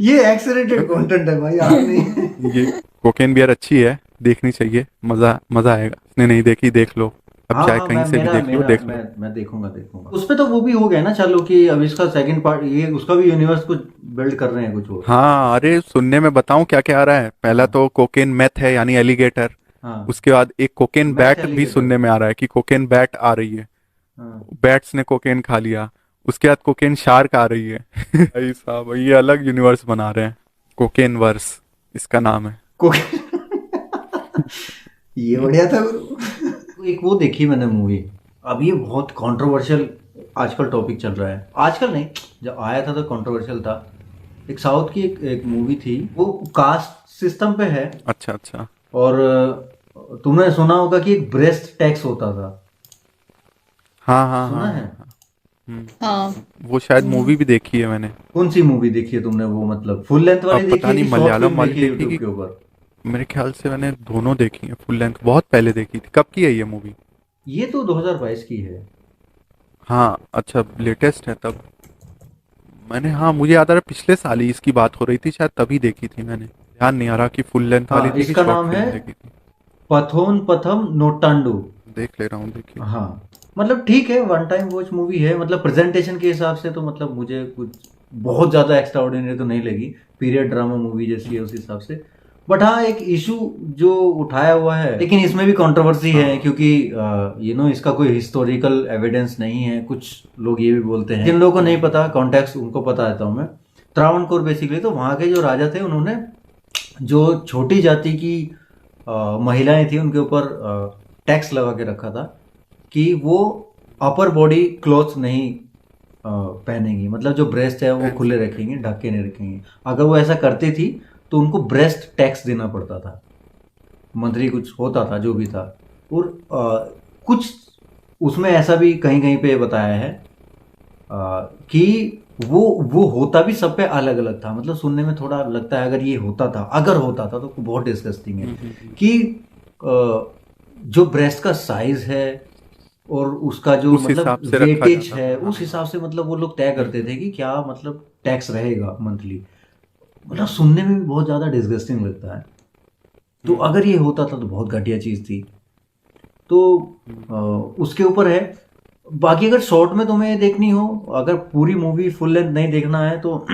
ये एक्स रेटेड कंटेंट है भाई, आप नहीं। ये कोकेन बियर अच्छी है, देखनी चाहिए, मजा मजा आएगा। इसने नहीं देखी देख लो, अब हाँ चाहे हाँ, कहीं मैं से भी मेरा देख लो, मेरा देख लो। मैं देखूंगा उस पे। तो वो भी हो गया ना चालू कि अब इसका सेकंड पार्ट, ये उसका भी यूनिवर्स कुछ बिल्ड कर रहे हैं कुछ और। हाँ, अरे सुनने में बताऊं क्या क्या आ रहा है। पहला हाँ तो कोकेन मेथ है यानी एलिगेटर। हाँ, उसके बाद एक कोकेन मैथ बैट भी एलिगेटर। सुनने में आ रहा है कि कोकेन बैट आ रही है, हाँ बैट्स ने कोकेन खा लिया। उसके बाद कोकेन शार्क आ रही है। भाई साहब, ये अलग यूनिवर्स बना रहे हैं, कोकेन वर्स इसका नाम है। कोकेन। ये बढ़िया था गुरु। एक वो देखी मैंने मूवी, अब ये बहुत कंट्रोवर्शियल आजकल टॉपिक चल रहा है। आजकल नहीं, जब आया था तो कंट्रोवर्शियल था। एक साउथ की एक मूवी थी, वो कास्ट सिस्टम पे है। अच्छा अच्छा। और तुमने सुना होगा कि एक ब्रेस्ट टैक्स होता था, हाँ हाँ सुना हाँ है? हाँ। हम्म, हाँ वो शायद मूवी भी देखी है मैंने। कौन सी मूवी देखी है तुमने? वो मतलब फुल लेंथ वाली अब देखी पता है नहीं कि शॉर्ट मलयालम फिल्म वाली देखी है देखी यूट्यूब कि, के ऊपर? मेरे ख्याल से मैंने दोनों देखी है फुल लेंथ, बहुत पहले देखी थी। कब की है ये मूवी? ये तो 2022 की है। हाँ अच्छा, लेटेस्ट है तब। मैंने, हाँ मुझे याद आ रहा है पिछले साल ही इसकी बात हो रही थी, शायद तभी देखी थी मैंने। ध्यान नहीं आ रहा कि फुल लेंथ वाली हाँ, थी कि इसका शॉर्ट नाम है फिल्म देखी थी। पथोन पथम नोटांडू। देख ले रहा हूँ, देखिए। हाँ, मतलब ठीक है, वन टाइम वॉच मूवी है। मतलब प्रेजेंटेशन के हिसाब से तो मतलब मुझे कुछ बहुत ज़्यादा एक्स्ट्रा ऑर्डिनरी तो नहीं लगी, पीरियड ड्रामा मूवी जैसी है उस हिसाब से। बट हाँ, एक इशू जो उठाया हुआ है, लेकिन इसमें भी कंट्रोवर्सी है क्योंकि इसका कोई हिस्टोरिकल एविडेंस नहीं है। कुछ लोग ये भी बोलते हैं, जिन लोगों को नहीं पता कॉन्टेक्स्ट, उनको बता देता हूँ मैं। त्रावणकोर बेसिकली तो वहाँ के जो राजा थे, उन्होंने जो छोटी जाति की महिलाएं थी उनके ऊपर टैक्स लगा के रखा था कि वो अपर बॉडी क्लॉथ्स नहीं पहनेंगी। मतलब जो ब्रेस्ट है वो खुले रखेंगे, ढक के नहीं रखेंगे। अगर वो ऐसा करती थी तो उनको ब्रेस्ट टैक्स देना पड़ता था। मंत्री कुछ होता था, जो भी था। और कुछ उसमें ऐसा भी कहीं कहीं पे बताया है कि वो होता भी सब पे अलग अलग था। मतलब सुनने में थोड़ा लगता है, अगर होता था तो बहुत डिस्गस्टिंग है कि जो ब्रेस्ट का साइज है और उसका जो उस हिसाब मतलब से रखा वेटेज जाता है, था। उस हिसाब से मतलब वो लोग तय करते थे कि क्या मतलब टैक्स रहेगा मंथली। मतलब सुनने में भी बहुत ज़्यादा डिस्गस्टिंग लगता है। तो अगर ये होता था तो बहुत घटिया चीज़ थी। तो उसके ऊपर है। बाकी अगर शॉर्ट में तुम्हें देखनी हो, अगर पूरी मूवी फुल लेंथ नहीं देखना है तो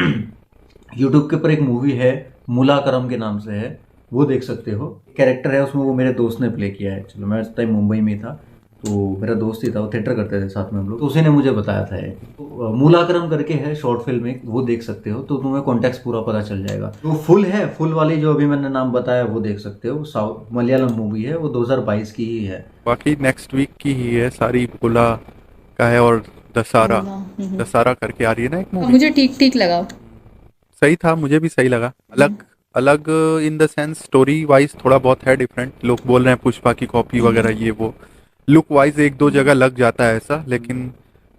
यूट्यूब के ऊपर एक मूवी है, मुला करम के नाम से है, वो देख सकते हो। कैरेक्टर है उसमें, वो मेरे दोस्त ने प्ले किया है। चलो, मैं उस टाइम मुंबई में था, तो मेरा दोस्त ही था, वो थिएटर करते थे साथ में हम लोग, तो उसी ने मुझे बताया था ये। तो मुला करम करके है शॉर्ट फिल्म एक, वो देख सकते हो तो तुम्हें कॉन्टेक्स्ट पूरा पता चल जाएगा। तो फुल है, फुल वाली जो अभी मैंने नाम बताया वो देख सकते हो। साउथ मलयालम मूवी है, वो 2022 की ही है। बाकी नेक्स्ट वीक की ही है सारी, बुला का है और दशहरा। दशहरा करके आ रही है ना एक मूवी। मुझे ठीक ठीक लगा। सही था, मुझे भी सही लगा। अलग अलग in the sense story wise थोड़ा बहुत है डिफरेंट। लोग बोल रहे हैं पुष्पा की कॉपी वगैरह, ये वो लुक वाइज एक दो जगह लग जाता है ऐसा, लेकिन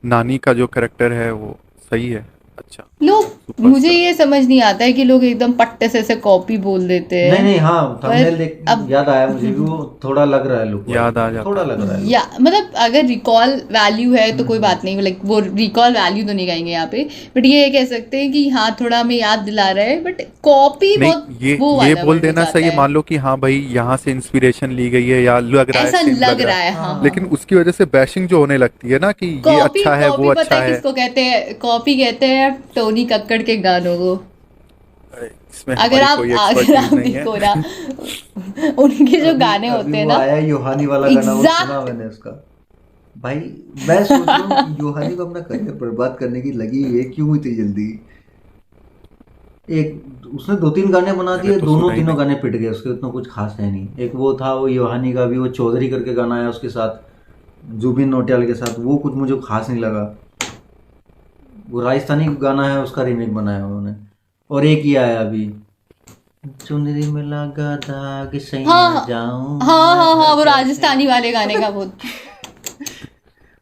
नानी का जो करेक्टर है वो सही है, अच्छा। लोग, मुझे ये समझ नहीं आता है कि लोग एकदम पट्टे से ऐसे कॉपी बोल देते हैं। नहीं नहीं, हाँ, थंबनेल देख अब याद आया मुझे भी, वो थोड़ा लग रहा है लुक, याद आ जाता थोड़ा है। लग रहा है। या मतलब अगर रिकॉल वैल्यू है तो कोई बात नहीं, लाइक वो रिकॉल वैल्यू तो नहीं कहेंगे यहाँ पे, बट ये कह सकते हैं कि हाँ थोड़ा हमें याद दिला रहा है, बट कॉपी नहीं, बहुत ये वो ये वाला बोल वर्ड हो देना जाता सही है। है। मान लो कि हाँ भाई यहाँ से इंस्पिरेशन ली गई है या लग रहा है, ऐसा सेम लग रहा है, हाँ। लेकिन उसकी वजह से बैशिंग जो होने लगती है ना कि ये कॉपी अच्छा है, वो कॉपी पता अच्छा है है। किसको कहते हैं? कॉपी कहते हैं टोनी कक्कड़ के गानों को। इसमें अगर हमारी आप कोई अगर एक्सपर्टीज आप नहीं है। देखो ना उनके जो गाने होते हैं वो ना, आया यूहानी वाला गाना, वो सुना एग्जैक्ट मैंने उसका। भाई मैं सोच रहा हूँ यूहानी को अपना करियर बर्बाद करने की लगी हुई है, क्यों इतनी जल्दी? एक उसने 2-3 गाने बना मैंने दिए, तो दोनों सुना ही तीनों नहीं। गाने पिट गए उसके, उतना कुछ खास है नहीं। एक वो था वो यूहानी का भी, वो चौधरी करके गाना आया उसके साथ, जुबिन नौटियाल के साथ, वो कुछ मुझे खास नहीं लगा। वो राजस्थानी गाना है, उसका रीमेक बनाया उन्होंने। और एक ही आया अभी, चुनरी में लगा दाग सैया हाँ जाऊं हाँ हाँ मैं हाँ, घर वो कैसे। राजस्थानी वाले गाने का वो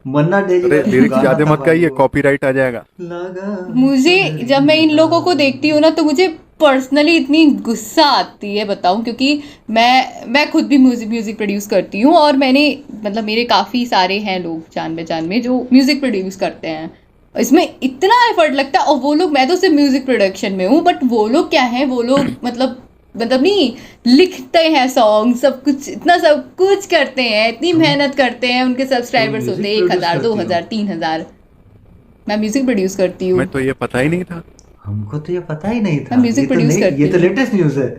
मन्ना डे जी अरे का लिरिक्स गाना ज्यादा था मत भाई गाइए, वो, कॉपीराइट आ जाएगा। लगा मुझे जब मैं इन लोगों को नजर देखती हूँ ना तो मुझे पर्सनली इतनी गुस्सा आती है बताऊँ, क्योंकि मैं खुद भी म्यूजिक प्रोड्यूस करती हूँ और मैंने मतलब मेरे काफ़ी सारे हैं लोग जान पहचान में जो म्यूजिक प्रोड्यूस करते हैं। इसमें इतना एफर्ट लगता है और वो लोग, मैं तो सिर्फ म्यूजिक प्रोडक्शन में हूँ, बट वो लोग क्या है, वो लोग मतलब नहीं, लिखते हैं सॉन्ग, सब कुछ इतना सब कुछ करते हैं, इतनी तुम मेहनत करते हैं, उनके तुम सब्सक्राइबर्स होते म्यूजिक हैं एक प्रोड्यूस हजार दो करती हो? हजार 3,000। मैं म्यूजिक प्रोड्यूस करती हूँ। मैं तो ये पता ही नहीं था। हमको तो ये पता ही नहीं मैं था, ये म्यूजिक तो प्रोड्यूस नहीं, ये करती तो हूँ। लेटेस्ट न्यूज़ है।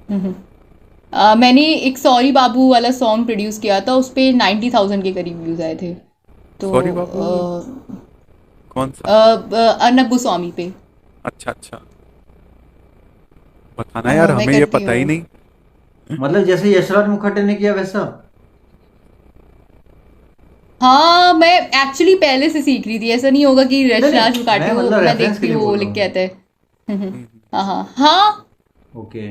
हम्म। मैंने एक सॉरी बाबू वाला सॉन्ग प्रोड्यूस किया था, उस पे 90,000 के करीब व्यूज आए थे। तो सॉरी बाबू कौन सा? नब्बू स्वामी पे। अच्छा अच्छा, बताना यार, मैं हमें ये करती पता ही हूँ। नहीं। मतलब जैसे यशराज मुखर्जी ने किया वैसा? हाँ, मैं एक्चुअली पहले से सीख रही थी, ऐसा नहीं होगा कि नहीं नहीं, रशराज मुकाटी मैं वो मतलब मैं रेफरेंस के देखती लिए हूँ वो बोल रहा लिख के हूँ। आते हैं। हम्म, हाँ हाँ हाँ। ओके,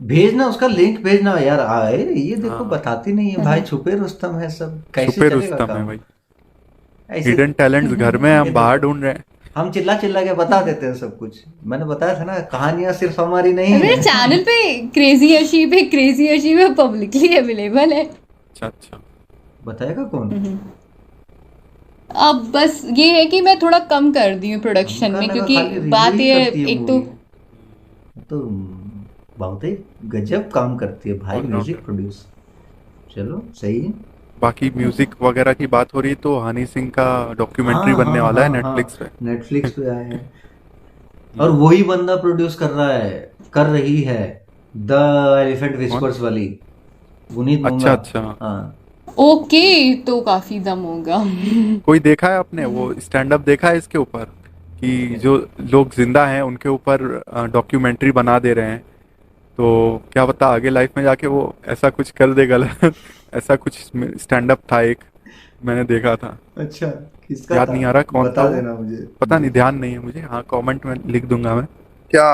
भेजना उसका लिंक भेजना यार। आए ये देखो, हाँ, बताती नहीं है भाई, छुपे रुस्तम है सब, कैसे छुपे चलेगा रुस्तम है काम? भाई। ऐसे हिडन टैलेंट्स घर में हैं, ये हम बाहर देखो, ढूंढ रहे हैं। हम चिल्ला चिल्ला के बता देते हैं सब कुछ। मैंने बताया था ना, कहानियां सिर्फ हमारी नहीं मेरे है। चैनल पे क्रेजी अर्शी पे पब्लिकली अवेलेबल है। अच्छा अच्छा। बताएगा कौन? अब बस ये है कि मैं थोड़ा कम कर दी हूँ प्रोडक्शन हमका में, लगा क्योंकि खाली रिव्यू बात ही ये है, करती है एक तो मूवी। तो बहुत ही गजब काम करती है भाई, म्यूजिक ऑलराउंडर। प्रोड्यूस। चलो सही है। बाकी म्यूजिक वगैरह की बात हो रही है तो हनी सिंह का डॉक्यूमेंट्री हाँ बनने हाँ वाला हाँ है हाँ, नेटफ्लिक्स पे। नेटफ्लिक्स पे आए हैं। और हम्म। वही बंदा प्रोड्यूस कर रहा है, कर रही है, द एलिफेंट कौन? विस्पर्स वाली, गुनीत अच्छा मोंगा। अच्छा। हाँ। ओके, तो काफी दम होगा। कोई देखा है आपने वो स्टैंड अप देखा है इसके ऊपर, कि जो लोग जिंदा हैं उनके ऊपर डॉक्यूमेंट्री बना दे रहे हैं, तो क्या पता आगे लाइफ में जाके वो ऐसा कुछ कर दे गलत। ऐसा कुछ स्टैंड अप था एक, मैंने देखा था। अच्छा, किसका याद था? नहीं आ रहा कौन था बता वो, देना मुझे। पता नहीं, ध्यान नहीं है मुझे। हाँ, कमेंट में लिख दूंगा मैं। क्या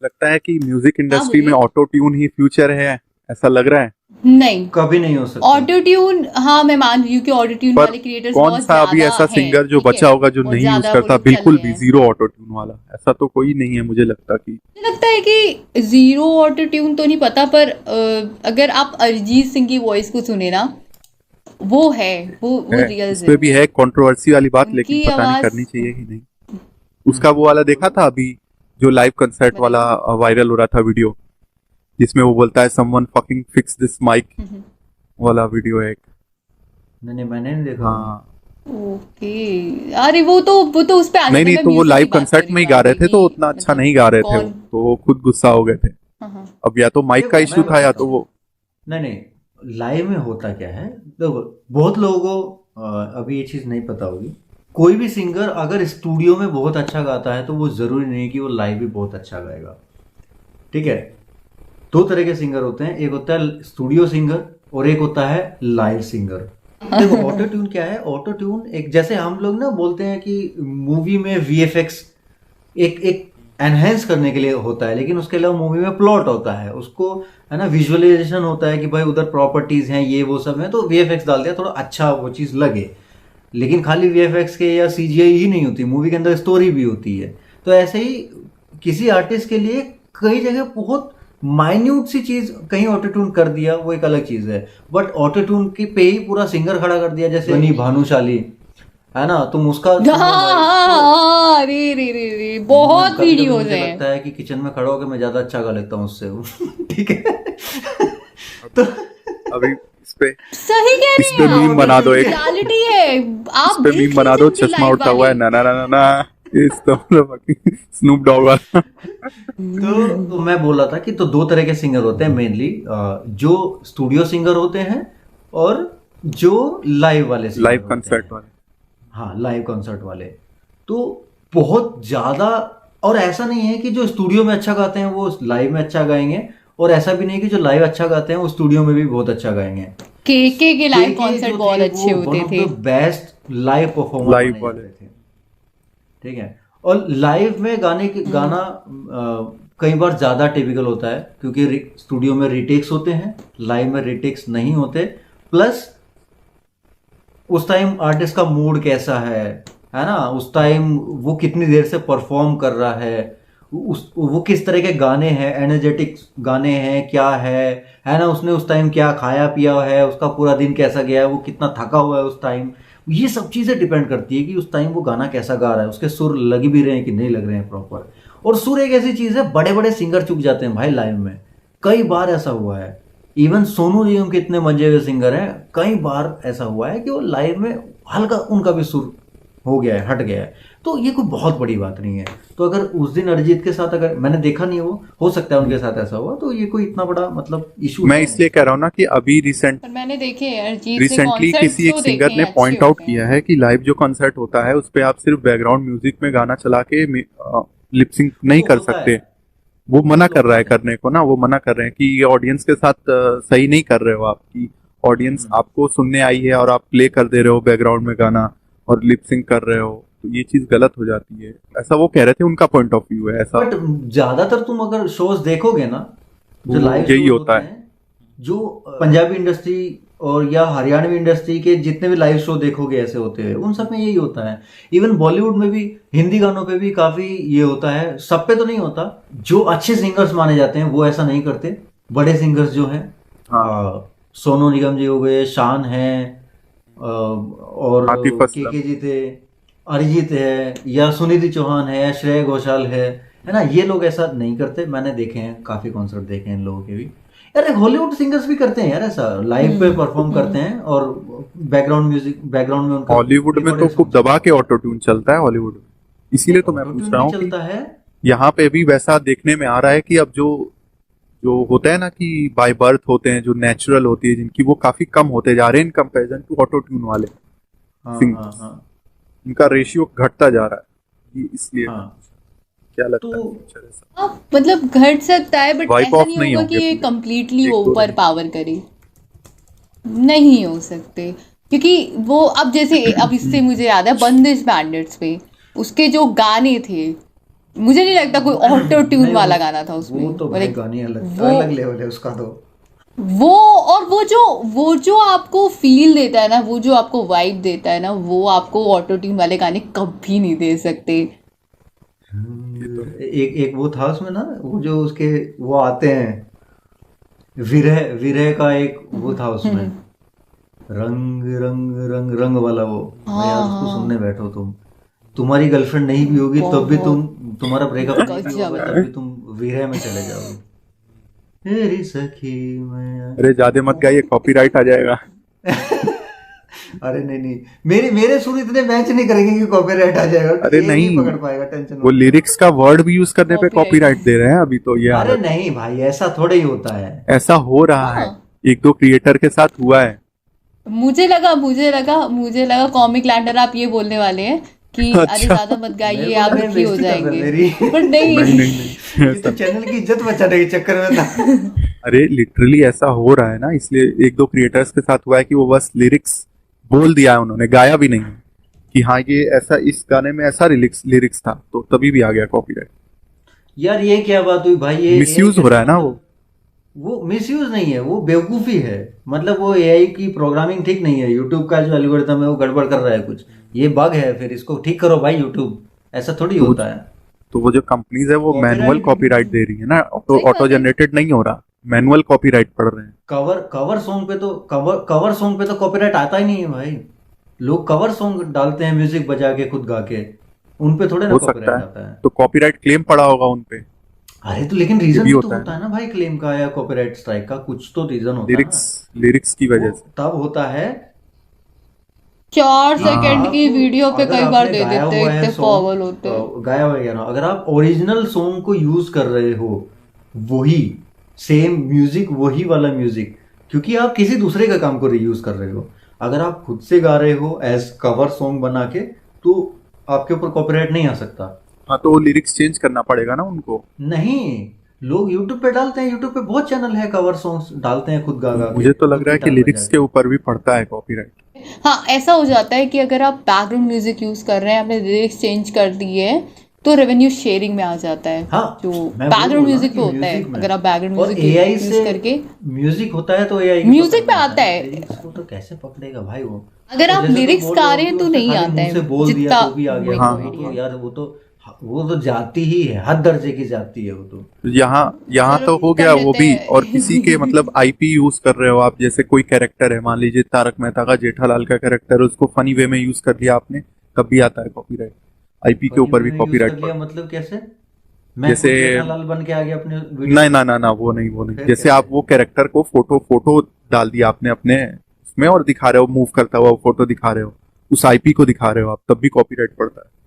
लगता है कि म्यूजिक हाँ इंडस्ट्री में बोलिए। ऑटो ट्यून ही फ्यूचर है, ऐसा लग रहा है? नहीं, कभी नहीं हो सकता। ऑटो ट्यून, हाँ मैं मान रही हूँ कि ऑटो ट्यून पर वाले क्रिएटर्स कौन बहुत सा अभी ज्यादा ऐसा हैं, सिंगर जो ठीक है, बचा होगा जो बहुत नहीं यूज ज्यादा वो करता, लोग चल बिल्कुल रहे भी हैं। जीरो ऑटो ट्यून वाला? ऐसा तो कोई नहीं है मुझे लगता कि। मुझे लगता है कि जीरो ऑटो ट्यून तो नहीं पता, पर अगर आप अरिजीत सिंह की वॉइस को सुने ना, वो है, वो है, रियल इस पे भी जिंदा है। है कंट्रोवर्सी वाली बात, लेकिन उनकी पता नहीं आवाज। करनी चाहिए कि नहीं। उसका वो वाला देखा था अभी, जो लाइव कंसर्ट वाला बताइए। वायरल हो रहा था वीडियो, जिसमें वो बोलता है someone fucking fix this mic वाला वीडियो है एक। नहीं नहीं, मैंने नहीं देखा वो। हाँ। ओके, अरे वो तो उस पे आने नहीं थे, नहीं, मैं तो वो म्यूजिक की लाइव बात कर कंसर्ट रही में हूँ ही गा यहाँ रहे पे थे, तो कि उतना अच्छा मतलब नहीं गा रहे थे वो, कौन। तो वो खुद गुस्सा हो गए थे। हाँ हाँ। अब या तो माइक का देखो इशू मैं था या बताता तो हूँ। वो। नहीं नहीं, लाइव में होता क्या है, देखो बहुत लोगों को अभी ये चीज़ नहीं पता होगी। कोई भी सिंगर अगर स्टूडियो में बहुत अच्छा गाता है तो वो ज़रूरी नहीं कि वो लाइव भी बहुत अच्छा गाएगा। ठीक है, दो तरह के सिंगर होते हैं, एक होता है स्टूडियो सिंगर और एक होता है लाइव सिंगर। देखो ऑटो ट्यून क्या है, ऑटो ट्यून एक, जैसे हम लोग ना बोलते हैं कि मूवी में वीएफएक्स एक एक एनहेंस करने के लिए होता है, लेकिन उसके अलावा मूवी में प्लॉट होता है, उसको है ना विजुअलाइजेशन होता है कि भाई उधर प्रॉपर्टीज हैं, ये वो सब है, तो वीएफएक्स डाल दिया थोड़ा अच्छा वो चीज़ लगे। लेकिन खाली वीएफएक्स के या सीजीआई ही नहीं होती, मूवी के अंदर स्टोरी भी होती है। तो ऐसे ही किसी आर्टिस्ट के लिए कई जगह बहुत माइन्यूट सी चीज कहीं ऑटोट्यून कर दिया, वो एक अलग चीज है। बट ऑटोट्यून की पे ही पूरा सिंगर खड़ा कर दिया, जैसे बनी भानुशाली है ना, तुम उसका हाँ सुनो भाई हाँ तो हाँ, रे रे रे रे, बहुत कभी कभी वीडियोज मुझे हैं। लगता है कि किचन में खड़ा होकर मैं ज्यादा अच्छा गा लेता हूँ उससे। ठीक है। तो अभी इस पे सही कह इस रहे पे हैं मीम आप, बना दो एक, रियलिटी है। इस आप पे मीम देख बना लीजिए दो, उनकी चश्मा लाइव उठा हुआ वाली। है, ना ना ना ना ना, इस तो स्नूप डॉग वाला। तो मैं बोल रहा था कि तो दो तरह के सिंगर होते हैं मेनली, जो स्टूडियो सिंगर होते हैं और जो लाइव वाले सिंगर लाइव होते कंसर्ट हैं। वाले। हाँ, लाइव कॉन्सर्ट वाले। तो बहुत ज्यादा, और ऐसा नहीं है कि जो स्टूडियो में अच्छा गाते हैं वो लाइव में अच्छा गाएंगे, और ऐसा भी नहीं कि जो लाइव अच्छा गाते हैं वो स्टूडियो में भी बहुत अच्छा गाएंगे। के लाइव के कॉन्सर्ट जो बहुत थे अच्छे वो वन होते ऑफ थे। The best live performer live माने वाले। जाते थे। ठीक है, और लाइव में गाना कई बार ज़्यादा टिपिकल होता है, क्योंकि स्टूडियो में रीटेक्स होते हैं, लाइव में रीटेक्स नहीं होते। प्लस उस टाइम आर्टिस्ट का मूड कैसा है ना, उस टाइम वो कितनी देर से परफॉर्म कर रहा है, वो किस तरह के गाने हैं, एनर्जेटिक गाने हैं क्या है ना, उसने उस टाइम क्या खाया पिया है, उसका पूरा दिन कैसा गया है, वो कितना थका हुआ है उस टाइम। ये सब चीज़ें डिपेंड करती है कि उस टाइम वो गाना कैसा गा रहा है, उसके सुर लग भी रहे हैं कि नहीं लग रहे हैं प्रॉपर। और सुर एक ऐसी चीज़ है, बड़े बड़े सिंगर चुक जाते हैं भाई लाइव में, कई बार ऐसा हुआ है। इवन सोनू निगम के इतने मजे हुए सिंगर हैं, कई बार ऐसा हुआ है कि वो लाइव में हल्का उनका भी सुर हो गया है, हट गया है। तो ये कोई बहुत बड़ी बात नहीं है। तो अगर उस दिन अरिजीत के साथ, अगर मैंने देखा नहीं वो, हो सकता है उनके साथ ऐसा हुआ, तो ये कोई इतना बड़ा मतलब इशू मैं है। इसलिए कह रहा हूँ ना कि अभी पर मैंने देखे हैं अरिजीत के रिसेंटली कॉन्सर्ट्स किसी एक तो सिंगर देखे ने हैं, पॉइंट अच्छे आउट होते हैं। किया है कि लाइव जो कॉन्सर्ट होता है उस पे आप सिर्फ बैकग्राउंड म्यूजिक में गाना चला के लिपसिंग नहीं वो कर होता सकते। है, वो मना तो कर रहा है होता है। करने को ना, वो मना कर रहे हैं कि ये ऑडियंस के साथ सही नहीं कर रहे हो, आपकी ऑडियंस आपको सुनने आई है और आप प्ले कर दे रहे हो बैकग्राउंड में गाना और लिपसिंग कर रहे हो, तो ये चीज गलत हो जाती है। ऐसा वो कह रहे थे, उनका पॉइंट ऑफ व्यू है ऐसा। बट ज्यादातर तुम अगर शोज देखोगे ना, जो वो लाइव यही शोज होता होते है। हैं, जो पंजाबी इंडस्ट्री और या हरियाणवी इंडस्ट्री के जितने भी लाइव शो देखोगे ऐसे होते हैं, उन सब में यही होता है। इवन बॉलीवुड में भी, हिंदी गानों पे भी काफी ये होता है, सब पे तो नहीं होता। जो अच्छे सिंगर्स माने जाते हैं वो ऐसा नहीं करते। बड़े सिंगर्स जो हैं, हाँ, सोनू निगम जी हो गए, शान है, और आतिफ असलम। के जी थे, अरिजीत है, या सुनिधि चौहान है, श्रेया घोषाल है ना, ये लोग ऐसा नहीं करते। मैंने देखे हैं, काफी कॉन्सर्ट देखे हैं इन लोगों के भी। यार एक हॉलीवुड सिंगर्स भी करते हैं यार ऐसा, लाइव पे परफॉर्म करते हैं और बैकग्राउंड म्यूजिक, बैकग्राउंड में उनका हॉलीवुड में तो recorded खूब song दबा चलता के ऑटो ट्यून चलता है हॉलीवुड में, इसीलिए तो है, मैं ऑटो पूछ ट्यून रहा भी हूँ कि चलता है। यहाँ पे भी वैसा देखने में आ रहा है कि अब जो जो होता है ना कि बाय बर्थ होते हैं, जो नेचुरल होती है जिनकी, वो काफी कम होते जा रहे हैं in comparison to auto tune वाले हाँ हाँ सिंगर्स। हाँ इनका रेशियो घटता जा रहा है, ये इसलिए हाँ। क्या लगता है तो फ्यूचर ऐसा हाँ, मतलब घट सकता है, बट वाइप ऐसा ऑफ नहीं नहीं होगा कि होंगे ये पूरे कंप्लीटली एक दो ओवर नहीं। पावर करे, नहीं हो सकते। क्योंकि वो अब जैसे, अब इससे मुझे याद है बंदिश बैंडिट्स पे उसके जो गाने थे, मुझे नहीं लगता कोई ऑटो ट्यून नहीं, वाला गाना था उसमें। वो तो भाई मतलब गाने अलग वो अलग लेवल है उसका तो। वो और वो जो आपको फील देता है ना, वो जो आपको वाइब देता है ना, वो आपको ऑटो ट्यून वाले गाने कभी नहीं दे सकते। एक एक वो था उसमें ना, वो जो उसके वो आते हैं, विरह विरह का एक वो था उसमें, रंग रंग रंग रंग वाला वो। भाई यार उसको हाँ सुनने बैठो तुम, तुम्हारी गर्लफ्रेंड नहीं भी होगी तब भी तुम, तुम्हारा ब्रेकअप नहीं भी गजब होगा है। तब भी तुम विरह में चले जाओगे। तेरी सखी मैं। अरे ज्यादा मत गाइए, कॉपीराइट आ जाएगा। अरे नहीं नहीं, मेरे मेरे सुर इतने मैच नहीं करेंगे कि कॉपीराइट आ जाएगा। अरे ये नहीं नहीं, पकड़ पाएगा, टेंशन वो मत लो। लिरिक्स का वर्ड भी यूज करने पे कॉपीराइट। कॉपीराइट दे रहे हैं अभी, तो ये अरे हालत है। नहीं भाई, ऐसा थोड़ा ही होता है। ऐसा हो रहा है, हाँ, एक दो क्रिएटर के साथ हुआ है। मुझे लगा कॉमिक लैंडर आप ये बोलने वाले हैं कि अरे अच्छा, ज्यादा मत मेरे गाइए, को आप लगा दुखी हो बेइज्जती कर रहा है जाएंगे, मेरी। पर नहीं। नहीं नहीं नहीं ये तो चैनल की इज्जत बचाने के चक्कर में था। अरे लिटरली ऐसा हो रहा है ना, इसलिए एक दो क्रिएटर्स के साथ हुआ है कि वो बस लिरिक्स बोल दिया है, उन्होंने गाया भी नहीं है कि हाँ ये ऐसा, इस गाने में ऐसा लिरिक्स लिरिक्स था, तो तभी भी आ गया कॉपीराइट। यार ये क्या बात हुई भाई, ये मिसयूज AI हो रहा है ना मतलब, वो मिसयूज नहीं है, वो बेवकूफ़ी है। मतलब वो एआई की प्रोग्रामिंग ठीक नहीं है, यूट्यूब का जो एल्गोरिथम है वो गड़बड़ कर रहा है कुछ, ये बग है, फिर इसको ठीक करो भाई यूट्यूब। ऐसा थोड़ी तो होता है। तो वो जो कंपनीज है वो मैनुअल कॉपीराइट, कॉपीराइट दे रही है ना, सही ऑटो बात है। जनरेटेड नहीं हो रहा, मैनुअल कॉपीराइट पड़ रहे हैं। कवर सॉन्ग पे तो कवर सॉन्ग पे तो कॉपीराइट आता ही नहीं है भाई। लोग कवर सॉन्ग डालते हैं म्यूजिक बजा के, खुद गा के, उन पे थोड़े ना हो सकता कॉपीराइट है, आता है। तो कॉपीराइट क्लेम पड़ा होगा उन पे। अरे तो लेकिन ये रीजन भी भी तो होता है होता है ना भाई, क्लेम का या कॉपीराइट स्ट्राइक का, कुछ तो रीजन होता है लिरिक्स ना। लिरिक्स की वो वजह से। तब होता है 4 सेकंड आप, की वीडियो पे अगर कई बार आपने दे गाया देते हैं, हुआ है इतने पागल होते हैं। सॉन्ग, गाया हुआ है क्या ना, अगर आप ओरिजिनल सॉन्ग को यूज कर रहे हो, वही सेम म्यूजिक, वही वाला म्यूजिक, क्योंकि आप किसी दूसरे का काम को रीयूज कर रहे हो। अगर आप खुद से गा रहे हो एज कवर सॉन्ग बना के, तो आपके ऊपर कॉपीराइट नहीं आ सकता। हाँ, तो लिरिक्स चेंज करना पड़ेगा ना उनको। नहीं, लोग यूट्यूब पे डालते हैं, यूट्यूब पे बहुत चैनल है, कवर सॉन्ग्स डालते हैं खुद गा गा के, मुझे तो लग खुद रहा है कि गिटार बजा लिरिक्स के ऊपर भी पड़ता है कॉपीराइट। हाँ, ऐसा हो जाता है कि अगर आप बैकग्राउंड म्यूजिक यूज कर रहे हैं, आपने लिरिक्स चेंज कर दिए हैं, तो रेवेन्यू शेयरिंग में आ जाता है, हाँ, जो मैं बैकग्राउंड बोल रहा म्यूजिक हूँ पे कि होता है। म्यूजिक में। अगर आप बैकग्राउंड और म्यूजिक एआई यूज से करके म्यूजिक होता है तो एआई म्यूजिक पे आता है। इसको तो कैसे पकड़ेगा भाई वो। अगर और आप जैसे तुम लिरिक्स बोल गा रहे रहे हो हैं कि तो उसने नहीं खाली आता मुंह है, से बोल दिया जितना तो भी आ गया, मेरे हाँ, को वो तो आइडिया। यार वो तो जाती ही है, हद दर्जे की जाती है वो तो। यहाँ यहाँ चलो तो हो कर गया वो लेते भी। हैं। और किसी के मतलब आईपी यूज कर रहे हो आप, जैसे कोई कैरेक्टर है, मान लीजिए तारक मेहता का जेठालाल का कैरेक्टर, उसको फनी वे में यूज कर लिया आपने, तब भी आता है कॉपीराइट। आईपी के फनी ऊपर वे भी में यूज कर कॉपीराइट लिया पड़ता मतलब कैसे? मैं है। खुद जैसे जेठालाल बन के आ गया अपने वीडियो नहीं में, ना ना ना, वो नहीं फिर जैसे आप कैसे? वो कैरेक्टर को फोटो फोटो डाल दिया आपने अपने उसमें और दिखा रहे हो, मूव करता हुआ फोटो दिखा रहे हो, उस आईपी को दिखा रहे हो आप, तब भी कॉपीराइट पड़ता है।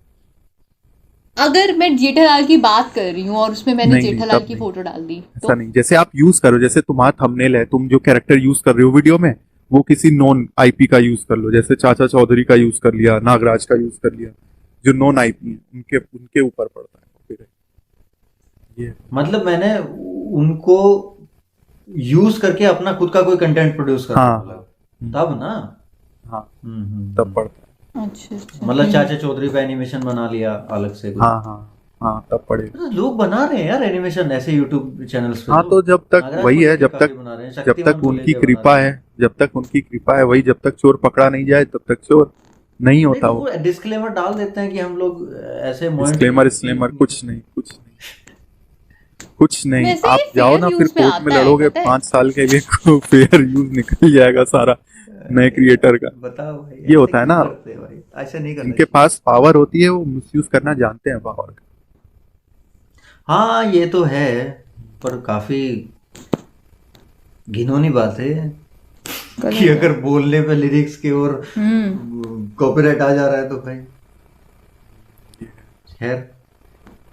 अगर मैं जेठालाल की बात कर रही हूँ और उसमें मैंने नहीं नहीं, जेठालाल तब की नहीं, फोटो डाल दी ऐसा तो नहीं। जैसे आप यूज करो, जैसे तुम्हारा थंबनेल है, तुम जो कैरेक्टर यूज कर रहे हो वीडियो में, वो किसी नॉन आईपी का यूज कर लो, जैसे चाचा चौधरी का यूज कर लिया, नागराज का यूज कर लिया, जो नॉन आईपी है उनके उनके ऊपर पड़ता है कॉपीराइट। ये मतलब मैंने उनको यूज करके अपना खुद का कोई कंटेंट प्रोड्यूस कर रहा हाँ हूँ हाँ मतलब, तब ना। हाँ, तब हम्म। पड़ता है। अच्छा अच्छा। मतलब चाचा चौधरी पे एनिमेशन बना लिया अलग से कुछ। हाँ हाँ हाँ, तब पड़ेगा। तो लोग बना रहे हैं यार एनिमेशन ऐसे यूट्यूब चैनल्स पे हाँ, तो जब तक नागराज वही को है, लेके काफी बना रहे हैं, जब शक्तिमान तक को उनकी लेके बना कृपा रहे है, हैं। जब तक उनकी कृपा है, वही, जब तक चोर पकड़ा नहीं जाए तब तक चोर नहीं नहीं होता तो वो। वो डिस्क्लेमर डाल देते हैं कि हम लोग ऐसे डिस्क्लेमर मॉनिटरी। डिस्क्लेमर कुछ नहीं, कुछ नहीं, कुछ नहीं। वैसे ये आप जाओ फेयर ना, फिर यूज में कोर्ट में आता है लड़ोगे पता है। 5 साल के लिए, फेयर यूज निकल जाएगा सारा नए क्रिएटर का। बताओ भाई ये ऐसे होता है क्यों ना, करते हैं भाई, ऐसा नहीं करना जिनके चाहिए। पास पावर होती है वो मिसयूज करना जानते हैं पावर का। हाँ ये तो है, पर काफी घिनौनी बात है कि अगर बोलने पे लिरिक्स के और कॉपीराइट आ जा रहा है तो भाई। खैर,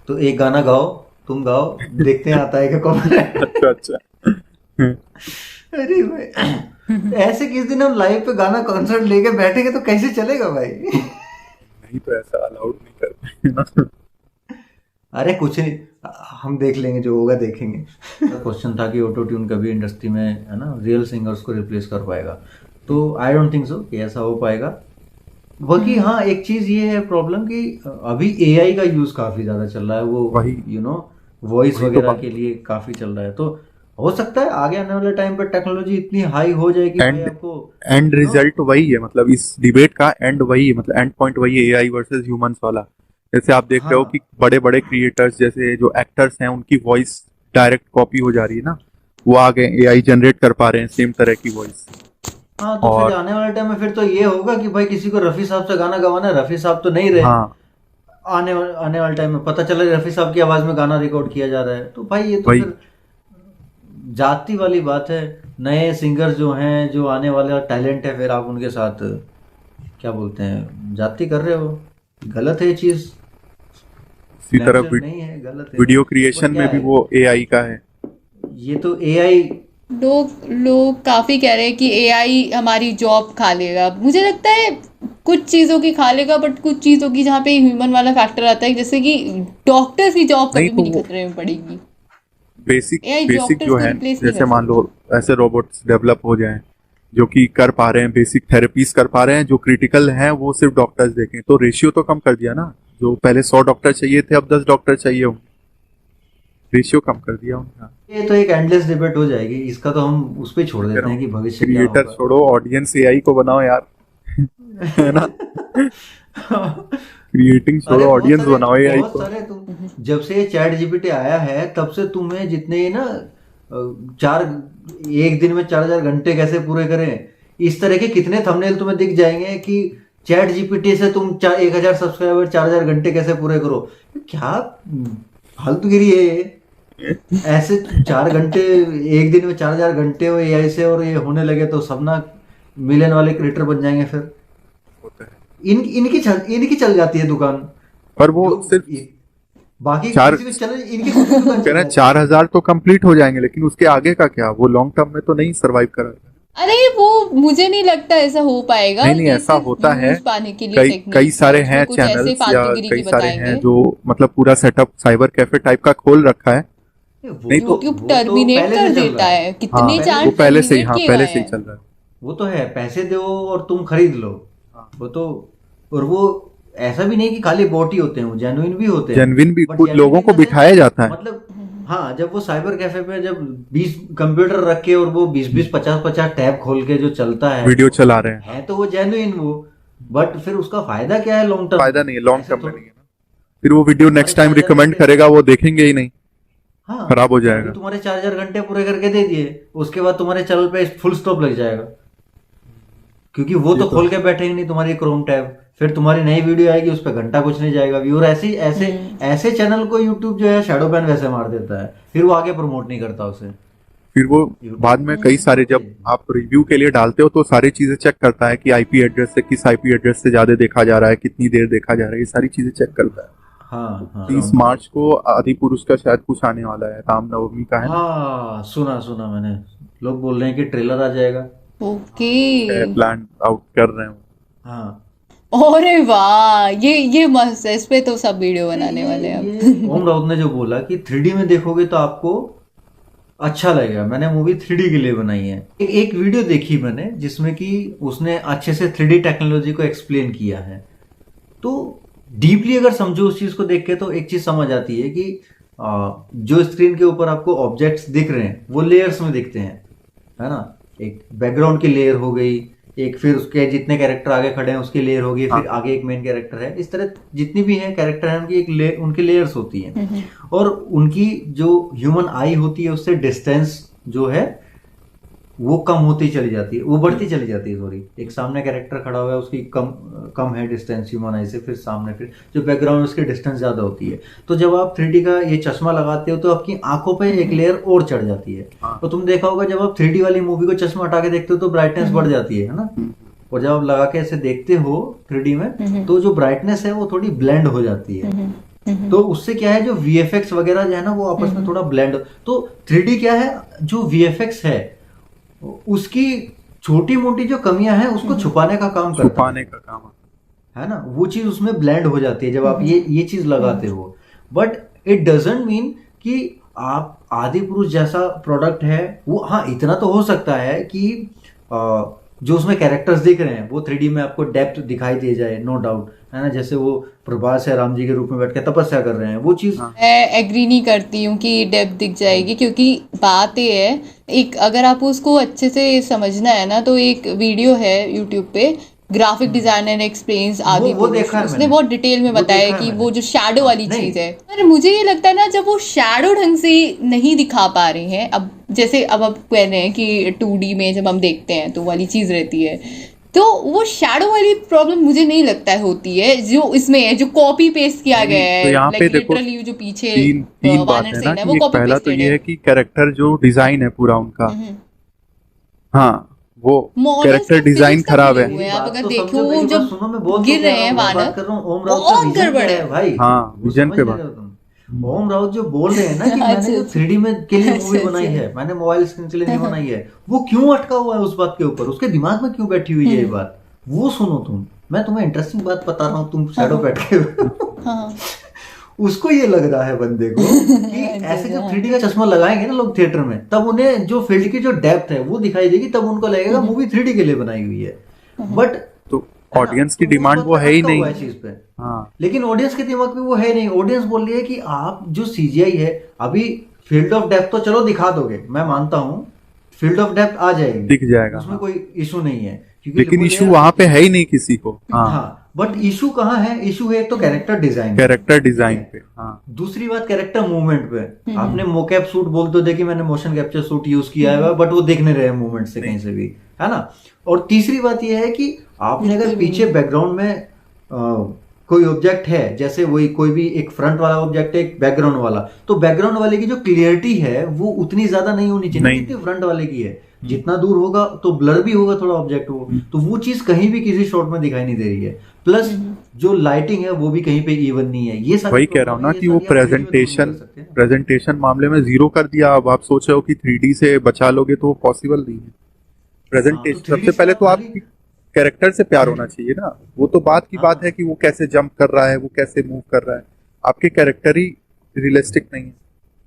तो एक गाना गाओ, तुम गाओ, देखते हैं आता है क्या कॉपीराइट। अच्छा अच्छा। अरे भाई ऐसे किस दिन हम लाइव पे गाना कॉन्सर्ट लेके बैठेंगे तो कैसे चलेगा भाई। नहीं तो ऐसा अलाउड नहीं करते ना। अरे कुछ नहीं, हम देख लेंगे, जो होगा देखेंगे। क्वेश्चन था कि ऑटो ट्यून कभी इंडस्ट्री में है ना रियल सिंगर्स को रिप्लेस कर पाएगा, तो आई डोंट थिंक सो कि ऐसा हो पाएगा। बाकी हाँ एक चीज ये है प्रॉब्लम कि अभी एआई का यूज काफी ज्यादा चल रहा है, वो वही वॉइस वही तो वगैरह बात। के लिए काफी चल रहा है, तो हो सकता है आगे आने वाले टाइम पर टेक्नोलॉजी इतनी हाई हो जाए कि भाई एंड आपको एंड यू नो रिजल्ट वही है, मतलब इस डिबेट का एंड वही है, मतलब एंड पॉइंट वही है, एआई वर्सेस ह्यूमंस वाला। जैसे आप देख रहे हो हाँ कि बड़े बड़े क्रिएटर्स, जैसे जो एक्टर्स हैं, उनकी वॉइस डायरेक्ट कॉपी हो जा रही है ना, वो आगे एआई जनरेट कर पा रहे हैं सेम तरह की वॉइस। हाँ, तो फिर और आने वाले टाइम में फिर तो ये होगा कि भाई किसी को रफी साहब से गाना गवाना है, रफी साहब तो नहीं रहे। हाँ आने वाले टाइम में पता चला रफी साहब की आवाज में गाना रिकॉर्ड किया जा रहा है, तो भाई ये तो वही फिर जाति वाली बात है। नए सिंगर जो हैं, जो आने वाला टैलेंट है, फिर आप उनके साथ क्या बोलते हैं, जाति कर रहे हो, गलत है ये चीज। इसी तरह नेचुरल नहीं है, गलत है, वीडियो पर क्रिएशन क्या में भी है, वो एआई का है। ये तो एआई। लोग काफी कह रहे हैं कि एआई हमारी जॉब खा लेगा। मुझे लगता है कुछ चीजों की खा लेगा, बट कुछ चीजों की जहाँ पे ह्यूमन वाला फैक्टर आता है, जैसे कि डॉक्टर्स की जॉब नहीं कभी तो भी नहीं वो खतरे में पड़ेगी। बेसिक एआई बेसिक डॉक्टर्स जो को है, रिप्लेस नहीं जैसे कर मान लो सकती। ऐसे रोबोट्स डेवलप हो जाएं जो कि कर पा रहे हैं, बेसिक थेरेपीज कर पा रहे हैं, जो क्रिटिकल हैं वो सिर्फ डॉक्टर्स देखें, तो रेशियो तो कम कर दिया ना। जो पहले 100 डॉक्टर चाहिए थे, अब 10 डॉक्टर चाहिए होंगे, रेशियो कम कर दिया उनका। ये तो एक एंडलेस डिबेट हो जाएगी, इसका तो हम उस पे छोड़ देते हैं कि भविष्य क्या क्रिएटर होगा। छोड़ो, ऑडियंस एआई को बनाओ यार। है ना, क्रिएटिंग अरे छोड़ो, ऑडियंस बनाओ एआई बहुत को। सारे तुम, जब से ये चैट जीपीटी आया है तब से तुम्हें जितने ना चार, एक दिन में 4,000 घंटे कैसे पूरे करें, इस तरह के कितने थंबनेल तुम्हें दिख जाएंगे कि चैट जीपीटी से तुम 1,000 सब्सक्राइबर 4,000 घंटे कैसे पूरे करो। क्या फालतूगिरी है ये। ऐसे 4 घंटे, एक दिन में 4,000 घंटे हो एआई से और ये होने लगे तो सब ना मिलियन वाले क्रिएटर बन जाएंगे फिर। होता है, इनकी चल जाती है दुकान। पर वो जो सिर्फ बाकी चार किसी भी चले, इनकी खुद की दुकान कह चल रहे हैं जाती 4,000 तो कंप्लीट हो जाएंगे, लेकिन उसके आगे का क्या, वो लॉन्ग टर्म में तो नहीं सरवाइव करेगा। अरे वो मुझे नहीं लगता ऐसा हो पाएगा, नहीं नहीं, ये ऐसा सिर्फ होता है। व्यूज पाने के लिए कई टेक्निक है, सारे हैं उसमें कुछ ऐसे चैनल्स या फालतूगिरी कई की सारे हैं बताएंगे। जो मतलब पूरा सेटअप साइबर कैफे टाइप का खोल रखा है। है। नहीं तो यूट्यूब वो तो टर्मिनेट पहले कर से चल देता रहा है। है, हाँ, कितने पहले चैनल वो पहले से ही, टर्मिनेट हाँ किए पहले गए से ही हैं। चल रहा है। वो तो है, पैसे दो और तुम खरीद लो। हाँ। वो तो, और वो ऐसा भी नहीं कि खाली बॉट ही होते हैं, वो जेन्युइन भी होते हैं। जेन्युइन भी But कुछ genuine लोगों को in the sense, बिठाया जाता है। मतलब हाँ, जब वो साइबर कैफे पे जब 20 कंप्यूटर रख के और वो 20-20 50-50 टैब खोल के जो चलता है, वीडियो चला रहे हैं। है तो वो जेन्युइन वो, बट फिर उसका फायदा क्या है लॉन्ग टर्म? फायदा नहीं है, लॉन्ग ऐसे टर्म में तो- नहीं है ना। फिर वो वीडियो तुम्हारे नेक्स्ट टाइम 4,000 रिकमेंड घंटे- करेगा, वो देखेंगे ही नहीं, हाँ, खराब हो अभी जाएगा। तुम्हारे 4,000 घंटे पूरे करके दे दिए, उसके बाद तुम्हारे चैनल पे फुल स्टॉप लग जाएगा, क्योंकि वो तो खोल के बैठेंगे नहीं तुम्हारी क्रोम टैब। फिर तुम्हारी नई वीडियो आएगी, उस पर घंटा कुछ नहीं जाएगा व्यूअर। ऐसे चैनल को यूट्यूब जो है शैडो बैन वैसे मार देता है, फिर वो आगे प्रमोट नहीं करता उसे। फिर वो बाद में कई सारे, जब आप रिव्यू के लिए डालते हो तो सारी चीजें चेक करता है कि आईपी एड्रेस से, किस आईपी एड्रेस से ज्यादा देखा जा रहा है, कितनी देर देखा जा रहा है, ये सारी चीजें चेक करता है। हाँ हाँ 30 मार्च को आदि पुरुष का शायद कुछ आने वाला है, रामनवमी का है ना, हाँ, सुना मैंने, लोग बोल रहे हैं कि ट्रेलर आ जाएगा। ओके। प्लान आउट कर रहे हैं। हाँ, अरे वाह, ये मस्त है, इस पे तो सब वीडियो बनाने वाले हैं अब। ये ओम राउत ने जो बोला कि 3D में देखोगे तो आपको अच्छा लगेगा, मैंने मूवी 3D के लिए बनाई है। एक वीडियो देखी मैंने जिसमें कि उसने अच्छे से 3D टेक्नोलॉजी को एक्सप्लेन किया है, तो डीपली अगर समझो उस चीज को देख के तो एक चीज समझ आती है कि जो स्क्रीन के ऊपर आपको ऑब्जेक्ट्स दिख रहे हैं वो लेयर्स में दिखते हैं, है ना। एक बैकग्राउंड की लेयर हो गई, एक फिर उसके जितने कैरेक्टर आगे खड़े हैं उसकी लेयर होगी, फिर आगे एक मेन कैरेक्टर है, इस तरह जितनी भी है कैरेक्टर है उनकी उनकी लेयर्स होती हैं, और उनकी जो ह्यूमन आई होती है उससे डिस्टेंस जो है वो कम होती चली जाती है, वो बढ़ती चली जाती है। सॉरी, एक सामने कैरेक्टर खड़ा हुआ है उसकी कम है डिस्टेंस ह्यूमन आई से, फिर सामने फिर जो बैकग्राउंड उसकी डिस्टेंस ज्यादा होती है। तो जब आप 3D का ये चश्मा लगाते हो तो आपकी आंखों पे एक लेयर और चढ़ जाती है। तो तुम देखा होगा जब आप 3D वाली मूवी को चश्मा हटा के देखते हो तो ब्राइटनेस बढ़ जाती है ना, और जब आप लगा के ऐसे देखते हो 3D में तो जो ब्राइटनेस है वो थोड़ी ब्लेंड हो जाती है। तो उससे क्या है, जो VFX वगैरह जो है ना वो आपस में थोड़ा ब्लेंड। तो 3D क्या है, जो VFX है उसकी छोटी मोटी जो कमियां हैं उसको छुपाने का काम करता छुपाने का काम है ना, वो चीज उसमें ब्लेंड हो जाती है जब आप ये चीज लगाते हो। बट इट डजंट मीन कि आप आदि पुरुष जैसा प्रोडक्ट है वो, हाँ इतना तो हो सकता है कि जो उसमें कैरेक्टर्स दिख रहे हैं वो 3D में आपको डेप्थ दिखाई दे जाए, नो डाउट, है ना। जैसे वो प्रभास है राम जी के रूप में बैठ के तपस्या कर रहे हैं, वो चीज मैं एग्री नहीं करती हूँ कि डेप्थ दिख जाएगी, क्योंकि बात ये है, एक अगर आपको उसको अच्छे से समझना है ना तो एक वीडियो है यूट्यूब पे, ग्राफिक डिजाइनर एक्सप्लेन्स आदि वो देखा है उसने मैंने। बहुत डिटेल में वो बताया देखा है कि मैंने। वो जो शैडो वाली नहीं। चीज है, पर मुझे ये लगता है ना जब वो शैडो ढंग से नहीं दिखा पा रहे हैं, अब जैसे अब आप कह रहे हैं कि 2D में जब हम देखते हैं तो वाली चीज रहती है, तो वो शैडो वाली प्रॉब्लम मुझे नहीं लगता है होती है जो इसमें है, जो कॉपी पेस्ट किया गया तो है, यहाँ पे लाइक देखो लिटरली जो पीछे तीन बात वानर है सीन ना है कि वो एक कॉपी पहला तो पेस्टेड ये है। है कि कैरेक्टर जो डिजाइन है पूरा उनका, हाँ वो Models कैरेक्टर के डिजाइन physics खराब तक है। नहीं हुए। मेरी आप बात अगर तो देखो समझो, मेरी बात जब सुनो, मैं बोल गिर तो रहे क्या हैं रहा हूँ, मैं वानर, बात कर रहा हूँ ओम राउत का बहुत विजन गड़बड़ क्या है। है भाई। हाँ, वो विजन समझ पे नहीं बात। रहे हो तुम। ओम राउत जो बोल रहे हैं ना कि मैंने जो 3D में के लिए मूवी बनाई है, मैंने मोबाइल स्क्रीन के लिए नहीं बनाई है, वो क्यों अटका हुआ है उस बात के ऊपर, उसके दिमाग में क्यों बैठी हुई है ये बात, वो सुनो तुम। मैं तुम्हें इंटरेस्टिंग बात बता रहा हूँ, तुम शैडो बैठे हुए हो। हाँ उसको ये लग रहा है बंदे को कि ऐसे जब 3D का चश्मा लगाएंगे ना लोग थिएटर में, तब उन्हें जो फील्ड की जो डेप्थ है वो दिखाई देगी, तब उनको लगेगा मूवी 3D के लिए बनाई हुई है। बट तो ऑडियंस की डिमांड वो है ही नहीं। चीज पे, हाँ, लेकिन ऑडियंस के दिमाग में वो है नहीं। ऑडियंस बोल रही है कि आप जो CGI है, अभी फील्ड ऑफ डेप्थ तो चलो दिखा दोगे, मैं मानता हूँ फील्ड ऑफ डेप्थ आ जाएगी, दिख जाएगा, उसमें हाँ। कोई इशू नहीं है, क्योंकि लेकिन वो इशू layer- वहां पे है ही नहीं किसी को। हाँ, हाँ, बट इशू कहाँ है, इशू है एक तो कैरेक्टर डिजाइन, कैरेक्टर डिजाइन पे। हाँ, दूसरी बात कैरेक्टर मूवमेंट पे। आपने मोकैप सूट बोलते हो, देखिए मैंने मोशन कैप्चर सूट यूज किया है, बट वो दिख नहीं रहे मूवमेंट से कहीं से भी, है ना। और तीसरी बात ये है कि आपने अगर पीछे बैकग्राउंड में कोई ऑब्जेक्ट है, जैसे वही कोई भी एक फ्रंट वाला ऑब्जेक्ट है, एक बैकग्राउंड वाला, तो बैकग्राउंड वाले की जो क्लियरिटी है वो उतनी ज्यादा नहीं होनी चाहिए जितनी फ्रंट वाले की है। जितना दूर होगा तो ब्लर भी होगा थोड़ा ऑब्जेक्ट, वो तो वो चीज कहीं भी किसी शॉट में दिखाई नहीं दे रही है। प्लस जो लाइटिंग है वो भी कहीं पे इवन नहीं है। ये सारी वही कह रहा हूँ ना कि वो प्रेजेंटेशन मामले में जीरो कर दिया। अब आप सोच रहे हो कि 3D से बचा लोगे तो वो पॉसिबल नहीं है। प्रेजेंटेशन तो 3D सबसे पहले तो से आप कैरेक्टर से प्यार होना चाहिए ना। वो तो बात की बात है कि वो कैसे जंप कर रहा है, वो कैसे मूव कर रहा है, आपके कैरेक्टर ही रियलिस्टिक नहीं है।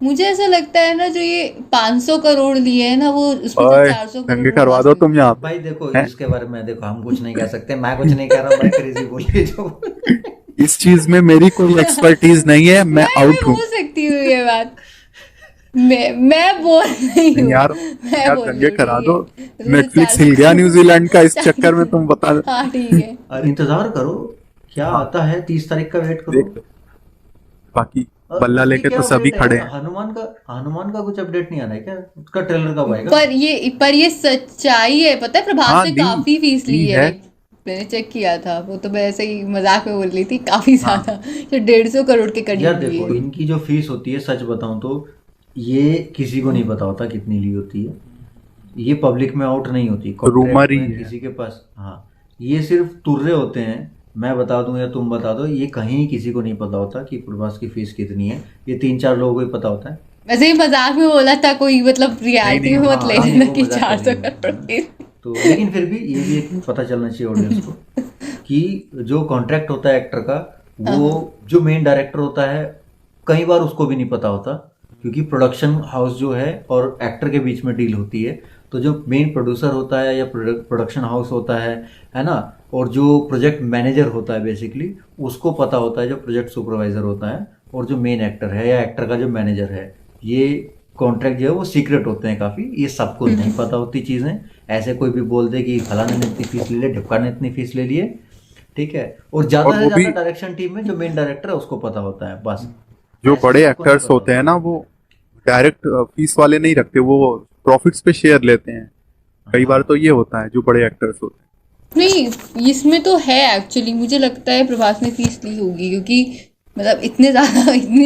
मुझे ऐसा लगता है ना जो ये 500 करोड़ लिए है ना, वो उसमें से 400 करोड़ दंगे करवा दो तुम यहाँ पे। भाई देखो इसके बारे में देखो हम कुछ नहीं कह सकते, मैं कुछ नहीं कह रहा, मैं क्रेजी बोल रही जो इस चीज में मेरी कोई एक्सपर्टीज नहीं है, मैं मैं आउट हूँ। बोल सकती हूँ ये बात। मैं बोल रही नहीं हूँ, यार, मैं यार बोल दंगे रही हूँ, करा ठीक दो। है। तो नेटफ्लिक्स चार हिल गया सौ न्यूजीलैंड का इस चक्कर में, चालीस। तुम बता। हाँ ठीक है। और इंतजार करो, क्या हाँ, आता है, 30 तारीख का वेट करो। देख लो। बाकी और बल्ला उसकी लेके क्या तो सभी अपडेट खड़े है, हैं। हनुमान का कुछ अपडेट नहीं आ रहा है क्या? उसका ट्रेलर कब आएगा? पर ये सच्चाई है, पता है प्रभास हाँ, ने ली काफी फीस ली ली है है। लाइक। मैंने चेक किया था, वो तो मैं ऐसे ही मजाक में बोल रही थी, काफी हाँ, ज्यादा। जो 150 करोड़ के यार करीब ली देखो, है। इनकी जो फीस होती है, सच बताऊं तो ये किसी को नहीं पता होता कितनी ली होती है। ये पब्लिक में आउट नहीं होती, कॉन्ट्रैक्ट रूमर ही में है। किसी के पास। हाँ, ये सिर्फ तुर्रे होते हैं। मैं बता दूं या तुम बता दो, ये कहीं किसी को नहीं पता होता कि प्रभास की फीस कितनी है। ये 3-4 लोगों को ही पता होता है। वैसे ही मजाक में बोला था, कोई मतलब नहीं रियलिटी नहीं, में वो मत ले हाँ नहीं, लेना वो कि मजाक कर चार रही सौ हूँ करोड़ है ना। की। तो लेकिन फिर भी ये भी एक पता चलना चाहिए ऑडियंस को कि जो कॉन्ट्रैक्ट होता है एक्टर का, हाँ वो हाँ। जो मेन डायरेक्टर होता है, कई बार उसको भी नहीं पता होता। क्योंकि प्रोडक्शन हाउस जो है और एक्टर के बीच में डील होती है। तो जो मेन प्रोड्यूसर होता है या प्रोडक्शन हाउस होता है ना, और जो प्रोजेक्ट मैनेजर होता है बेसिकली, उसको पता होता है, जो प्रोजेक्ट सुपरवाइजर होता है, और जो मेन एक्टर है या एक्टर का जो मैनेजर है। ये कॉन्ट्रैक्ट जो है वो सीक्रेट होते हैं काफ़ी, ये सबको नहीं पता होती चीज़ें। ऐसे कोई भी बोल दे कि फलाने ने इतनी फीस ले ली, ढिपका ने इतनी फीस ले लिए, ठीक है। और और ज़्यादा से वो भी ज़्यादा डायरेक्शन टीम में जो मेन डायरेक्टर है उसको पता होता है, बस। जो ऐसे बड़े सबको नहीं एक्टर्स पता होते हैं होता। ना, वो डायरेक्ट फीस वाले नहीं रखते, वो प्रॉफिट्स पे शेयर लेते हैं। कई बार हाँ, तो ये होता है, जो बड़े एक्टर्स होते नहीं, इसमें तो है एक्चुअली, मुझे लगता है प्रभास ने फीस ली होगी, क्योंकि मतलब इतने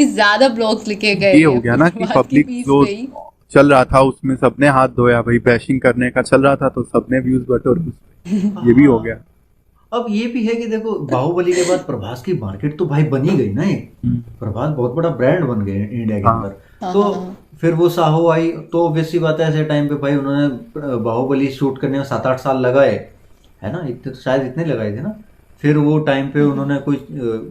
ज्यादा ब्लॉग्स लिखे हैं। गए ये हो हैं गया अपने ना कि प्रभास की पब्लिक फीस जो पे ही। चल रहा था उसमें सबने हाथ धोया भाई, बैशिंग करने का चल रहा था तो सबने व्यूज बटोरे उस पे। ये भी हो गया। हाँ। अब ये भी है कि देखो, बाहुबली के बाद प्रभास की मार्केट तो भाई बनी गई ना एक। हम्म, प्रभास बहुत बड़ा ब्रांड बन गए इंडिया के हाँ, अंदर। हाँ तो हाँ हाँ। फिर वो साहो आई, तो ऑब्वियस सी बात है, ऐसे टाइम पे भाई उन्होंने बाहुबली शूट करने में 7-8 साल लगाए, है ना। इतने तो शायद इतने लगाए थे ना। फिर वो टाइम पे उन्होंने कोई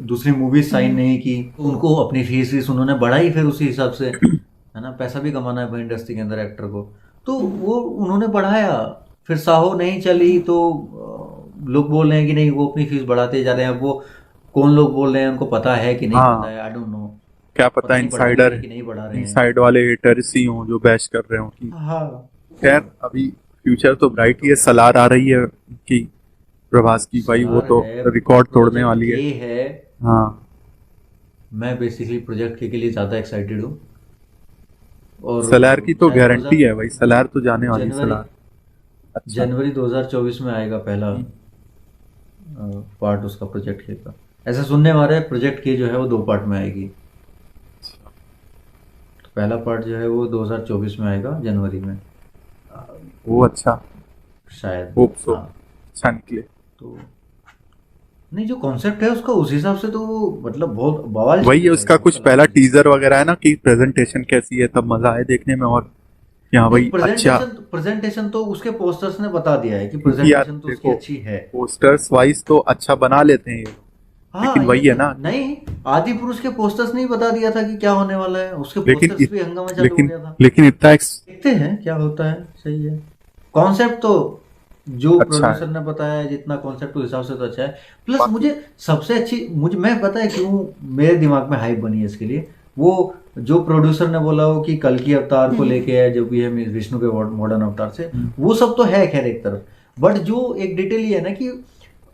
दूसरी मूवीज साइन नहीं की, तो उनको अपनी फीस वीस उन्होंने बढ़ाई फिर उसी हिसाब से, है ना। पैसा भी कमाना है भाई इंडस्ट्री के अंदर एक्टर को। तो वो उन्होंने बढ़ाया। फिर साहो नहीं चली तो लोग बोल रहे हैं कि नहीं, वो अपनी फीस बढ़ाते जा रहे हैं। अब वो कौन लोग बोल रहे हैं, उनको पता है कि नहीं पता हाँ, है, आई डोंट नो। क्या पता पता नहीं बढ़ा भी रहे इनसाइडर, हैं कि नहीं बढ़ा रहे हैं। इनसाइड वाले हेटर्स ही हों जो बैश कर रहे हो कि। हाँ। खैर, अभी फ्यूचर तो ब्राइट ही है। सलार आ रही है कि प्रभास की, भाई वो सलार तो है, रिकॉर्ड तोड़ने प्रोजेक्ट वाली है। के है। हाँ, मैं बेसिकली प्रोजेक्ट के लिए ज़्यादा एक्साइटेड हूँ। और सलार की तो शायद गारंटी है भाई, सलार तो जाने वाली है, जनवरी सलार। अच्छा। जनवरी 2024 में आएगा पहला हम्म, पार्ट उसका, प्रोजेक्ट के का। ऐसा सुनने में आ रहा है प्रोजेक्ट के जो है वो 2 पार्ट में आएगी। तो पहला पार्ट जो है वो 2024 में आएगा जनवरी में, वो अच्छा, शायद। होप सो हाँ। अच्छा निकले। तो नहीं, जो कॉन्सेप्ट है उसका उस हिसाब से तो वो मतलब बहुत बवाल वही है, चलेगा उसका एकदम, कुछ सलार पहला में। टीजर वगैरह है ना, कि प्रेजेंटेशन कैसी है, तब मजा आए देखने में। और कि हाँ नहीं, भाई अच्छा। प्रेजेंटेशन तो उसके पोस्टर्स ने बता दिया है कि क्योंकि यार प्रेजेंटेशन तो उसकी देखो, अच्छी है। पोस्टर्स वाइज तो अच्छा बना लेते हैं ये लोग, हाँ, लेकिन ये वही है तो ना कि नहीं। आदि पुरुष के पोस्टर्स नहीं बता दिया था कि क्या होने वाला है, उसके लेकिन पोस्टर्स भी हंगामा चालू हो लेकिन गया था। लेकिन इतना देखते हैं क्या होता है, सही है। कॉन्सेप्ट तो जो अच्छा है। प्रोड्यूसर ने बताया है, जितना कॉन्सेप्ट उस हिसाब से तो अच्छा है। प्लस बाकी मुझे सबसे अच्छी, मुझे मैं पता है क्यों मेरे दिमाग में हाइप बनी है इसके लिए। वो जो प्रोड्यूसर ने बोला हो कि कल की अवतार को लेके है, जो भी है विष्णु के मॉडर्न अवतार से, वो सब तो है खैर एक तरफ। बट जो एक डिटेल ये है ना कि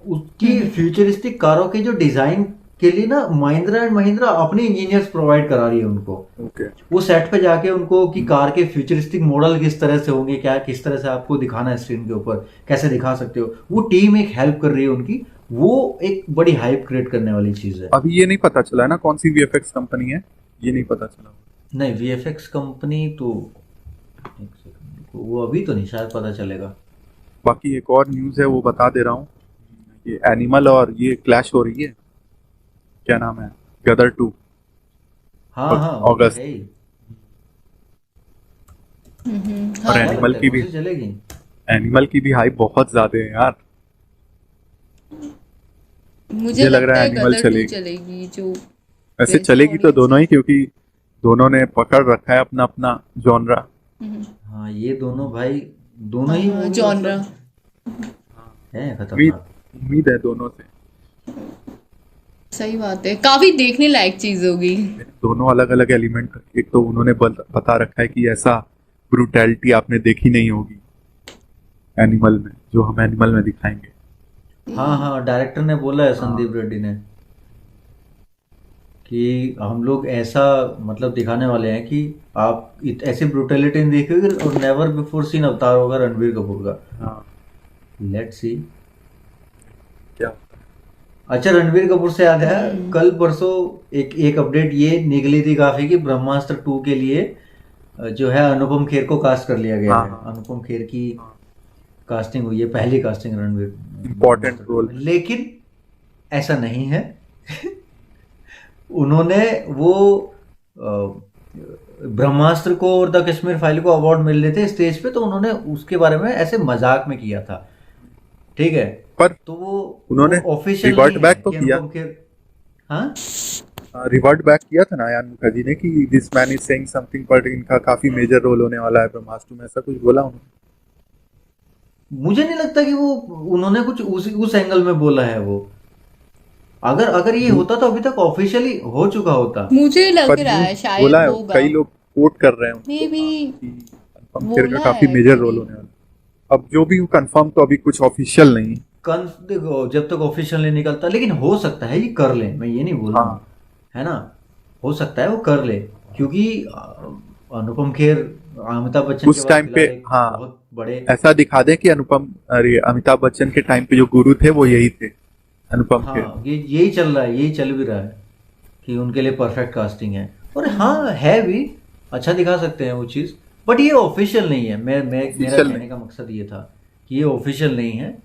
उसकी फ्यूचरिस्टिक कारों के जो डिजाइन के लिए ना, महिंद्रा एंड महिंद्रा अपने इंजीनियर्स प्रोवाइड करा रही है उनको। ओके, वो सेट पे जाके उनको कि कार के फ्यूचरिस्टिक मॉडल किस तरह से होंगे, क्या किस तरह से आपको दिखाना है स्क्रीन के ऊपर, कैसे दिखा सकते हो, वो टीम एक हेल्प कर रही है उनकी। वो एक बड़ी हाइप क्रिएट करने वाली चीज है। अभी ये नहीं पता चला है ना कौन सी वीएफएक्स कंपनी है, ये नहीं पता चला। नहीं, वीएफएक्स कंपनी तो एक सेकंड, वो अभी तो नहीं, शायद पता चलेगा। बाकी एक और न्यूज़ है, वो बता दे रहा हूँ। ये एनिमल और ये क्लैश हो रही है, क्या नाम है, गदर 2, हाँ हाँ, वो तो अगस्त। है ही। और हाँ। क्या एनिमल लगता है की कौन भी, सी चलेगी? एनिमल की भी हाइप बहुत ज्यादा है यार। मुझे मुझे लग रहा लगता है है एनिमल गदर 2 चलेगी। चलेगी, जो वैसे वैसी चलेगी तो ऑडियंस दोनों है। ही, क्योंकि दोनों ने पकड़ रखा है अपना अपना जॉनरा। हाँ, ये दोनों भाई, दोनों ही हाँ मूवी जॉनरा। मतलब है उम्मीद खतरनाक। उम्मीद है दोनों से। सही बात है, काफी देखने लायक चीज होगी। दोनों अलग अलग एलिमेंट, एक तो उन्होंने बता रखा है कि ऐसा ब्रूटैलिटी आपने देखी नहीं होगी एनिमल में, जो हम एनिमल में दिखाएंगे। हाँ हाँ, डायरेक्टर ने बोला है हाँ। संदीप रेड्डी ने कि हम लोग ऐसा मतलब दिखाने वाले हैं कि आप ऐसी ब्रूटलिटी नहीं देखोगे, और नेवर बिफोर सीन अवतार होगा रणबीर कपूर का। हाँ, लेट्स सी। क्या अच्छा, रणबीर कपूर से याद है, कल परसों एक एक अपडेट ये निकली थी काफी कि ब्रह्मास्त्र 2 के लिए जो है अनुपम खेर को कास्ट कर लिया गया हाँ, है। हाँ। अनुपम खेर की कास्टिंग हुई है, पहली कास्टिंग रणबीर इम्पोर्टेंट रोल। लेकिन ऐसा नहीं है। उन्होंने वो ब्रह्मास्त्र को और द कश्मीर फाइल को अवार्ड मिल रहे थे स्टेज पे, तो उन्होंने उसके बारे में ऐसे मजाक में किया था, ठीक है। पर तो वो उन्होंने ऑफिशियल रिवर्ट नहीं बैक है तो कि किया। अनुपम खेर। हाँ, रिवर्ट बैक किया था ना यान मुखर्जी ने कि this man is saying something, but इनका काफी मेजर रोल होने वाला है ब्रह्मास्त्र में, ऐसा कुछ बोला उन्होंने। मुझे नहीं लगता कि वो उन्होंने कुछ उस एंगल में बोला है वो। अगर अगर ये होता तो अभी तक ऑफिशियली हो चुका होता। मुझे लग पर रहा यूं है शायद बोला है, होगा, कई लोग कोट कर रहे हैं उनको, मे बी कि अनुपम खेर का बोला काफी है मेजर कि रोल होने वाला है। अब जो भी कंफर्म तो अभी कुछ ऑफिशियल नहीं। देखो, जब तक ऑफिशियल नहीं निकलता, लेकिन हो सकता है ये कर ले, मैं ये नहीं बोल रहा हूँ, हाँ, है ना। हो सकता है वो कर ले, क्योंकि अनुपम खेर अमिताभ बच्चन के उस बाद टाइम पे फिलहाल एक हाँ बहुत बड़े। ऐसा दिखा दे कि अमिताभ बच्चन के टाइम पे जो गुरु थे वो यही थे, अनुपम खेर। हाँ, ये यही चल रहा है, यही चल भी रहा है कि उनके लिए परफेक्ट कास्टिंग है। और हाँ, है भी, अच्छा दिखा सकते हैं वो चीज़, बट ये ऑफिशियल नहीं है। मैं मेरा Official कहने का मकसद ये था कि ये ऑफिशियल नहीं है।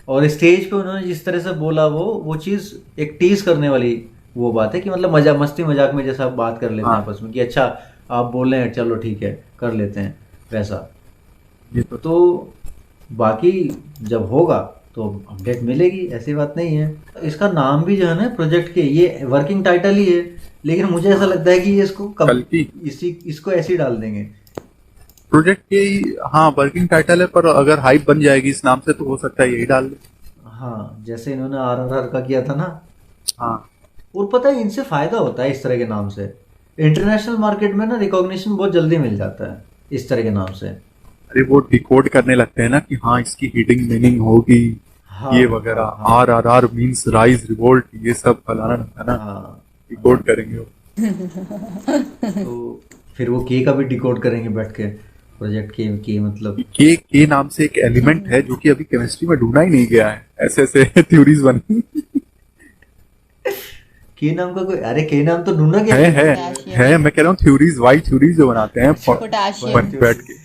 और स्टेज पे उन्होंने जिस तरह से बोला, वो चीज़ एक टीज करने वाली वो बात है कि मतलब मजा मस्ती मजाक में जैसा आप बात कर लेते हैं हाँ, आपस में कि अच्छा आप बोल रहे हैं, चलो ठीक है कर लेते हैं, वैसा। ये तो तो बाकी जब होगा तो अपडेट मिलेगी, ऐसी बात नहीं है। इसका नाम भी जो है ना प्रोजेक्ट के, ये वर्किंग टाइटल ही है, लेकिन मुझे ऐसा लगता है कि ये इसको कल की इसको ऐसे ही डाल देंगे। प्रोजेक्ट के ही, हाँ वर्किंग टाइटल है, पर अगर हाइप बन जाएगी इस नाम से तो हो सकता है यही डाल दे। हाँ, जैसे इन्होंने RRR का किया था ना। हाँ, और पता है इनसे फायदा होता है इस तरह के नाम से, इंटरनेशनल मार्केट में ना रिकॉग्निशन बहुत जल्दी मिल जाता है इस तरह के नाम से। अरे वो डिकोड करने लगते हैं ना कि हाँ इसकी हिडिंग मीनिंग होगी, हाँ ये वगैरह, हाँ RRR मींस राइज रिवोल्ट, ये सब फलाना है ना, हाँ। डिकोड करेंगे वो। तो फिर वो के का भी डिकोड करेंगे बैठ के, प्रोजेक्ट के मतलब। के नाम से एक एलिमेंट है जो कि अभी केमिस्ट्री में ढूंढा ही नहीं गया है, ऐसे ऐसे थ्योरीज बनी। के नाम का कोई, अरे के नाम तो ढूंढा गया है Potassium. है मैं कह रहा हूँ थ्योरीज, वाई थ्योरीज जो बनाते हैं पोटाशियम। बैठ के।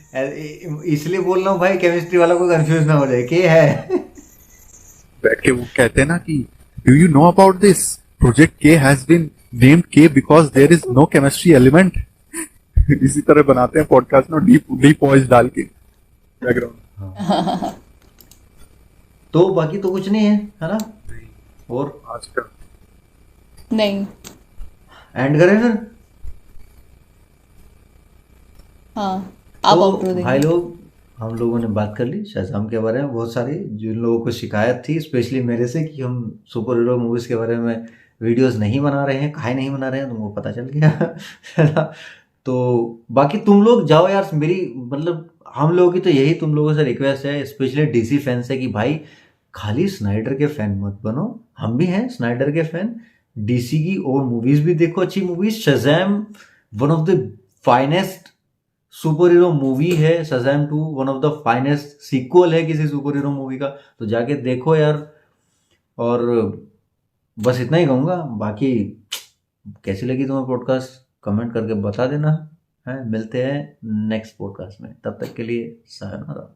इसलिए बोल रहा हूँ भाई, केमिस्ट्री वाला को कंफ्यूज ना हो जाए, के है। बैठ के वो कहते हैं ना कि do you know about this project K has been named K because there is no chemistry element. इसी तरह बनाते हैं पॉडकास्ट में, डीप वॉइस डाल के बैकग्राउंड। तो बाकी तो कुछ नहीं है ना। और आज का नहीं, एंड करें फिर। हाँ आप तो आउटरो भाई देंगे। लोग, हम लोगों ने बात कर ली शाहजहां के बारे में बहुत सारी, जिन लोगों को शिकायत थी स्पेशली मेरे से कि हम सुपर हीरो मूवीज़ के बारे में वीडियोस नहीं बना रहे हैं, काहे नहीं बना रहे हैं, तुमको पता चल गया। है ना। तो बाकी तुम लोग जाओ यार, मेरी मतलब हम लोगों की तो यही तुम लोगों से रिक्वेस्ट है, स्पेशली DC फैंस है, कि भाई खाली स्नाइडर के फैन मत बनो, हम भी हैं स्नाइडर के फैन। DC की और मूवीज़ भी देखो, अच्छी movies. Shazam one of the finest superhero movie है। Shazam 2 one of the finest sequel है किसी सुपर हीरो मूवी का, तो जाके देखो यार। और बस इतना ही कहूँगा, बाकी कैसी लगी तुम्हें पॉडकास्ट कमेंट करके बता देना है। मिलते हैं नेक्स्ट पॉडकास्ट में, तब तक के लिए सायोनारा।